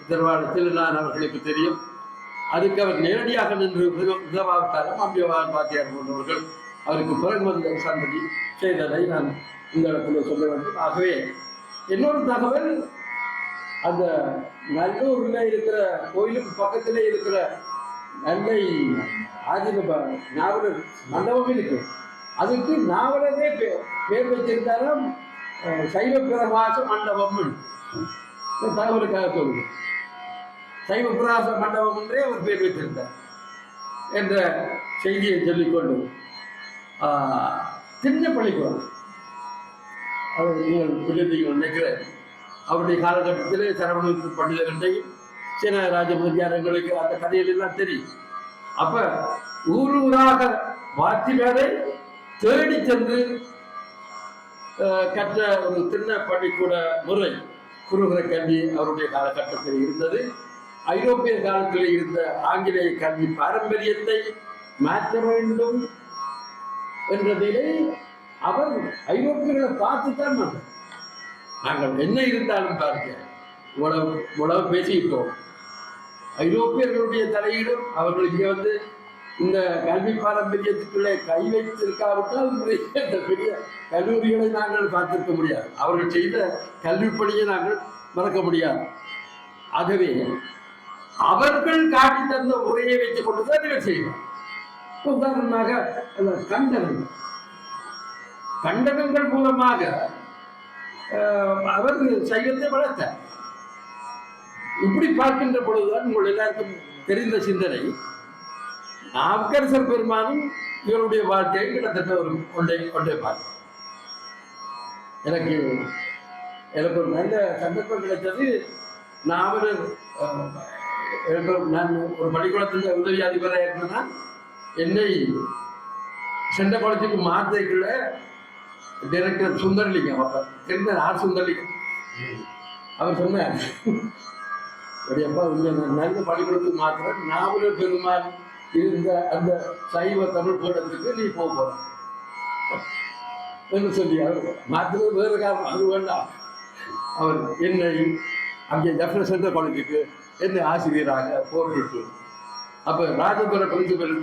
திருவாரூரத்தில் நான் அவர்களுக்கு தெரியும். அதுக்கு அவர் நேரடியாக நின்று உதவாவிட்டாலும் அம்பியவான் பாத்தியார் போன்றவர்கள் அவருக்கு பிறகு வந்த சந்ததி செய்ததை நான் இந்த இடத்துல சொல்ல வேண்டும். ஆகவே இன்னொரு தகவல், அந்த நல்லூர்ல இருக்கிற கோயிலுக்கு பக்கத்திலே இருக்கிற நெல்லை ஆதின நாவலர் மண்டபம் இருக்கு. அதுக்கு நாவலரே பேர் வச்சிருந்தாலும் சைவ பிரகாச மண்டபம் தகவலுக்காக சொல்லுது. சைவ பிரகாச மண்டபம் என்றே அவர் பேர் வைத்திருந்தார் என்ற செய்தியை சொல்லிக்கொண்டு சின்ன பள்ளிக்கூடம் அது நீங்கள் புரிஞ்சுங்கள் நினைக்கிறேன். அவருடைய காலகட்டத்திலே சரவண பண்டிதர்களையும் சீன ராஜமுதியாரங்களுக்கு அந்த கதைகள் எல்லாம் தெரியும். அப்ப ஊராக வாத்தியாரை தேடி சென்று கற்ற ஒரு சின்ன பள்ளிக்கூட முறை குருகுல கல்வி அவருடைய காலகட்டத்தில் இருந்தது. ஐரோப்பிய காலத்தில் இருந்த ஆங்கிலேய கல்வி பாரம்பரியத்தை மாற்ற வேண்டும் என்றதிலே அவர் ஐரோப்பியர்களை பார்த்துத்தான் வந்தார். நாங்கள் என்ன இருந்தாலும் பார்க்க இவ்வளவு பேசியிருக்கோம். ஐரோப்பியர்களுடைய தலையீடும் அவர்கள் இங்கே வந்து இந்த கல்வி பாரம்பரியத்துக்குள்ளே கை வைத்திருக்காவிட்டால் இந்த பெரிய கல்லூரிகளை நாங்கள் பார்த்திருக்க முடியாது. அவர்கள் செய்த கல்விப்பணியை நாங்கள் மறக்க முடியாது. ஆகவே அவர்கள் காட்டி தந்த உரையை வைத்துக் கொண்டுதான் இவர் செய்வார். உதாரணமாக கண்டனங்கள் மூலமாக அவர் சைவத்தை வளர்த்தார். இப்படி பார்க்கின்ற பொழுதுதான் உங்கள் எல்லாருக்கும் தெரிந்த சிந்தனை நாவுக்கரசர் பெருமானும் இவருடைய வாழ்க்கையை கிட்டத்தட்ட ஒரு ஒன்றை பார்க்க எனக்கு ஒரு நல்ல சந்தர்ப்பம் கிடைச்சது. நான் ஒரு பள்ளிக்கூடத்தில் உதவி அதிபராக இருந்தேன்னா என்னை சென்ற குளத்துக்கு மாத்தைக்குள்ள டைரக்டர் சுந்தரலிங்கம் அப்ப தெரிந்த ஆர் சுந்தரலிங்கம் அவர் சொன்னார், அப்படியப்பா நல்ல பள்ளிக்கூடத்துக்கு மாத்திரம் நாவலர் பெருமாள் இருந்த அந்த சைவ தமிழ் கூடத்துக்கு நீ போற என்று சொல்லி அவர் மாத்திரம் வேறு காரணம் அது வேண்டாம். அவர் என்னை அங்கே ஜெஃபர் சென்ற காலேஜுக்கு என்னை ஆசிரியராக போட்டுட்டு அப்ப ராஜபுர பிரின்சிபல்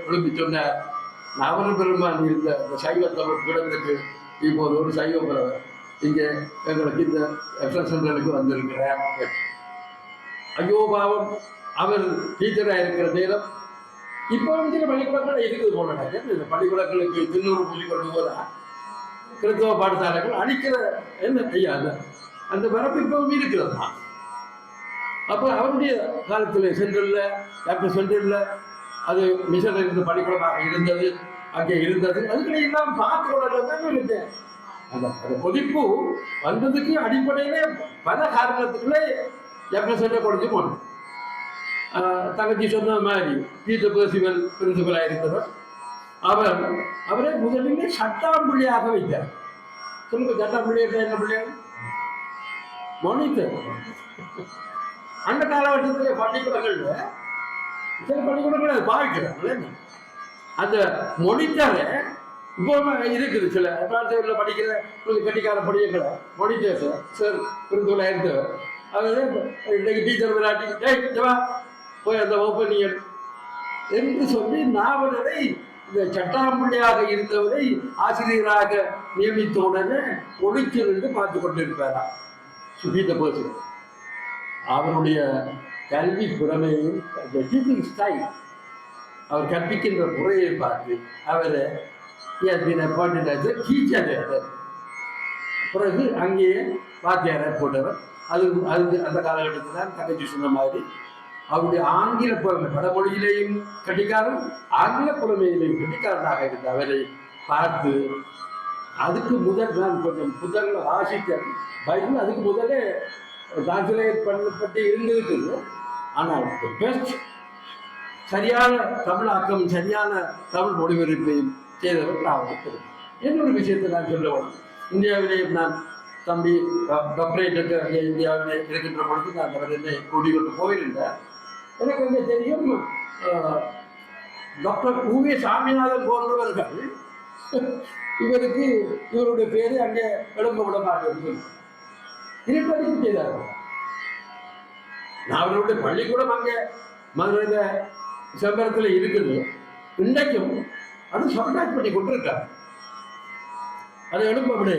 எழுப்பி சொன்னார், நாவலர் பெருமான் இருந்த அந்த சைவ தமிழ் கூடத்துக்கு இப்போது ஒரு சைவ புறவர் இங்கே எங்களுக்கு இந்த ஜெஃபர் சென்டருக்கு வந்திருக்கிறார். ஐயோ பாவம், அவர் டீச்சராக இருக்கிற நேரம் இப்போ சில பள்ளிக்கூடங்கள் இருக்குது போல. இந்த பள்ளிக்கூடங்களுக்கு திருநூறு பள்ளிக்கூடம் போல கிறிஸ்தவ பாடசாலைகள் அடிக்கிற என்ன ஐயா அந்த வரப்பு இப்பவும் இருக்கிறது தான். அப்போ அவருடைய காலத்தில் சென்ட்ரல்ல டாக்டர் சென்ட்ரல்ல அது மிஷன் இருந்த பள்ளிக்கூடமாக இருந்தது, அங்கே இருந்தது. அதுகளை எல்லாம் பார்த்து இருந்தேன். அந்த கொதிப்பு வந்ததுக்கு அடிப்படையிலே பல காரணத்துக்குள்ளே டாக்டர் சென்டர் கொடுத்து போனோம். தங்கச்சி சொன்ன மாதிரி பீட்டர் பெர்சிவல் பிரின்சிபலாக இருந்தவர். அவரை முதலிலே சட்டாம்பிள்ளையாக வைத்தார். சொல்லுங்க, சட்டாம்பிள்ளையாக என்ன பிள்ளையாக மொனித்தர். அந்த காலகட்டத்தில் பள்ளிக்கூடங்கள்ல சில பள்ளிக்கூடங்கள் அதை பாவிக்கிறாங்க. அந்த மொனிட்டரை இப்போ இருக்குது. சில அட்வான்ஸ் படிக்கிற கட்டிக்கார படிக்கிற மொனிட்டர் சார் பிரின்சிபலாக இருந்தவர். அதாவது இன்னைக்கு டீச்சர் விளையாட்டி போய் அந்த ஓப்பனியர் என்று சொல்லி நாவலரை இந்த சட்டாம்பிள்ளையாக இருந்தவரை ஆசிரியராக நியமித்த உடனே ஒளிச்சிருந்து பார்த்து கொண்டிருப்பாரா சுகீத போச்சு. அவருடைய கல்வி புறமையும் டீச்சிங் ஸ்டைல், அவர் கற்பிக்கின்ற முறையை பார்த்து அவரை டீச்சர் பிறகு அங்கேயே வாத்தியாரை போட்டவர். அது அந்த காலகட்டத்தில் தான் தங்கச்சி சொன்ன மாதிரி அவருடைய ஆங்கில புலமை, வடமொழியிலேயும் கட்டிக்காரன், ஆங்கில புலமையிலேயும் கட்டிக்காரனாக இருந்த அவரை பார்த்து அதுக்கு முதல் நான் கொஞ்சம் புத்தகங்களை வாசித்தேன். பைபிள் அதுக்கு முதலே டிரான்ஸ்லேட் பண்ணப்பட்டு இருந்திருக்குது. ஆனால் பெஸ்ட் சரியான தமிழாக்கம், சரியான தமிழ் மொழிபெயர்ப்பையும் செய்தவர் நான். இன்னொரு விஷயத்தை நான் சொல்ல வேணும். இந்தியாவிலேயே நான் தம்பி டாக்டரேட்டுக்கு அங்கே இந்தியாவிலே இருக்கின்ற பொழுது நான் அவர் என்னை கூட்டிக்கொண்டு போயிருந்தேன். எனக்கு அங்கே தெரியும் டாக்டர் ஊவே சாமிநாதன் போன்றவர்கள் இவருடைய பேரு அங்கே எழும்ப விட மாட்டேன் இருப்பதையும் செய்தார்கள். நான் அவருடைய பள்ளிக்கூடம் அங்கே மதுரையில் செம்பரத்தில் இருக்குது. இன்றைக்கும் அது சர்டாக் பண்ணி கொண்டிருக்காங்க. அதை எழும்ப விட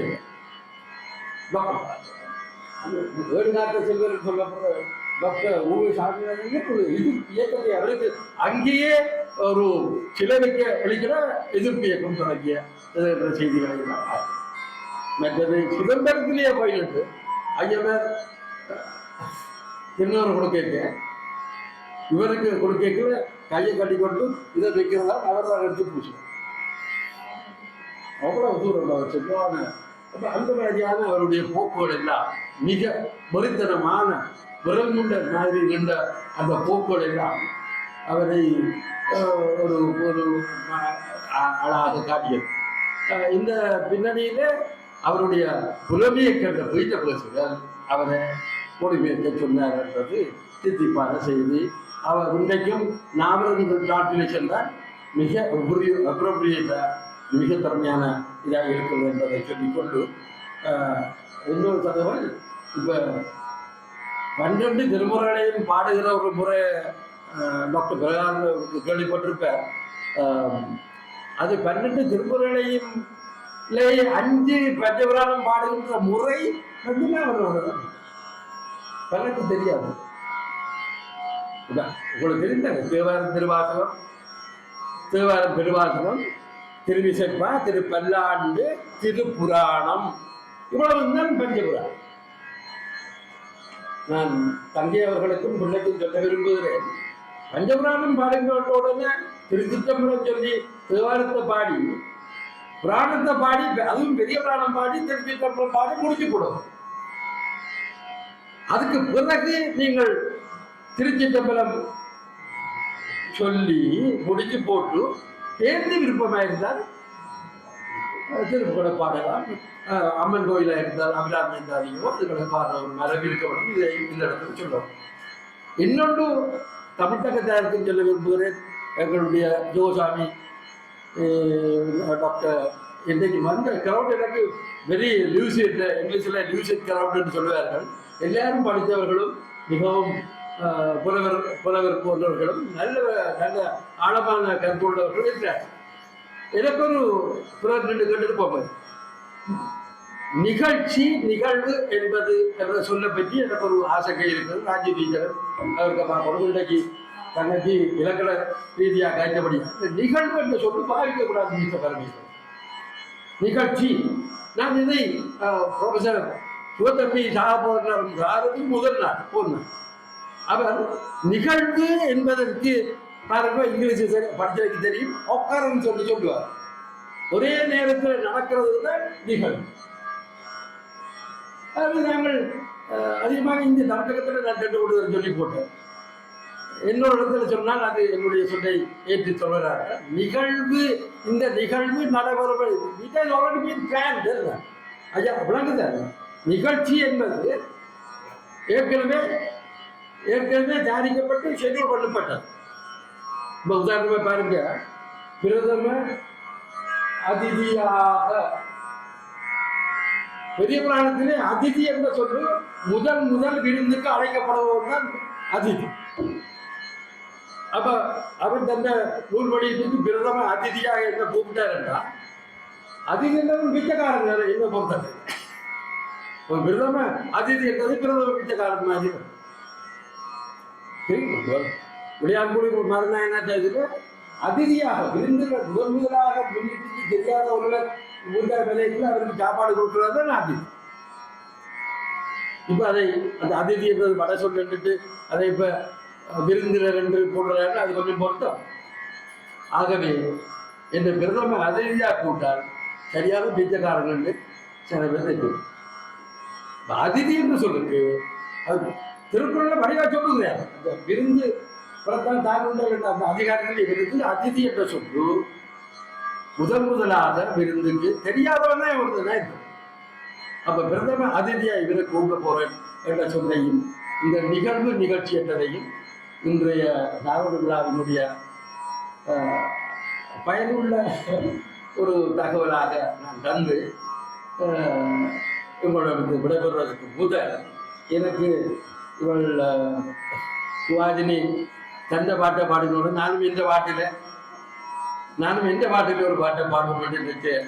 ஏழுநாட்ட செல்வர் சொல்லப்படுற டாக்டர் ஊவே சாமிநாதன் இது இயக்கத்தை அவருக்கு அங்கேயே ஒரு சிலருக்கு அளிக்கிற எதிர்ப்பு இயக்கம் தொடங்கிய செய்திகளை மற்றது சிதம்பரத்திலேயே போயிட்டு ஐயவர் இன்னொரு கொடுக்க இவருக்கு கொடுக்கல கையை கட்டி கொண்டு இதை வைக்கிறதா அவர் தான் எடுத்து பூசுவார். அவ்வளவு தூரம் அவர் சொல்லுவாங்க. அந்த மாதிரியான அவருடைய போக்குகள் எல்லாம் மிக வெறித்தனமான விரல் முண்ட மாதிரி இருந்த அந்த போக்குகள் எல்லாம் அவரை ஒரு ஒரு அழகாக காட்டியது. இந்த பின்னணியில அவருடைய புலமையை கண்ட பெய்த பேசுகள் அவரை மொழிபெயர்க்க சொன்னார் என்பது தித்திப்பான செய்தி. அவர் இன்றைக்கும் நாவல் டிரான்ஸ்லேஷன் தான் மிக அப்ரோப்ரியேட்டா மிக திறமையான இதாக இருக்கிறது என்பதை சொல்லிக்கொண்டு இன்னொரு தகவல், இப்போ 12 திருமுறைகளையும் பாடுகிற ஒரு முறை டாக்டர் பிரகான் கேள்விப்பட்டிருப்பார். அது 12 திருமுறைகளையும் 5 பஞ்சபுராணம் பாடுகின்ற முறை மட்டுமே அவரோட 12 தெரியாது. உங்களுக்கு தெரிந்தாங்க தேவாரம் திருவாசகம், தேவாரம் திருவாசகம், திருவிசைப்பா, திருப்பல்லாண்டு, திருப்புராணம், இவ்வளவு தான் பஞ்சபுராணம். நான் தங்கை அவர்களுக்கும் பிள்ளைக்கும் சொல்ல விரும்புகிறேன், பஞ்சபுராணம் பாடுகிறோடனே திருச்சிற்றம்பலம் சொல்லி தேவாரத்தை பாடி புராணத்தை பாடி அதுவும் பெரிய புராணம் பாடி திருச்சிற்றம்பலம் பாடி முடிச்சு கொடுக்கும். அதுக்கு பிறகு நீங்கள் திருச்சிற்றம்பலம் சொல்லி முடிச்சு போட்டு தேர்ந்து விருப்பமாக இருந்தால் திருப்புகளை பாடலாம். அம்மன் கோயிலாக இருந்தால் அபிராமி இருந்தாலையோ அதுகளை பாடுற ஒரு மரபு இருக்க வேண்டும். இதை இந்த இடத்துல சொல்லணும். இன்னொன்று தமிழ்த்தகத்தாருக்கும் சொல்ல விரும்புகிறேன். எங்களுடைய ஜோசாமி டாக்டர் இன்றைக்கு வந்த கிரவுட் எனக்கு வெரி லியூசிட், இங்கிலீஷில் லியூசிட் கிரவுட்னு சொல்லுவார்கள். எல்லாரும் படித்தவர்களும் மிகவும் புலவர் போன்றவர்களும் நல்ல நல்ல ஆழமான கருத்து உள்ளவர்கள் இருக்கிறார். எனக்கு ஒரு புலர் 2 கேட்டுட்டு போவார். நிகழ்வு என்பது என்ற சொல்ல பற்றி எனக்கு ஒரு ஆசைக்கை இருக்கிறது. ராஜீவ் டீச்சர் அவருக்கு பார்க்கணும். இன்றைக்கு தங்கச்சி இலக்கண ரீதியாக கைத்தபடி நிகழ்வு என்று சொல்லி பாதிக்கக்கூடாது. மிஸ்டர் பரமேஸ்வரன் நிகழ்ச்சி, நான் இதை ப்ரொஃபசர் சிவத்தம்பி சாகபோது முதல் நாள் போனார். அவர் நிகழ்வு என்பதற்கு பாருங்க, இங்கிலீஷ் படித்ததுக்கு தெரியும், ஒக்கரன்னு சொல்லுவார். ஒரே நேரத்தில் நடக்கிறது தான் நிகழ்வு. அது நாங்கள் அதிகமாக இந்த தமிழகத்தில் நான் 2 கூடுதல் சொல்லி போட்டேன். இன்னொரு இடத்துல சொன்னால் அது என்னுடைய சொல்லை ஏற்றி சொல்கிறாங்க. நிகழ்வு, இந்த நிகழ்வு நடைபெறும் ஐயா விளங்குது. நிகழ்ச்சி என்பது ஏற்கனவே தயாரிக்கப்பட்டு ஷெட்யூல் பண்ணப்பட்டது. இப்போ உதாரணமாக பாருங்க, பிரதம அதிதியாக பெரிய புராணத்திலே அதிதி என்ற சொல்லு முதல் விருந்துக்கு அழைக்கப்படுபவர் தான் அதிதி. அப்ப அவர் தன்னை நூல் வடிவத்துக்கு பிரதம அதிதியாக என்ன கூப்பிட்டார் என்றால், அதிதி என்றவன் பிச்சைக்காரன் என்ன பொறுத்தது. பிரதம அதிதி என்றது பிரதம பிச்சைக்காரன் மாதிரி விளையாட்டுக்குடி மரணம் என்ன செய்யுது, அதிதியாக விருந்துகள் முதலாக முன்னிட்டு தெரியாத ஒருவர் ஊர்கார விலைக்குள்ள அவருக்கு சாப்பாடு கொடுக்குறது தான் அதிதி. இப்போ அதை அந்த அதிதி என்றது வட சொல்லிட்டு அதை இப்போ விருந்தினர் என்று போடுறாங்க, அது கொஞ்சம் பொருத்தம். ஆகவே இந்த பிரதம அதிதியாக கூட்டால் சரியாக பிச்சைக்காரர்கள் சில பேர் தெரியும். அதிதி என்று சொல்லுக்கு அது திருக்குறள் வடிவா சொல்லுங்க. அந்த விருந்து புறத்தான் தாக்குண்டல் என்ற அந்த அதிகாரிகள் விருந்து அதிதி என்ற சொல்லு முதலாக விருந்துக்கு தெரியாதவன் தான் இவருதுனா இருக்கு. அப்ப பிரதம அதிதியா இவரை கூப்பிட போறேன் என்ற சொல்லையும் இந்த நிகழ்வு நிகழ்ச்சி என்றதையும் இன்றைய நாவல் விழாவினுடைய பயனுள்ள ஒரு தகவலாக நான் தந்து இவங்களோட விடைபெறுவதற்கு முதல் எனக்கு இவள் சுவாஜினி தந்த பாட்டை பாடினோடு நானும் எந்த பாட்டில் ஒரு பாட்டை பாடுவோம் என்று நினைச்சேன்.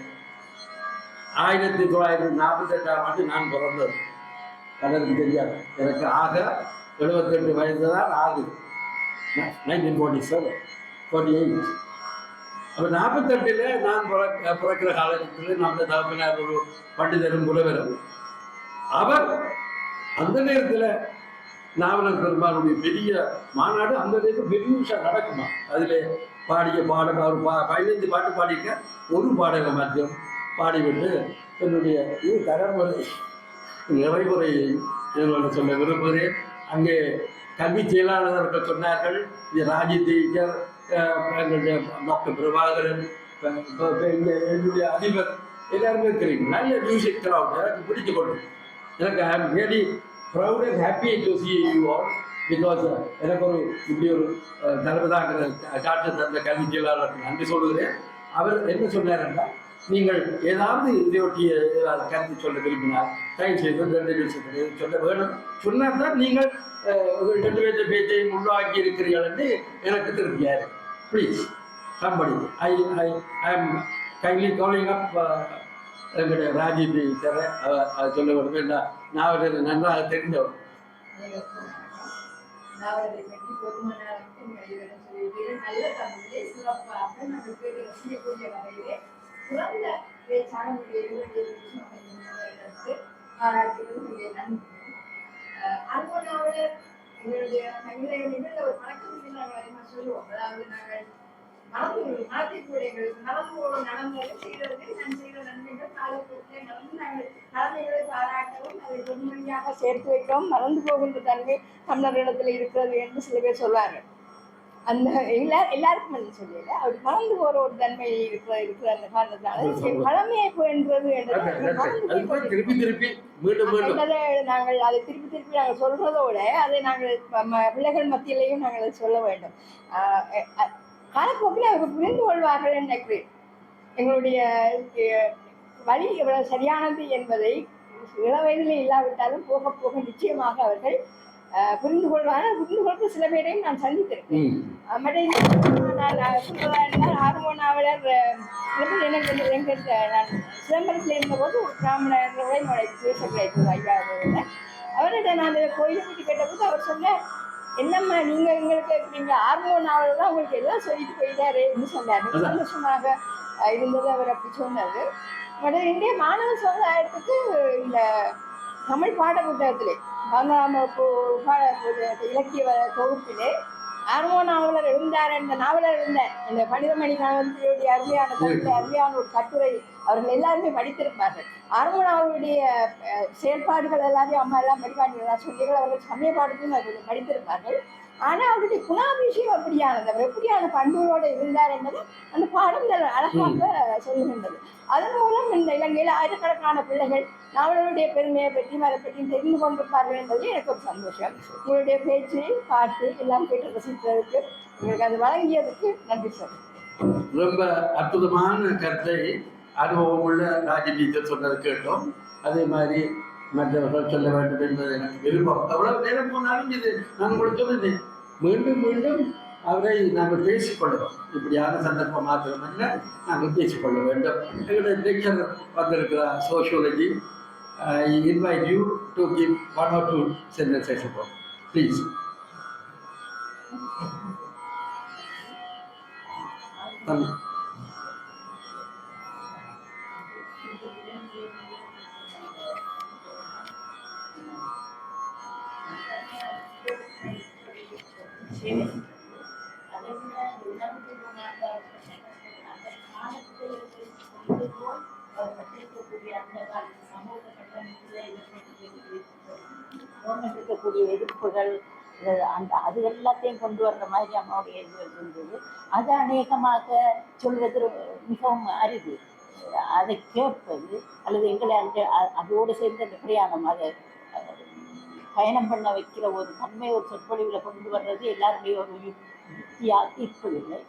1948ஆம் ஆண்டு நான் பிறந்தது. அதற்கு தெரியாது. எனக்கு ஆக 78 வயது தான் ஆகுது. 1947 48. அப்போ 48 நான் பிறக்கிற காலத்தில் நம்ம தகப்பினார் ஒரு பண்டிதரும் புலவரும். அவர் அந்த நேரத்தில் நாவலர் பெருமானுடைய பெரிய மாநாடு அந்த நேரத்தில் பெரிய விஷயம் நடக்குமா. அதில் பாடிய பாடல் ஒரு 15 பாட்டு பாடிக்க ஒரு பாடலை மட்டும் பாடிவிட்டு என்னுடைய தலைமுறை நிறைவுரையை சொல்ல விரும்புகிறேன். அங்கே கல்வி செயலாளர்கள் சொன்னார்கள், இது ராஜி டீச்சர், எங்களுடைய டாக்டர் பிரபாகரன், என்னுடைய அதிபர் எல்லாருமே இருக்கிறீங்க. நல்ல மியூசிக் கிரவுட் எனக்கு பிடிச்சு கொண்டு எனக்கு I am really proud and happy to see you all. Because எனக்கு ஒரு இப்படி ஒரு தலைவராகிற சாட்டு தந்த கல்வி செயலாளருக்கு நன்றி சொல்லுகிறேன். அவர் என்ன சொன்னார்னா, நீங்கள் ஏதாவது இதையொட்டிய கருத்து சொல்ல விரும்பினால் தயவு செய்து 2 நிமிஷத்துக்கு சொல்ல வேணும். சொன்னால் தான் நீங்கள் 2 பேர்த்த பேச்சையும் உருவாக்கி இருக்கிறீர்கள் என்று எனக்கு திருப்தியாரு. Please somebody. I am kindly calling up எங்களுடைய ராஜீவ் டீச்சரை அதை சொல்ல வேண்டும். நான் அவர்கள் நன்றாக தெரிந்தவர். நாவலரை பற்றி பொதுமக்களுக்கும் நல்ல தமிழிலே சிறப்பாக நமக்கு ரசிக்கக்கூடிய வகையிலே சிறந்த பேச்சாளர்களுடைய பாராட்டுகளும் நன்றி. அன்பு நாவலர் எங்களுடைய தமிழக ஒரு வழக்கம் நாங்கள் அதிகமாக சொல்லுவோம். அதாவது நாங்கள் மனத்திற்குடையங்களுக்கு நலம்போடு நடந்தது செய்தது நான் செய்த நன்மைகள் காலப்போக்கிலே நடந்து நாங்கள் தலைமைகளை பாராட்டவும் அதை பொதுமொழியாக சேர்த்து வைக்கவும் மறந்து போகின்ற தன்மை தமிழர்களிடத்தில் இருக்கிறது என்று சில பேர் சொல்வார்கள். அந்த எல்லாருக்கும் வந்து சொல்லல அப்படி மறந்து போற ஒரு தன்மை இருக்கிற அந்த காரணத்தினால பழமையை போன்றது நாங்கள் அதை திருப்பி நாங்கள் சொல்றதோட அதை நாங்கள் பிள்ளைகள் மத்தியிலையும் நாங்கள் அதை சொல்ல வேண்டும். காலப்போக்கில் அவர்கள் புரிந்து கொள்வார்கள் என்று நினைக்கிறேன். எங்களுடைய வழி எவ்வளவு சரியானது என்பதை இள வயதிலே இல்லாவிட்டாலும் போக போக நிச்சயமாக அவர்கள் புரிந்து கொள்வார்கள். புரிந்து கொள்வது சில பேரையும் நான் சந்தித்திருக்கேன். நான் சொல்றதா இருந்தால் ஆர்வ நாவலர் எனக்கு நான் சிதம்பரத்தில் இருந்தபோது ஒரு பிராமணர் உரைமுறை பேச கிடைத்தது ஐயா. அவர்கிட்ட நான் அந்த கோயிலை பற்றி கேட்டபோது அவர் சொன்னார், என்னம்மா நீங்க எங்களுக்கு ஆர்வ நாவல் தான் உங்களுக்கு எல்லாம் சொல்லிட்டு போயிட்டாரு என்று சொன்னார். சந்தோஷமாக இருந்தது அவர் அப்படி சொன்னது. இந்திய மாணவ சமுதாயத்துக்கு இந்த தமிழ் பாட புத்தகத்திலே 11ஆம் இலக்கிய தொகுப்பிலே ஆர்வ நாவலர் இருந்தார். இந்த நாவலர் இருந்தார். இந்த கணிதமணி கணவனுடைய அருமையான ஒரு கட்டுரை அவர்கள் எல்லாருமே படித்திருப்பார்கள். ஆர்வ நாவலுடைய செயல்பாடுகள் எல்லாத்தையும் அம்மா எல்லாம் படிப்பார்கள் சொல்லிகள் அவர்கள் சமய பாடத்தையும் அவர்கள் படித்திருப்பார்கள். ஆனால் அவருடைய குணாபிஷேகம் அப்படியானது, அவர் எப்படியான பண்புகளோடு இருந்தார் என்பது அந்த பாடம் அழகாக சொல்லுகின்றது. அதன் மூலம் இந்த இலங்கையில் ஆயிரக்கணக்கான பிள்ளைகள் நாவலருடைய பெருமையை பற்றியும் அதை பற்றியும் தெரிந்து கொண்டிருப்பார்கள் என்பது எனக்கு ஒரு சந்தோஷம். உங்களுடைய பேச்சு பாட்டு எல்லாம் கேட்டு ரசித்ததுக்கு உங்களுக்கு அது வழங்கியதுக்கு நன்றி சார். ரொம்ப அற்புதமான கருத்தை அனுபவம் உள்ள ராஜி டீச்சர் சொன்னது கேட்டோம். அதே மாதிரி மற்றவர்கள் சொல்ல வேண்டும் என்பது எனக்கு விருப்பம். அவ்வளவு நேரம் போனாலும் இது நான் உங்களுக்கு சொன்னேன், மீண்டும் மீண்டும் அவரை நாங்கள் பேசிக்கொள்ளுவோம். இப்படியான சந்தர்ப்பம் மாத்திரமல்ல, நாங்கள் பேசிக்கொள்ள வேண்டும். எங்களுடைய லெக்சர் வந்திருக்கிறார் sociology. I invite you to give 1 or 2 sentences about, please. இருக்கக்கூடிய எதிர்ப்புகள் அது எல்லாத்தையும் கொண்டு வர்ற மாதிரி அம்மாவுடைய எதிர்ப்பு இருந்தது. அது அநேகமாக சொல்வது மிகவும் அரிது. அதை கேட்பது அல்லது எங்களை அந்த அதோடு சேர்ந்து அந்த பிரயாணம் அதை பயணம் பண்ண வைக்கிற ஒரு தன்மை ஒரு சொற்பொழிவில் கொண்டு வர்றது எல்லாருடைய ஒரு யுக்தியாக இருப்பதில்லை.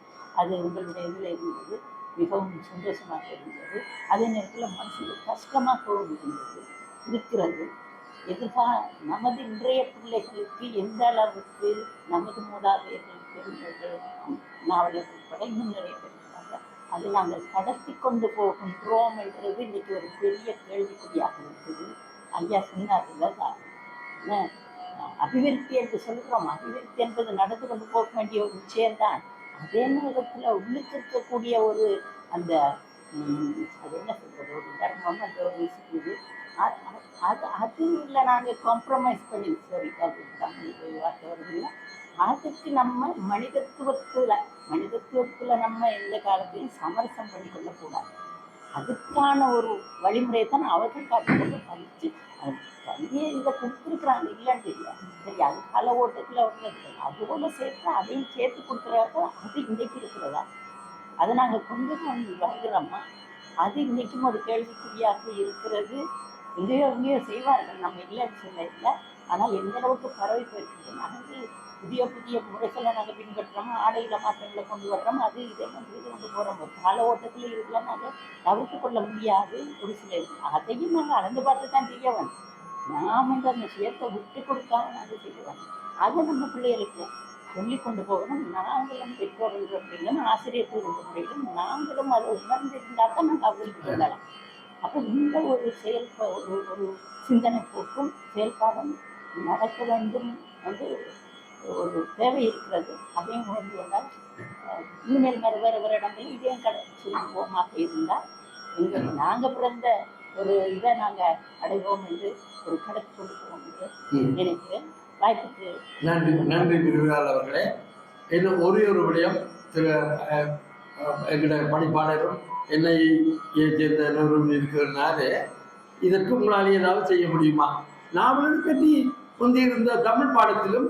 அது உங்களுடைய இதில் இருந்தது, மிகவும் சந்தோஷமாக இருந்தது. அதே நேரத்தில் மனசுக்கு கஷ்டமாகவும் இருக்கிறது. நமது இன்றைய பிள்ளைகளுக்கு எந்த அளவுக்கு நமது மூதாதையர்கள் பெருமைகள் நாவலர்கள் உட்பட இன்னும் நிறைய பெறுகிறாங்க, அதை நாங்கள் கடத்தி கொண்டு போகின்றோம் என்றது இன்னைக்கு ஒரு பெரிய கேள்விக்குறியாக இருக்குது. ஐயா சொன்னார்கள், அபிவிருத்தி என்று சொல்கிறோம். அபிவிருத்தி என்பது நடந்து கொண்டு போக வேண்டிய ஒரு விஷயம்தான். அதே நேரத்தில் உள்ளுக்கு இருக்கக்கூடிய ஒரு அந்த அது என்ன சொல்றது, ஒரு தர்மம் அந்த ஒரு இது அது இல்லை, நாங்கள் காம்ப்ரமைஸ் பண்ணி சரி அது தமிழ் வார்த்தை வருதுல்ல, அதுக்கு நம்ம மனிதத்துவத்தில் நம்ம எந்த காலத்தையும் சமரசம் பண்ணி கொள்ளக்கூடாது. அதுக்கான ஒரு வழிமுறையை தான் அவர்கள் காட்டுக்கொண்டு படித்து கல்வியை இதை கொடுத்துருக்குறாங்க, இல்லைன்னு இல்லை. சரி, அது கால ஓட்டத்தில் வருது, அதோட சேர்த்து அதையும் சேர்த்து கொடுக்குறாங்க. அது இன்றைக்கு இருக்கிறதா, அதை நாங்கள் கொண்டு வருகிறோமா, அது இன்றைக்கும் ஒரு கேள்விக்குறியாக இருக்கிறது. எங்கேயோ செய்வார்கள், நம்ம இல்லைன்னு சொல்ல இல்லை. ஆனால் எந்த அளவுக்கு பரவி போயிருக்குது, நாங்கள் புதிய புதிய முறைகளை நாங்கள் பின்பற்றுறோம், ஆடையில் மாற்றங்களை கொண்டு வர்றோம், அது இதெல்லாம் செய்து கொண்டு போகிறோம். ஒரு கால ஓட்டத்தில் இருக்கலாம் நாங்கள் தவிர்த்து கொள்ள முடியாது. ஒரு சில அதையும் நாங்கள் அளந்து பார்த்து தான் செய்ய வேண்டும். நாம் அந்த சுயத்தை விட்டு கொடுக்காம நாங்கள் செய்ய வேண்டும். அதை நம்ம பிள்ளைகளுக்கு சொல்லி கொண்டு போகணும். நாங்களும் பெற்றோர்கள் அப்படிங்களும் ஆசிரியர்கள் என்ற முறையிலும் நாங்களும் அதை உணர்ந்திருந்தால் தான் நாங்கள் அவர்களுக்கு சொல்லலாம். அப்போ இந்த ஒரு ஒரு சிந்தனை போக்கும் செயல்பாடும் நடக்க வேண்டும் என்று ஒரு தேவை இருக்கிறது. அதையும் உணர்ந்து கொண்டால் இனிமேல் வேறு இடங்களில் இதையும் சொல்லுவோமாக இருந்தால் எங்கள் நாங்கள் பிறந்த ஒரு இதை நாங்கள் அடைவோம் என்று ஒரு கடத்தி கொண்டு போவோம் என்று நினைக்கிறேன். வாய்ப்புக்கு நன்றி பிரிவினால் அவர்களே. இன்னும் ஒரு விடயம் திரு எங்களுடைய பணிப்பாளரும் என்னை சேர்ந்த நிறுவனம் இருக்கிறதுனால இதற்கு உங்களால் ஏதாவது செய்ய முடியுமா? நாவலர் பற்றி முந்தியிருந்த தமிழ் பாடத்திலும்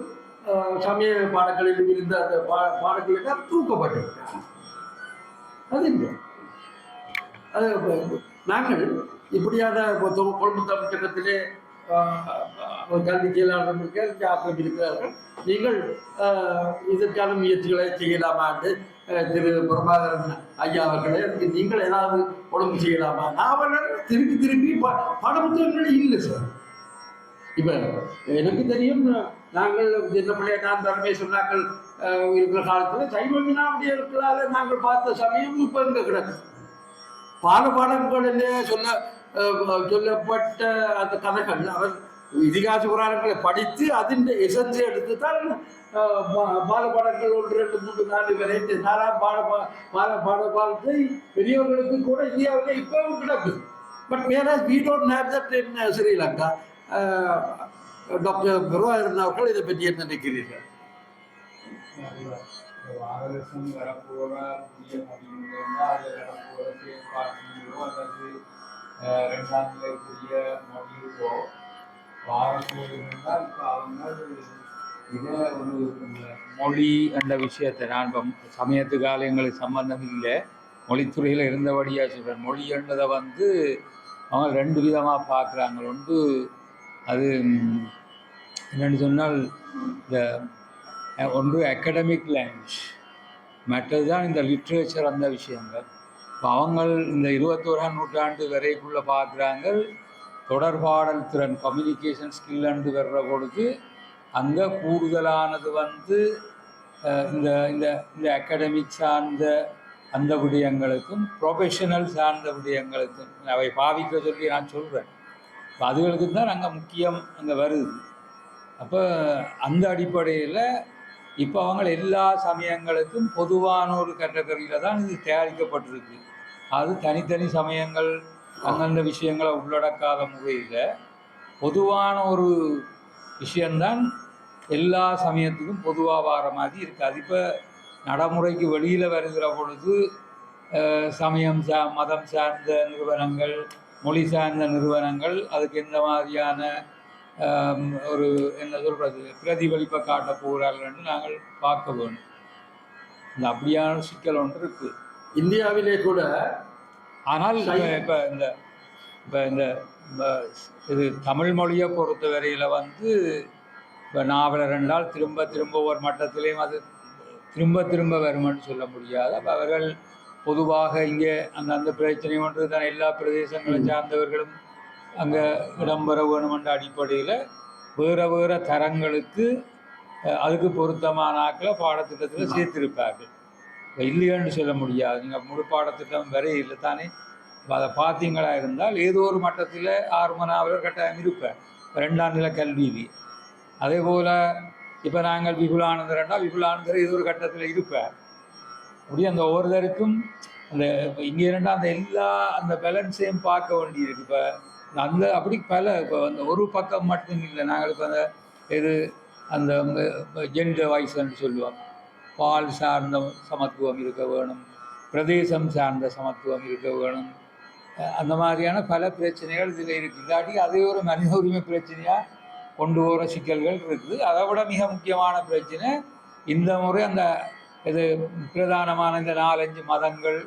சமய பாடங்களிலும் இருந்த அந்த பாடங்களுக்காக தூக்கப்பட்டிருக்காங்க. அது இல்லை. அது நாங்கள் இப்படியான கொழும்பு தமிழ் சங்கத்திலே கல்வி செயலாளர்கள் ஆக்கிரம் இருக்கிறார்கள். நீங்கள் இதற்கான முயற்சிகளை செய்யலாமா என்று திரு பிரபாகரன் ஐயா அவர்களே, நீங்கள் ஏதாவது ஒழுங்கு செய்யலாமா? நாவலர் திருப்பி பாடப்புத்தகங்களே இல்லை சார். இப்போ எனக்கு தெரியும், நாங்கள் சின்ன பிள்ளைய நான் தலைமை சொன்னாக்கள் இருக்கிற காலத்தில் சைவ வினாவுடைய இருக்கிறால நாங்கள் பார்த்த சமயம் இப்போ இங்கே கிடக்கு. பாடங்களிலே சொல்லப்பட்ட அந்த கதைகள் அவர் இதிகாச புராணங்களை படித்து அதின் எசன்ஸை எடுத்து தான் பாடங்கள் 1 2 3 4 வரை 4ஆம் பாடத்தை பெரியவர்களுக்கு கூட இந்தியாவிலே இப்பவும் கிடக்குது. But whereas we don't have that in Sri Lanka. Doctor Prabhakaran அவர்கள் இதை பற்றி என்ன நினைக்கிறீர்கள்? வரப்போற புதிய மொழிகளோ அல்லது செயற்பாடுகளோ அல்லது 2ஆம் நிலை புதிய மொழிகளோ பாரம்பரியம் அவங்க இதை ஒரு மொழி என்ற விஷயத்தை நான் இப்போ சமயத்துக்கால எங்களுக்கு சம்பந்தம் இல்லை, மொழித்துறையில் இருந்தபடியாக சொல்கிறேன். மொழி என்றதை அவங்க 2 விதமாக பார்க்குறாங்க. ஒன்று அது என்னென்னு சொன்னால் இந்த ஒன்று அகடமிக் லாங்குவேஜ், மற்றது தான் இந்த லிட்ரேச்சர் அந்த விஷயங்கள். இப்போ அவங்க இந்த 21ஆம் நூற்றாண்டு வரைக்குள்ளே பார்க்குறாங்க தொடர்பாடல் திறன், கம்யூனிகேஷன் ஸ்கில்லன்று வர்ற பொழுது அங்கே கூடுதலானது இந்த இந்த இந்த அகாடமிக் சார்ந்த அந்த விடயங்களுக்கும் ப்ரொஃபஷனல் சார்ந்த விடயங்களுக்கும் அவை பாவிக்க சொல்லி நான் சொல்கிறேன். இப்போ அதுகளுக்கு தான் அங்கே முக்கியம் அங்கே வருது. அப்போ அந்த அடிப்படையில் இப்போ அவங்க எல்லா சமயங்களுக்கும் பொதுவான ஒரு கேட்டகரியில் தான் இது தயாரிக்கப்பட்டிருக்கு. அது தனித்தனி சமயங்கள் அந்தந்த விஷயங்களை உள்ளடக்காத முறையில் பொதுவான ஒரு விஷயந்தான் எல்லா சமயத்துக்கும் பொதுவாக வர மாதிரி இருக்காது. இப்போ நடைமுறைக்கு வெளியில் வருகிற பொழுது சமயம் மதம் சார்ந்த நிறுவனங்கள், மொழி சார்ந்த நிறுவனங்கள் அதுக்கு எந்த மாதிரியான ஒரு என்ன சொல்கிறது பிரதிபலிப்பை காட்ட போகிறார்கள்னு நாங்கள் பார்க்க வேணும். இந்த அப்படியான சிக்கல் ஒன்று இருக்குது இந்தியாவிலே கூட. ஆனால் இப்போ இந்த இது தமிழ் மொழியை பொறுத்த வரையில் இப்போ நாவலர் என்றால் திரும்ப ஒரு மட்டத்திலையும் அது திரும்ப வருமென்னு சொல்ல முடியாது. அப்போ அவர்கள் பொதுவாக இங்கே அந்த பிரச்சனை ஒன்று தான் எல்லா பிரதேசங்களை சார்ந்தவர்களும் அங்கே இடம்பெற வேணுமென்ற அடிப்படையில் வேறு தரங்களுக்கு அதுக்கு பொருத்தமான ஆக்களை பாடத்திட்டத்தில் சேர்த்திருப்பார்கள். இப்போ இல்லையான்னு சொல்ல முடியாது. நீங்கள் முழு பாடத்திட்டம் வரை இல்லை தானே. அதை பார்த்தீங்களா இருந்தால் ஏதோ ஒரு மட்டத்தில் 6 மணி நேரம் கட்டாயம் இருப்பேன் 2ஆம் நிலை கல்வியிலே. அதே போல் இப்போ நாங்கள் விபுலானந்தர் ஏதோ ஒரு கட்டத்தில் இருப்பேன். அப்படி அந்த ஒவ்வொருத்தருக்கும் அந்த இங்கே இருந்தால் அந்த எல்லா அந்த பேலன்ஸையும் பார்க்க வேண்டியிருக்கு. இப்போ அந்த அப்படி பல இப்போ அந்த ஒரு பக்கம் மட்டும் இல்லை. நாங்கள் இப்போ அந்த இது அந்த ஜெண்டர் வைஸ்ன்னு சொல்லுவோம். பால் சார்ந்த சமத்துவம் இருக்க வேணும், பிரதேசம் சார்ந்த சமத்துவம் இருக்க வேணும். அந்த மாதிரியான பல பிரச்சனைகள் இதில் இருக்குது. இல்லாட்டி அதே ஒரு மனித உரிமை பிரச்சனையாக கொண்டு போகிற சிக்கல்கள் இருக்குது. அதை விட மிக முக்கியமான பிரச்சனை இந்த முறை அந்த இது பிரதானமான இந்த 4-5 மதங்கள்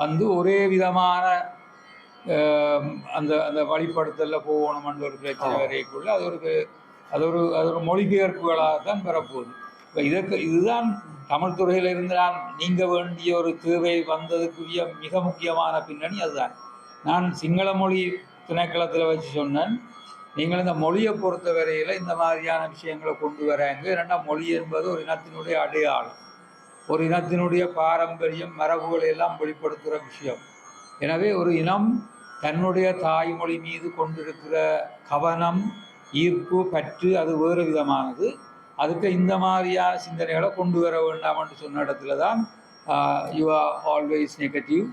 வந்து ஒரே விதமான அந்த அந்த வழிபடுத்தலில் போகணுமென்ற ஒரு பிரச்சனை வரைக்குள்ள அது ஒரு மொழிபெயர்ப்புகளாக தான் பெறப்போகுது. இப்போ இதுதான் தமிழ் துறையில் இருந்து நான் நீங்க வேண்டிய ஒரு தேவை வந்ததுக்குரிய மிக முக்கியமான பின்னணி அதுதான். நான் சிங்கள மொழி திணைக்களத்தில் வச்சு சொன்னேன், நீங்கள் இந்த மொழியை பொறுத்த வரையில் இந்த மாதிரியான விஷயங்களை கொண்டு வராங்க. ஏன்னா மொழி என்பது ஒரு இனத்தினுடைய அடையாளம், ஒரு இனத்தினுடைய பாரம்பரியம், மரபுகளை எல்லாம் வெளிப்படுத்துகிற விஷயம். எனவே ஒரு இனம் தன்னுடைய தாய்மொழி மீது கொண்டிருக்கிற கவனம், ஈர்ப்பு, பற்று அது வேறு விதமானது. அதுக்கு இந்த மாதிரியான சிந்தனைகளை கொண்டு வர வேண்டாம் என்று சொன்ன இடத்துல தான் you are always negative,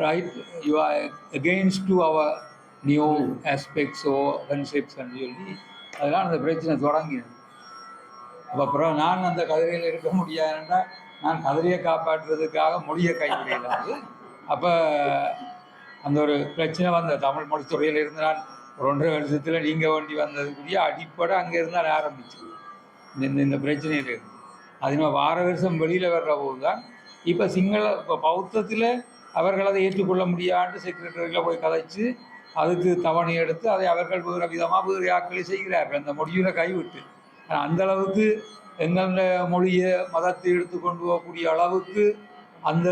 right, you are against to our new aspects or concepts என்று சொல்லி அதெல்லாம் அந்த பிரச்சனை தொடங்கினது. அப்புறம் நான் அந்த கதிரையில் இருக்க முடியாதுன்னா நான் கதிரையை காப்பாற்றுறதுக்காக மொழியை கைவிடையிலாது. அப்போ அந்த ஒரு பிரச்சனை வந்த தமிழ் மொழித்துறையில் இருந்து நான் 1.5 வருஷத்தில் நீங்கள் வேண்டி வந்ததுக்குரிய அடிப்படை அங்கே இருந்தால் ஆரம்பிச்சு இந்த பிரச்சனையில் இருந்து அது நம்ம வார வருஷம் வெளியில் வர்ற போது தான் இப்போ இப்போ பௌத்தத்தில் அவர்கள் அதை ஏற்றுக்கொள்ள முடியாண்டு செக்ரட்டரியில் போய் கதைச்சு அதுக்கு தவணை எடுத்து அதை அவர்கள் வேறு விதமாக வேறு ஆக்களை செய்கிறார்கள் அந்த மொழியில் கைவிட்டு. அந்த அளவுக்கு எங்கள மொழியை மதத்தை எடுத்து கொண்டு போகக்கூடிய அளவுக்கு அந்த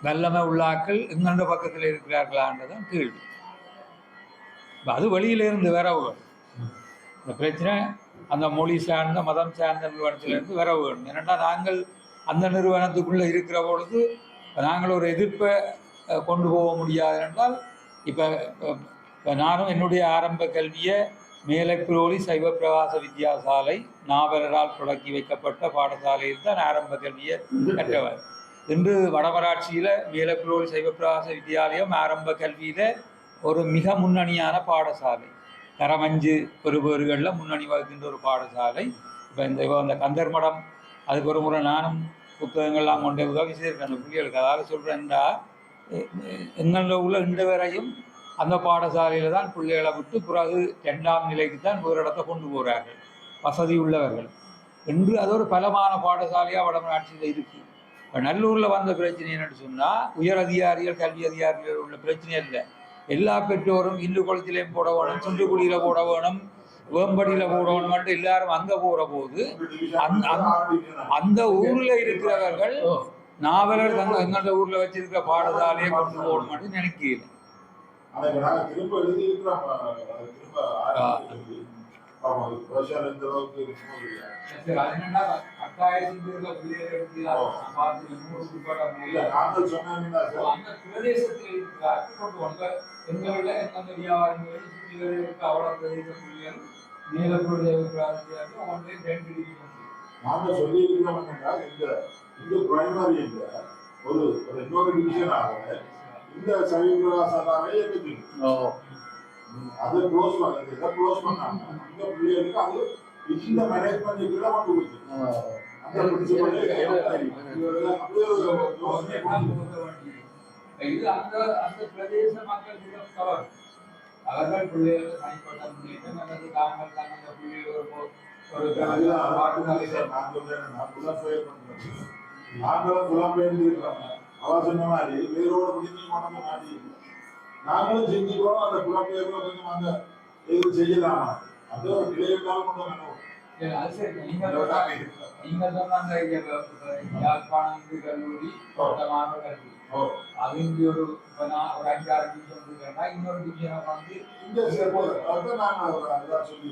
வல்லமை உள்ள ஆக்கள் எங்களோட பக்கத்தில் இருக்கிறார்களான்றதான் கேள்வி. இப்போ அது வெளியிலேருந்து வரவு இந்த பிரச்சனை அந்த மொழி சார்ந்த மதம் சார்ந்த நிறுவனத்திலேருந்து வரவு வேணும். ஏன்னா நாங்கள் அந்த நிறுவனத்துக்குள்ளே இருக்கிற பொழுது நாங்கள் ஒரு எதிர்ப்பை கொண்டு போக முடியாது. என்றால் இப்போ நானும் என்னுடைய ஆரம்ப கல்வியை மேலப்பிரோலி சைவ பிரகாச வித்தியாசாலை நாவலரால் தொடக்கி வைக்கப்பட்ட பாடசாலையில் தான் ஆரம்ப கல்வியை கற்றவர். இன்று வடமராட்சியில் மேலப்பிரோலி சைவ பிரகாச வித்தியாலயம் ஆரம்ப கல்வியில் ஒரு மிக முன்னணியான பாடசாலை, தரம் 5 பெறுபேறுகளில் முன்னணி வகுக்கின்ற ஒரு பாடசாலை. இப்போ அந்த கந்தர் மடம் அதுக்கு ஒரு முறை நானும் புத்தகங்கள்லாம் கொண்டு உதவி செய்திருக்கேன் அந்த பிள்ளைகளுக்கு. அதாவது சொல்கிறேன்டா எங்களில் உள்ள இன்று வரையும் அந்த பாடசாலையில் தான் பிள்ளைகளை விட்டு பிறகு 2ஆம் நிலைக்கு தான் ஒரு இடத்தை கொண்டு போகிறார்கள் வசதி உள்ளவர்கள் என்று. அது ஒரு பலமான பாடசாலையாக வடமராட்சியில் இருக்குது. இப்போ நல்லூரில் வந்த பிரச்சனை என்னென்னு சொன்னால் உயர் அதிகாரிகள் கல்வி அதிகாரிகள் உள்ள பிரச்சனை இல்லை. எல்லா பெற்றோரும் இந்து குளத்திலையும் போட வேணும், சுண்டுக்குடியில் போட வேணும், வேம்படியில் போட வேணும் மட்டும் எல்லாரும் அங்கே போகிற போது அந்த ஊரில் இருக்கிறவர்கள் நாவலர் எங்களோட ஊரில் வச்சிருக்கிற பாடசாலையை கொண்டு போகணும் மட்டும் நினைக்கல. நாங்கள் சொல்லி இருக்கிறோம் இந்த பிரைமரி ஒரு இன்னொரு டிவிஷனாக இந்த சைவராசாவே இருக்குது. அதை க்ளோஸ் பண்ணது க்ளோஸ் பண்ணாங்க. இந்த பிள்ளைகளுக்கு அது இந்த மேனேஜ்மெண்ட் கீழே கொண்டு போச்சு. அந்த பிரின்சிபல் இது அந்த பிரதேச மக்கள் தவறு. அவர்கள் பிள்ளைகள் தனிப்பட்ட முன்னேற்றம் அல்லது தாங்கள் தங்கள் பிள்ளைகள் நாங்களும் புலம்பெயர்ந்து இருக்கிறோம். அவர் சொன்ன மாதிரி வேரோட முடிஞ்சு கொண்டு மாட்டி நாங்களும் செஞ்சுக்கிறோம். அந்த புலம்பெயர்வு கொஞ்சம் அந்த இது செய்யலாமா அது ஒரு நிலையிட்டாலும் கொண்டு வரணும். நீங்க சொன்ன யாழ்ப்பாணம் கல்லூரி கல்வி அது இங்கே ஒரு 5-6 டிவிஷன் இருக்குன்னா இன்னொரு டிவிஷனை வந்து இந்த நான் சொல்லி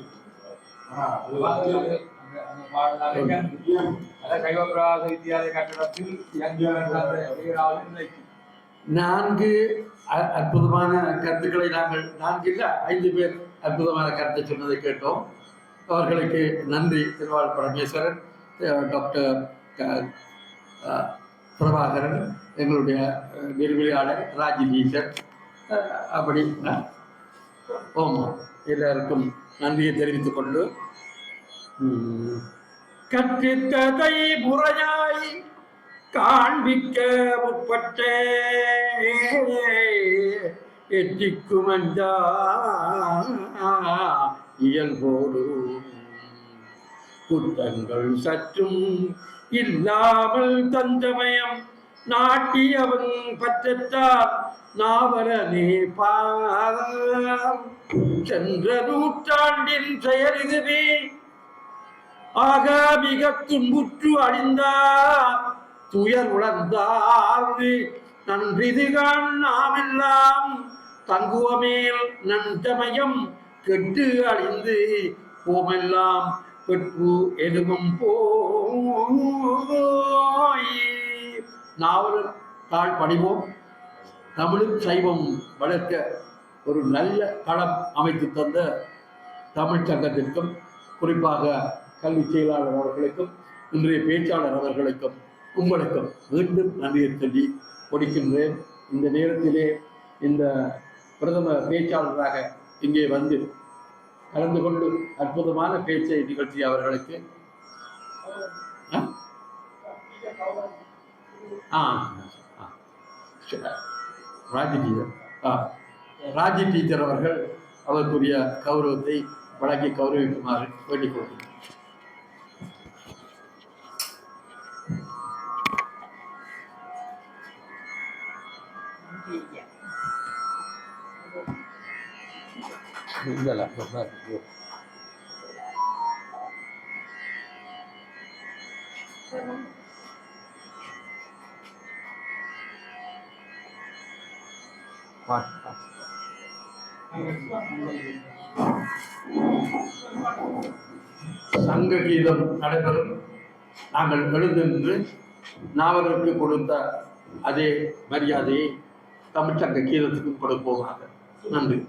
சைவபிரகாச வித்தியாலய கட்டடத்தில் 4 அற்புதமான கருத்துக்களை நாங்கள் 4 இல்லை 5 பேர் அற்புதமான கருத்தை சொன்னதை கேட்டோம். அவர்களுக்கு நன்றி. திருவாள் பரமேஸ்வரன், டாக்டர் பிரபாகரன், எங்களுடைய விரிவுரையாளர் ராஜி டீச்சர், அப்படி ஓமா எல்லாருக்கும் நன்றியை தெரிவித்துக் கொண்டு கற்பித்ததை முறையாய் காண்பிக்க முற்பட்ட எட்டிக்குமஞ்சா இயல்போடு குற்றங்கள் சற்றும் இல்லாமல் தஞ்சமயம் நாட்டியவன் பற்றத்தார் நாவலனே பார் சென்ற நூற்றாண்டின் செயல் இதுவே ஆக மிக துன்புற்று அழிந்தார் துயர் உணர்ந்தார் நன்றிதுகான் நாமெல்லாம் தங்குவமேல் நஞ்சமயம் கெட்டு அழிந்து போமெல்லாம் பெற்று எதுவும் போய் நாவலர் தாழ் பணிவோம். தமிழும் சைவம் வளர்க்க ஒரு நல்ல களம் அமைத்து தந்த தமிழ் சங்கத்திற்கும் குறிப்பாக கல்வி செயலாளர் அவர்களுக்கும் இன்றைய பேச்சாளர் அவர்களுக்கும் உங்களுக்கும் மீண்டும் நன்றியை சொல்லி கொடுக்கின்றேன். இந்த நேரத்திலே இந்த பிரதம பேச்சாளராக இங்கே வந்து கலந்து கொண்டு அற்புதமான பேச்சை நிகழ்த்திய அவர்களுக்கு ராஜி டீச்சர் அவர்கள் அவருக்குரிய கௌரவத்தை வழங்கி கௌரவிக்குமாறு வேண்டிக் கொள்கிறேன். சங்க கீதம் நடைபெறும். நாங்கள் எழுந்து நாவலருக்கு கொடுத்த அதே மரியாதையை தமிழ்ச்சங்க கீதத்துக்கும் கொடுப்போமாக. நன்றி.